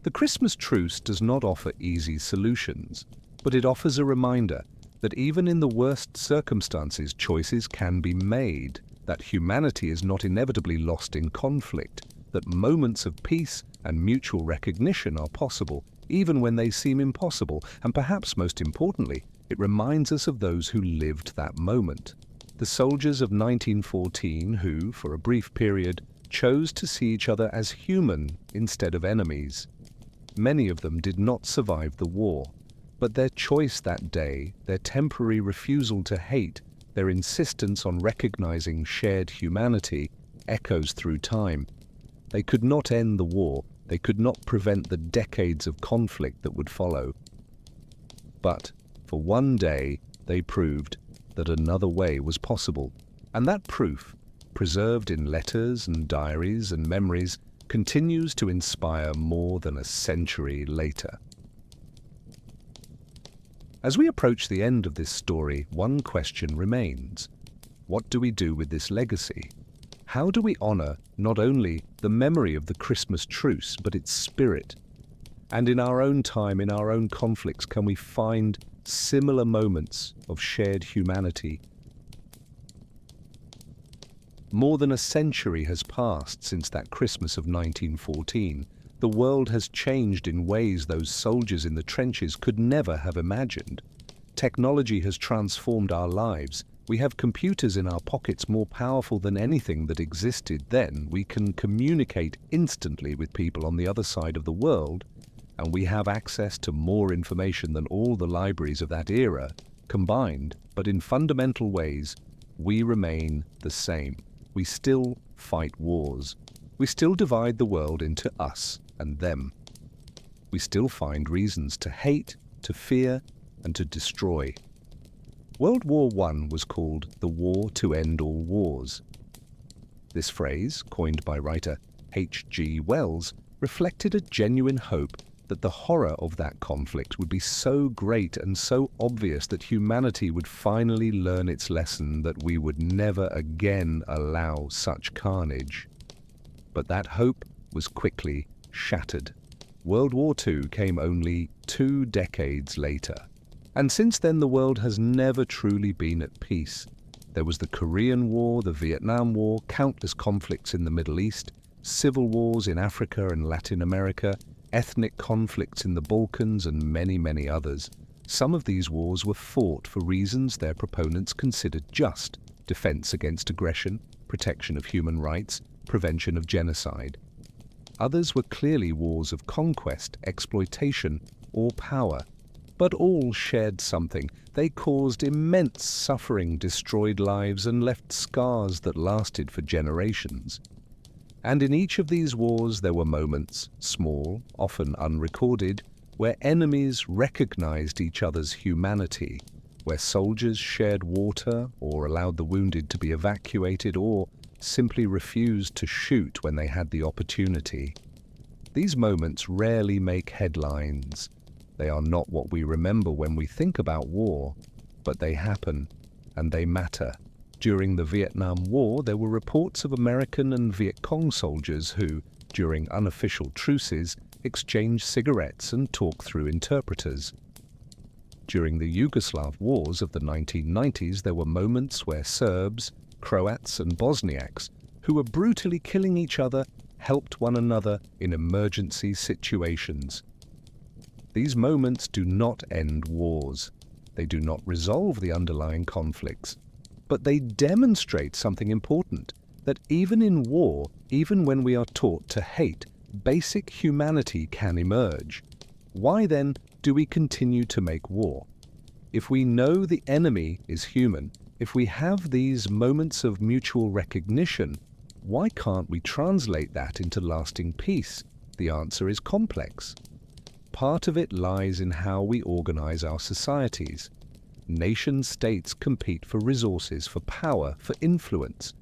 A: The Christmas Truce does not offer easy solutions, but it offers a reminder that even in the worst circumstances, choices can be made, that humanity is not inevitably lost in conflict, that moments of peace and mutual recognition are possible, even when they seem impossible, and perhaps most importantly, it reminds us of those who lived that moment. The soldiers of 1914 who, for a brief period, chose to see each other as human instead of enemies. Many of them did not survive the war, but their choice that day, their temporary refusal to hate, their insistence on recognizing shared humanity, echoes through time. They could not end the war, they could not prevent the decades of conflict that would follow. But, for one day, they proved that another way was possible, and that proof, preserved in letters and diaries and memories, continues to inspire more than a century later. As we approach the end of this story, one question remains. What do we do with this legacy? How do we honor not only the memory of the Christmas Truce, but its spirit? And in our own time, in our own conflicts, can we find similar moments of shared humanity? More than a century has passed since that Christmas of 1914. The world has changed in ways those soldiers in the trenches could never have imagined. Technology has transformed our lives. We have computers in our pockets more powerful than anything that existed then. We can communicate instantly with people on the other side of the world, and we have access to more information than all the libraries of that era combined. But in fundamental ways, we remain the same. We still fight wars. We still divide the world into us and them. We still find reasons to hate, to fear, and to destroy. World War I was called the War to End All Wars. This phrase, coined by writer H.G. Wells, reflected a genuine hope that the horror of that conflict would be so great and so obvious that humanity would finally learn its lesson that we would never again allow such carnage. But that hope was quickly shattered. World War II came only 2 decades later, and since then the world has never truly been at peace. There was the Korean War, the Vietnam War, countless conflicts in the Middle East, civil wars in Africa and Latin America, ethnic conflicts in the Balkans, and many, many others. Some of these wars were fought for reasons their proponents considered just: defense against aggression, protection of human rights, prevention of genocide. Others were clearly wars of conquest, exploitation, or power. But all shared something. They caused immense suffering, destroyed lives, and left scars that lasted for generations. And in each of these wars there were moments, small, often unrecorded, where enemies recognized each other's humanity, where soldiers shared water or allowed the wounded to be evacuated or simply refused to shoot when they had the opportunity. These moments rarely make headlines. They are not what we remember when we think about war, but they happen, and they matter. During the Vietnam War, there were reports of American and Viet Cong soldiers who, during unofficial truces, exchanged cigarettes and talked through interpreters. During the Yugoslav wars of the 1990s, there were moments where Serbs, Croats, and Bosniaks, who were brutally killing each other, helped one another in emergency situations. These moments do not end wars. They do not resolve the underlying conflicts. But they demonstrate something important, that even in war, even when we are taught to hate, basic humanity can emerge. Why then do we continue to make war? If we know the enemy is human, if we have these moments of mutual recognition, why can't we translate that into lasting peace? The answer is complex. Part of it lies in how we organize our societies. Nation-states compete for resources, for power, for influence.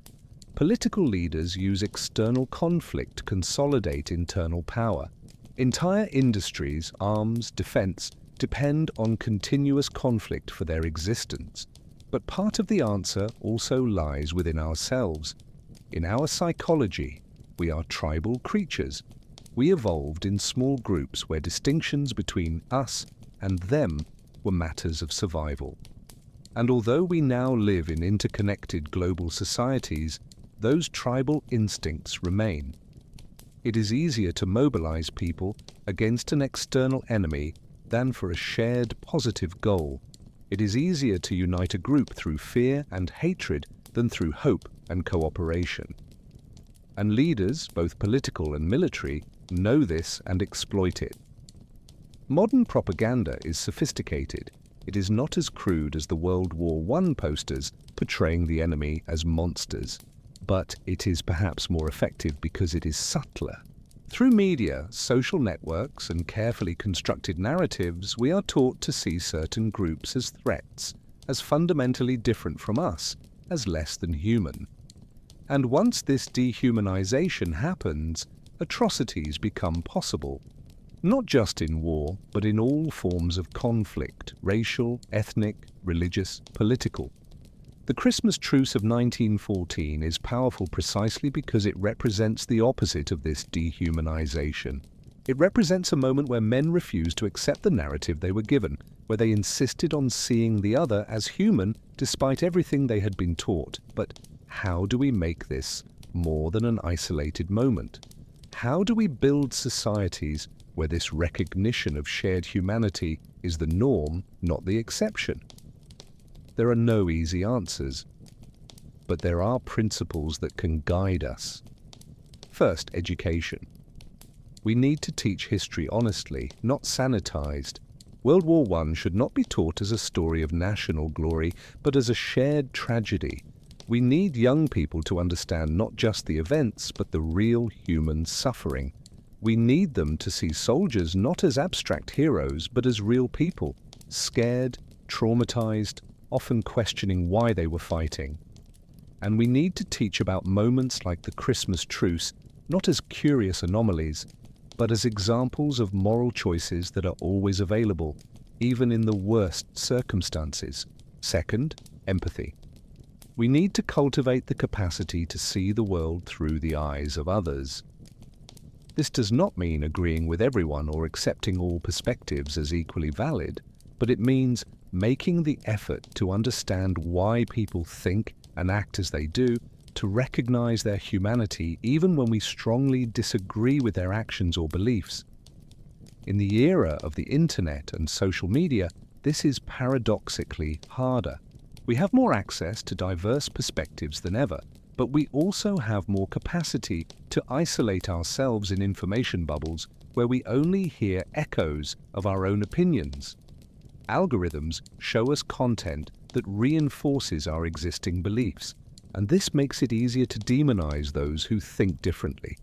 A: Political leaders use external conflict to consolidate internal power. Entire industries, arms, defense, depend on continuous conflict for their existence. But part of the answer also lies within ourselves. In our psychology, we are tribal creatures. We evolved in small groups where distinctions between us and them were matters of survival. And although we now live in interconnected global societies, those tribal instincts remain. It is easier to mobilize people against an external enemy than for a shared positive goal. It is easier to unite a group through fear and hatred than through hope and cooperation. And leaders, both political and military, know this and exploit it. Modern propaganda is sophisticated. It is not as crude as the World War I posters portraying the enemy as monsters, but it is perhaps more effective because it is subtler. Through media, social networks, and carefully constructed narratives, we are taught to see certain groups as threats, as fundamentally different from us, as less than human. And once this dehumanization happens, atrocities become possible. Not just in war, but in all forms of conflict, racial, ethnic, religious, political. The Christmas Truce of 1914 is powerful precisely because it represents the opposite of this dehumanization. It represents a moment where men refused to accept the narrative they were given, where they insisted on seeing the other as human despite everything they had been taught. But how do we make this more than an isolated moment? How do we build societies where this recognition of shared humanity is the norm, not the exception? There are no easy answers, but there are principles that can guide us. First, education. We need to teach history honestly, not sanitized. World War I should not be taught as a story of national glory, but as a shared tragedy. We need young people to understand not just the events, but the real human suffering. We need them to see soldiers not as abstract heroes, but as real people, scared, traumatized, often questioning why they were fighting. And we need to teach about moments like the Christmas Truce not as curious anomalies, but as examples of moral choices that are always available, even in the worst circumstances. Second, empathy. We need to cultivate the capacity to see the world through the eyes of others. This does not mean agreeing with everyone or accepting all perspectives as equally valid, but it means making the effort to understand why people think and act as they do, to recognize their humanity even when we strongly disagree with their actions or beliefs. In the era of the internet and social media, this is paradoxically harder. We have more access to diverse perspectives than ever, but we also have more capacity to isolate ourselves in information bubbles where we only hear echoes of our own opinions. Algorithms show us content that reinforces our existing beliefs, and this makes it easier to demonize those who think differently.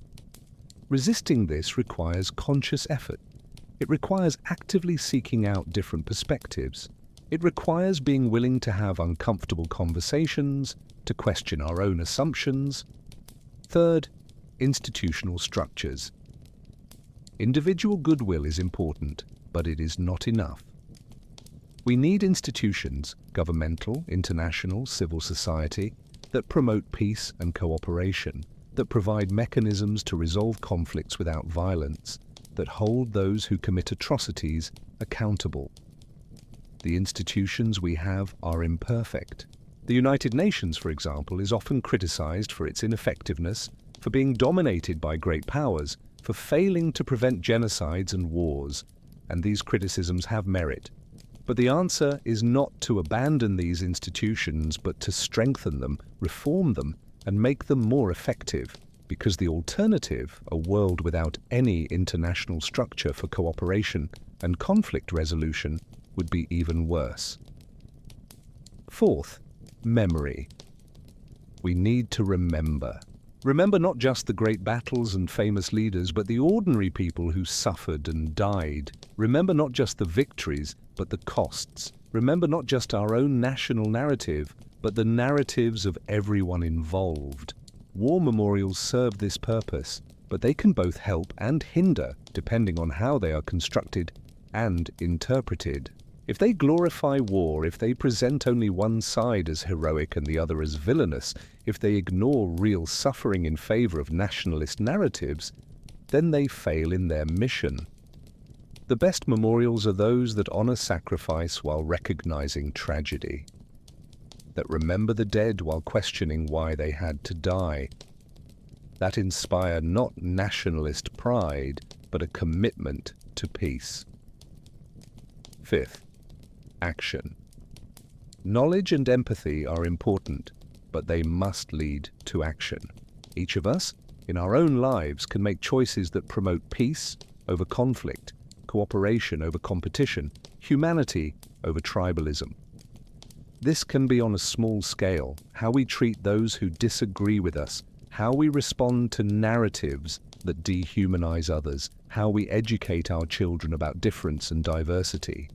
A: Resisting this requires conscious effort. It requires actively seeking out different perspectives. It requires being willing to have uncomfortable conversations, to question our own assumptions. Third, institutional structures. Individual goodwill is important, but it is not enough. We need institutions, governmental, international, civil society, that promote peace and cooperation, that provide mechanisms to resolve conflicts without violence, that hold those who commit atrocities accountable. The institutions we have are imperfect. The United Nations, for example, is often criticized for its ineffectiveness, for being dominated by great powers, for failing to prevent genocides and wars, and these criticisms have merit. But the answer is not to abandon these institutions, but to strengthen them, reform them, and make them more effective, because the alternative, a world without any international structure for cooperation and conflict resolution, would be even worse. Fourth, memory. We need to remember. Remember not just the great battles and famous leaders, but the ordinary people who suffered and died. Remember not just the victories, but the costs. Remember not just our own national narrative, but the narratives of everyone involved. War memorials serve this purpose, but they can both help and hinder, depending on how they are constructed and interpreted. If they glorify war, if they present only one side as heroic and the other as villainous, if they ignore real suffering in favor of nationalist narratives, then they fail in their mission. The best memorials are those that honor sacrifice while recognizing tragedy, that remember the dead while questioning why they had to die, that inspire not nationalist pride, but a commitment to peace. Fifth, action. Knowledge and empathy are important, but they must lead to action. Each of us, in our own lives, can make choices that promote peace over conflict, cooperation over competition, humanity over tribalism. This can be on a small scale, how we treat those who disagree with us, how we respond to narratives that dehumanize others, how we educate our children about difference and diversity.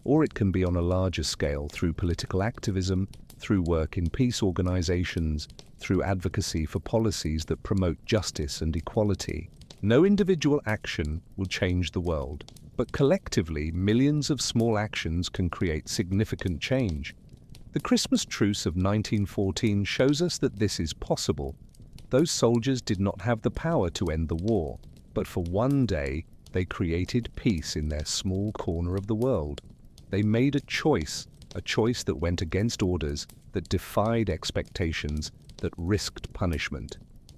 A: Or it can be on a larger scale through political activism, through work in peace organizations, through advocacy for policies that promote justice and equality. No individual action will change the world, but collectively, millions of small actions can create significant change. The Christmas Truce of 1914 shows us that this is possible. Those soldiers did not have the power to end the war, but for one day they created peace in their small corner of the world. They made a choice that went against orders, that defied expectations, that risked punishment.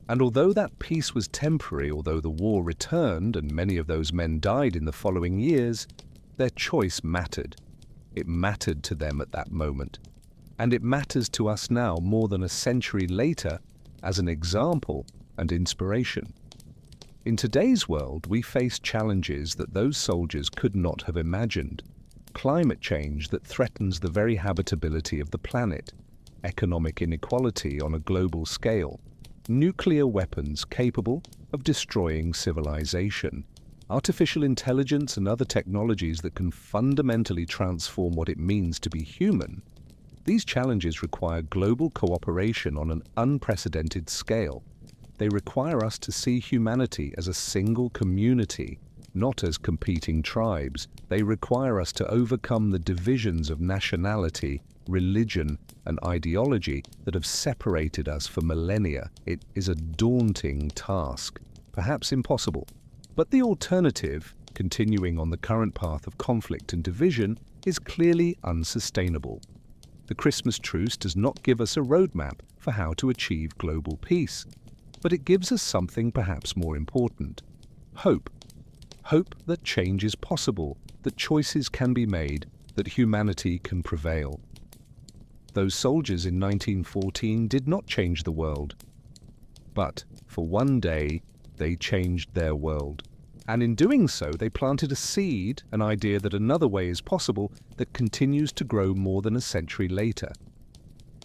A: And although that peace was temporary, although the war returned and many of those men died in the following years, their choice mattered. It mattered to them at that moment. And it matters to us now more than a century later as an example and inspiration. In today's world, we face challenges that those soldiers could not have imagined. Climate change that threatens the very habitability of the planet, economic inequality on a global scale, nuclear weapons capable of destroying civilization, artificial intelligence and other technologies that can fundamentally transform what it means to be human, These challenges require global cooperation on an unprecedented scale. They require us to see humanity as a single community, not as competing tribes. They require us to overcome the divisions of nationality, religion, and ideology that have separated us for millennia. It is a daunting task, perhaps impossible. But the alternative, continuing on the current path of conflict and division, is clearly unsustainable. The Christmas Truce does not give us a roadmap for how to achieve global peace, but it gives us something perhaps more important: hope. Hope that change is possible, that choices can be made, that humanity can prevail. Those soldiers in 1914 did not change the world, but for one day they changed their world. And in doing so, they planted a seed, an idea that another way is possible, that continues to grow more than a century later.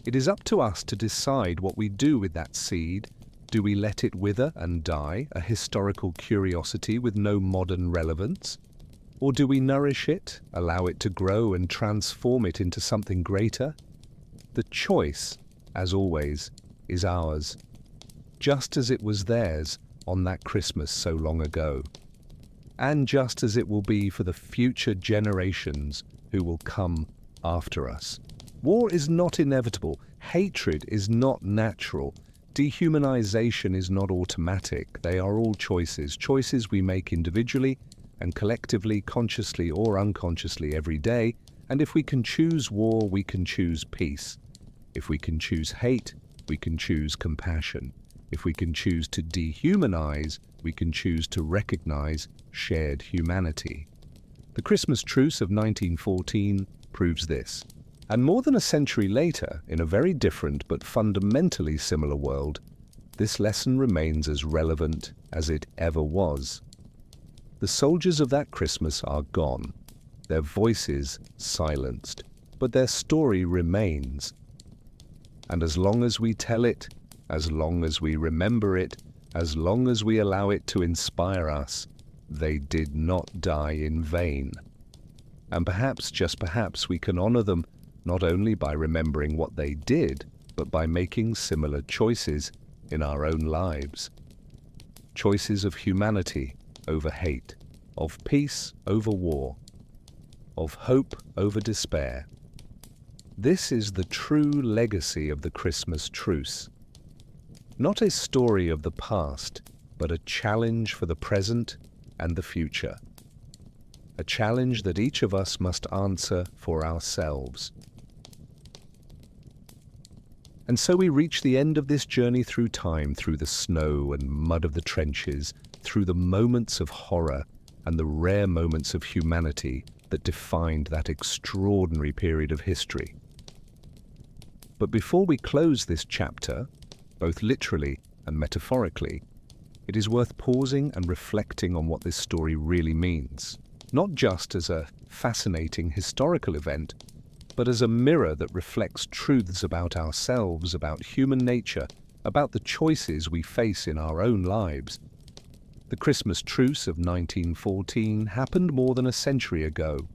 A: It is up to us to decide what we do with that seed. Do we let it wither and die, a historical curiosity with no modern relevance? Or do we nourish it, allow it to grow and transform it into something greater? The choice, as always, is ours, just as it was theirs on that Christmas so long ago, and just as it will be for the future generations who will come after us. War is not inevitable. Hatred is not natural. Dehumanization is not automatic. They are all choices we make individually and collectively, consciously or unconsciously every day. And if we can choose war, we can choose peace. If we can choose hate, we can choose compassion. If we can choose to dehumanize, we can choose to recognize shared humanity. The Christmas Truce of 1914 proves this. And more than a century later, in a very different but fundamentally similar world, this lesson remains as relevant as it ever was. The soldiers of that Christmas are gone, their voices silenced, but their story remains. And as long as we tell it, as long as we remember it, as long as we allow it to inspire us, they did not die in vain. And perhaps, just perhaps, we can honor them not only by remembering what they did, but by making similar choices in our own lives. Choices of humanity over hate, of peace over war, of hope over despair. This is the true legacy of the Christmas Truce. Not a story of the past, but a challenge for the present and the future. A challenge that each of us must answer for ourselves. And so we reach the end of this journey through time, through the snow and mud of the trenches, through the moments of horror and the rare moments of humanity that defined that extraordinary period of history. But before we close this chapter, both literally and metaphorically, it is worth pausing and reflecting on what this story really means, not just as a fascinating historical event, but as a mirror that reflects truths about ourselves, about human nature, about the choices we face in our own lives. The Christmas Truce of 1914 happened more than a century ago.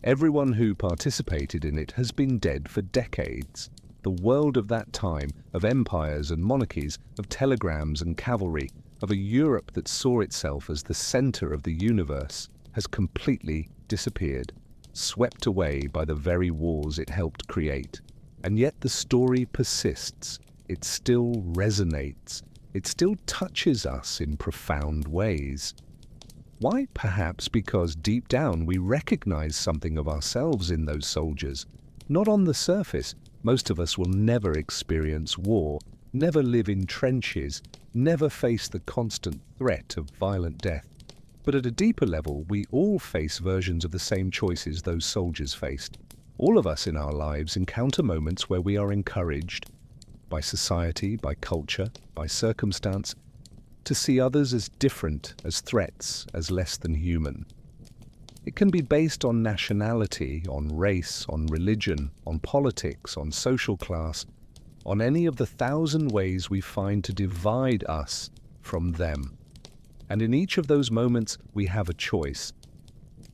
A: Everyone who participated in it has been dead for decades. The world of that time, of empires and monarchies, of telegrams and cavalry, of a Europe that saw itself as the center of the universe, has completely disappeared, swept away by the very wars it helped create. And yet the story persists. It still resonates. It still touches us in profound ways. Why? Perhaps because deep down we recognize something of ourselves in those soldiers. Not on the surface. Most of us will never experience war, never live in trenches, never face the constant threat of violent death. But at a deeper level, we all face versions of the same choices those soldiers faced. All of us in our lives encounter moments where we are encouraged by society, by culture, by circumstance, to see others as different, as threats, as less than human. It can be based on nationality, on race, on religion, on politics, on social class, on any of the 1,000 ways we find to divide us from them. And in each of those moments, we have a choice.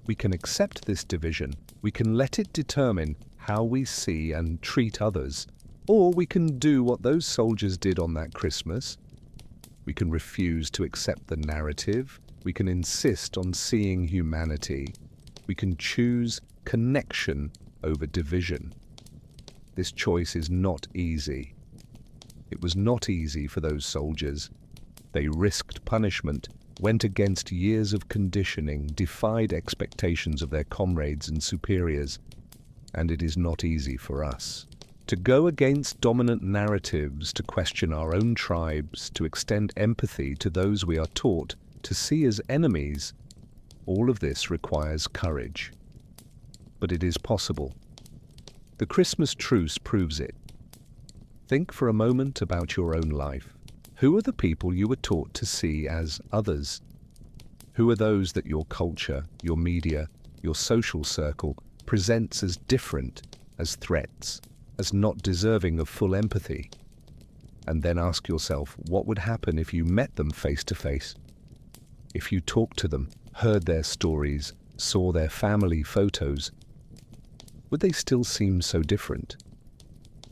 A: We can accept this division. We can let it determine how we see and treat others. Or we can do what those soldiers did on that Christmas. We can refuse to accept the narrative. We can insist on seeing humanity. We can choose connection over division. This choice is not easy. It was not easy for those soldiers. They risked punishment, went against years of conditioning, defied expectations of their comrades and superiors. And it is not easy for us. To go against dominant narratives, to question our own tribes, to extend empathy to those we are taught to see as enemies, all of this requires courage. But it is possible. The Christmas Truce proves it. Think for a moment about your own life. Who are the people you were taught to see as others? Who are those that your culture, your media, your social circle presents as different, as threats, as not deserving of full empathy? And then ask yourself, what would happen if you met them face to face? If you talked to them, heard their stories, saw their family photos, would they still seem so different?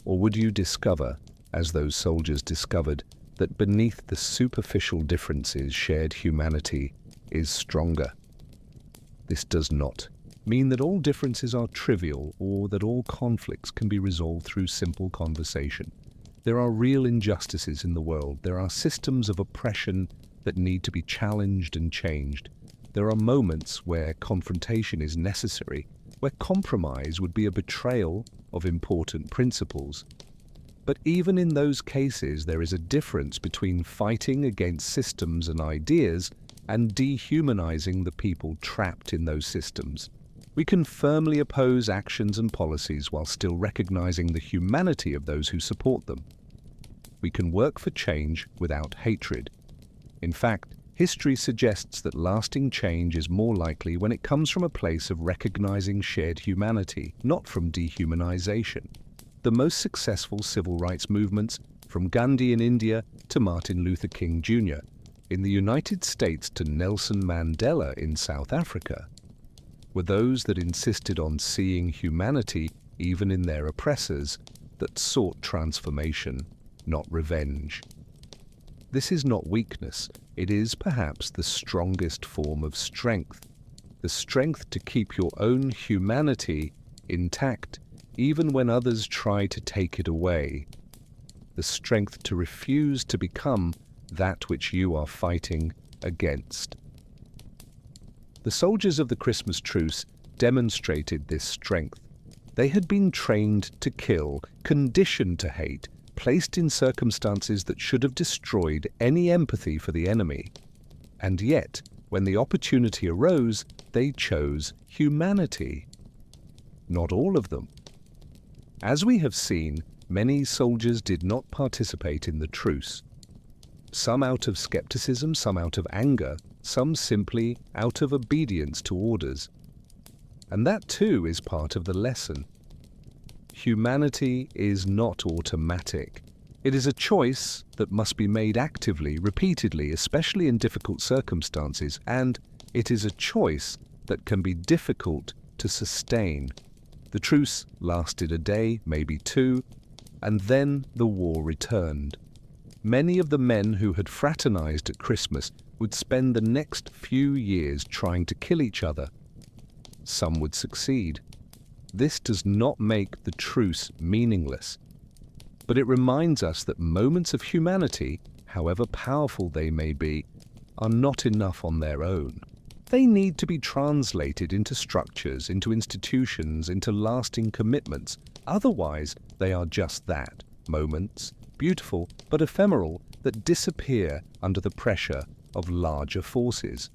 A: Or would you discover, as those soldiers discovered, that beneath the superficial differences, shared humanity is stronger? This does not mean that all differences are trivial or that all conflicts can be resolved through simple conversation. There are real injustices in the world. There are systems of oppression that need to be challenged and changed. There are moments where confrontation is necessary, where compromise would be a betrayal of important principles. But even in those cases, there is a difference between fighting against systems and ideas and dehumanizing the people trapped in those systems. We can firmly oppose actions and policies while still recognizing the humanity of those who support them. We can work for change without hatred. In fact, history suggests that lasting change is more likely when it comes from a place of recognizing shared humanity, not from dehumanization. The most successful civil rights movements, from Gandhi in India to Martin Luther King Jr. in the United States to Nelson Mandela in South Africa, were those that insisted on seeing humanity even in their oppressors, that sought transformation, not revenge. This is not weakness. It is perhaps the strongest form of strength. The strength to keep your own humanity intact even when others try to take it away. The strength to refuse to become that which you are fighting against. The soldiers of the Christmas Truce demonstrated this strength. They had been trained to kill, conditioned to hate, placed in circumstances that should have destroyed any empathy for the enemy. And yet, when the opportunity arose, they chose humanity. Not all of them. As we have seen, many soldiers did not participate in the truce. Some out of skepticism, some out of anger, some simply out of obedience to orders. And that too is part of the lesson. Humanity is not automatic. It is a choice that must be made actively, repeatedly, especially in difficult circumstances, and it is a choice that can be difficult to sustain. The truce lasted a day, maybe two, and then the war returned. Many of the men who had fraternized at Christmas would spend the next few years trying to kill each other. Some would succeed. This does not make the truce meaningless, but it reminds us that moments of humanity, however powerful they may be, are not enough on their own. They need to be translated into structures, into institutions, into lasting commitments. Otherwise, they are just that, moments, beautiful but ephemeral, that disappear under the pressure of larger forces.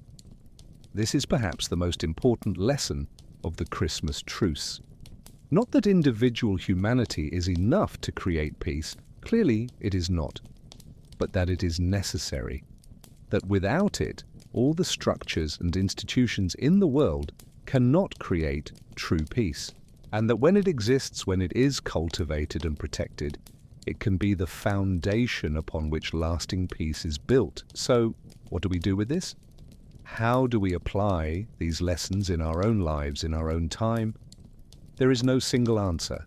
A: This is perhaps the most important lesson of the Christmas Truce. Not that individual humanity is enough to create peace, clearly it is not, but that it is necessary, that without it, all the structures and institutions in the world cannot create true peace, and that when it exists, when it is cultivated and protected, it can be the foundation upon which lasting peace is built. So, what do we do with this? How do we apply these lessons in our own lives, in our own time? There is no single answer.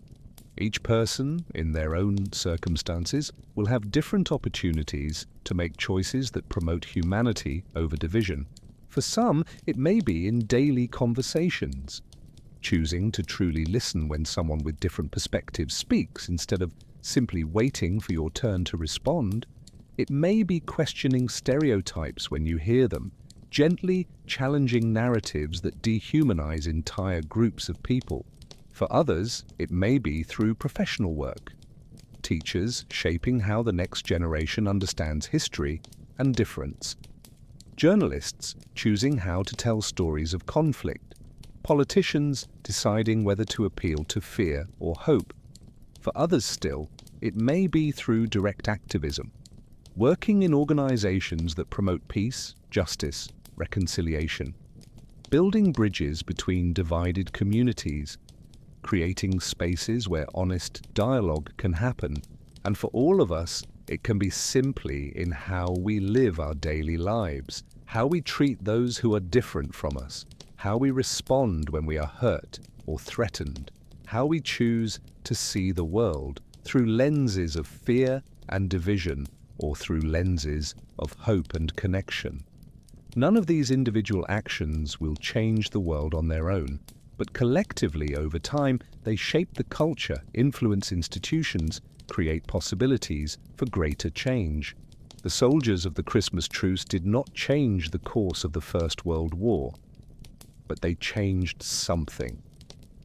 A: Each person, in their own circumstances, will have different opportunities to make choices that promote humanity over division. For some, it may be in daily conversations, choosing to truly listen when someone with different perspectives speaks instead of simply waiting for your turn to respond. It may be questioning stereotypes when you hear them, gently challenging narratives that dehumanize entire groups of people. For others, it may be through professional work. Teachers shaping how the next generation understands history and difference. Journalists choosing how to tell stories of conflict. Politicians deciding whether to appeal to fear or hope. For others still, it may be through direct activism, working in organizations that promote peace, justice, reconciliation, building bridges between divided communities, creating spaces where honest dialogue can happen, and for all of us, it can be simply in how we live our daily lives, how we treat those who are different from us, how we respond when we are hurt or threatened, how we choose to see the world through lenses of fear and division or through lenses of hope and connection. None of these individual actions will change the world on their own, but collectively over time they shape the culture, influence institutions, create possibilities for greater change. The soldiers of the Christmas Truce did not change the course of the First World War, but they changed something.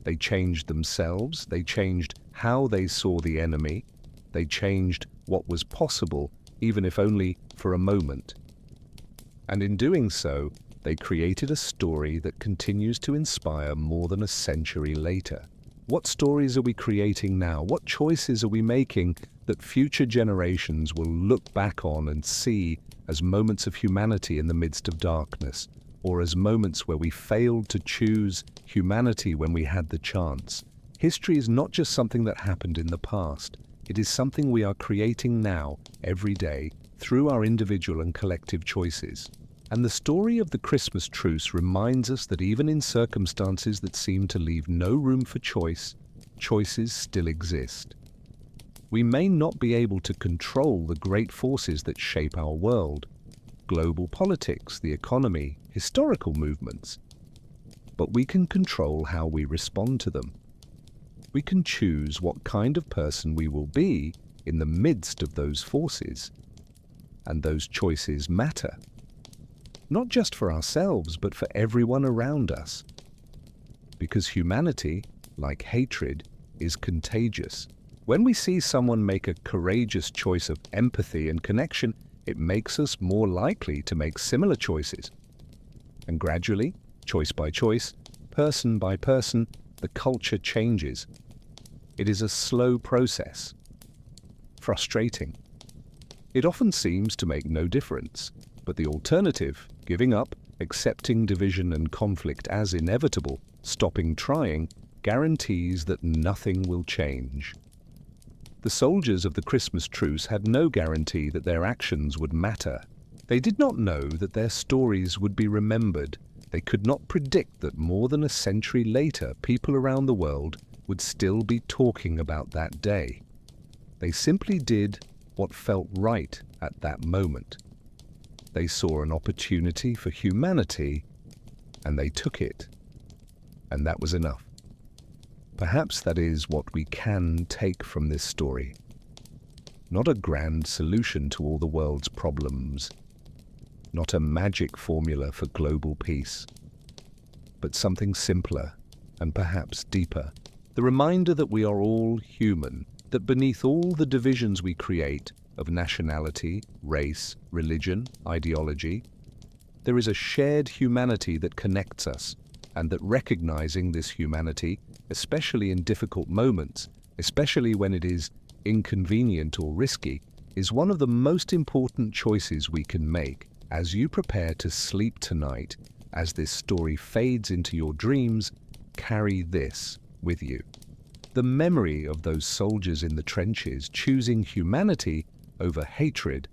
A: They changed themselves, they changed how they saw the enemy, they changed what was possible, even if only for a moment. And in doing so, they created a story that continues to inspire more than a century later. What stories are we creating now? What choices are we making that future generations will look back on and see as moments of humanity in the midst of darkness, or as moments where we failed to choose humanity when we had the chance? History is not just something that happened in the past. It is something we are creating now, every day, through our individual and collective choices. And the story of the Christmas Truce reminds us that even in circumstances that seem to leave no room for choice, choices still exist. We may not be able to control the great forces that shape our world, global politics, the economy, historical movements, but we can control how we respond to them. We can choose what kind of person we will be in the midst of those forces, and those choices matter. Not just for ourselves, but for everyone around us. Because humanity, like hatred, is contagious. When we see someone make a courageous choice of empathy and connection, it makes us more likely to make similar choices. And gradually, choice by choice, person by person, the culture changes. It is a slow process. Frustrating. It often seems to make no difference, but the alternative, giving up, accepting division and conflict as inevitable, stopping trying, guarantees that nothing will change. The soldiers of the Christmas Truce had no guarantee that their actions would matter. They did not know that their stories would be remembered. They could not predict that more than a century later, people around the world would still be talking about that day. They simply did what felt right at that moment. They saw an opportunity for humanity, and they took it. And that was enough. Perhaps that is what we can take from this story. Not a grand solution to all the world's problems, not a magic formula for global peace, but something simpler and perhaps deeper. The reminder that we are all human, that beneath all the divisions we create of nationality, race, religion, ideology, there is a shared humanity that connects us, and that recognizing this humanity, especially in difficult moments, especially when it is inconvenient or risky, is one of the most important choices we can make. As you prepare to sleep tonight, as this story fades into your dreams, carry this with you. The memory of those soldiers in the trenches choosing humanity over hatred,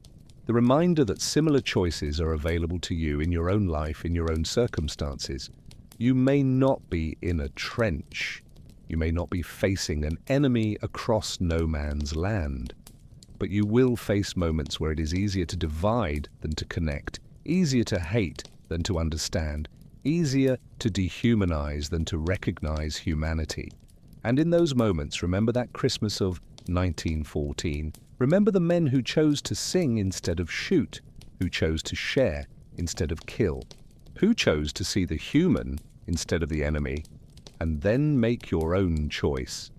A: the reminder that similar choices are available to you in your own life, in your own circumstances. You may not be in a trench. You may not be facing an enemy across no man's land, but you will face moments where it is easier to divide than to connect, easier to hate than to understand, easier to dehumanize than to recognize humanity. And in those moments, remember that Christmas of 1914. Remember the men who chose to sing instead of shoot, who chose to share instead of kill, who chose to see the human instead of the enemy, and then make your own choice.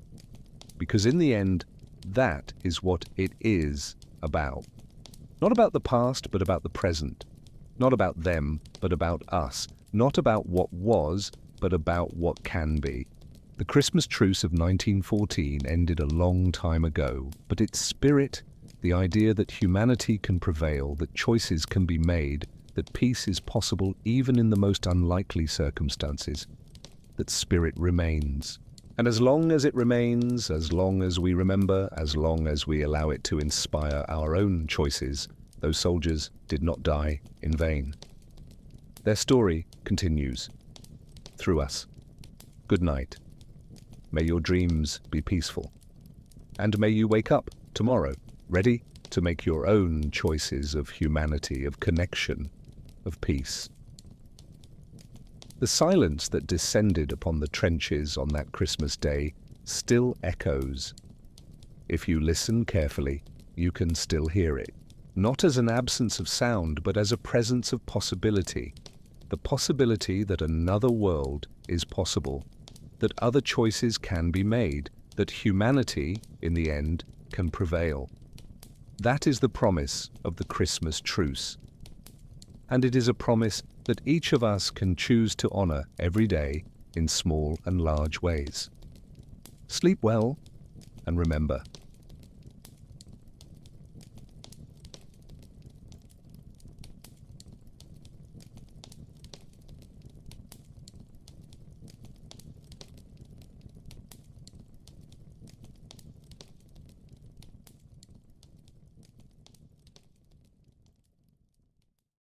A: Because in the end, that is what it is about. Not about the past, but about the present. Not about them, but about us. Not about what was, but about what can be. The Christmas Truce of 1914 ended a long time ago, but its spirit, the idea that humanity can prevail, that choices can be made, that peace is possible even in the most unlikely circumstances, that spirit remains. And as long as it remains, as long as we remember, as long as we allow it to inspire our own choices, those soldiers did not die in vain. Their story continues through us. Good night. May your dreams be peaceful. And may you wake up tomorrow, ready to make your own choices of humanity, of connection, of peace. The silence that descended upon the trenches on that Christmas day still echoes. If you listen carefully, you can still hear it. Not as an absence of sound, but as a presence of possibility. The possibility that another world is possible, that other choices can be made, that humanity, in the end, can prevail. That is the promise of the Christmas Truce. And it is a promise that each of us can choose to honor every day in small and large ways. Sleep well, and remember,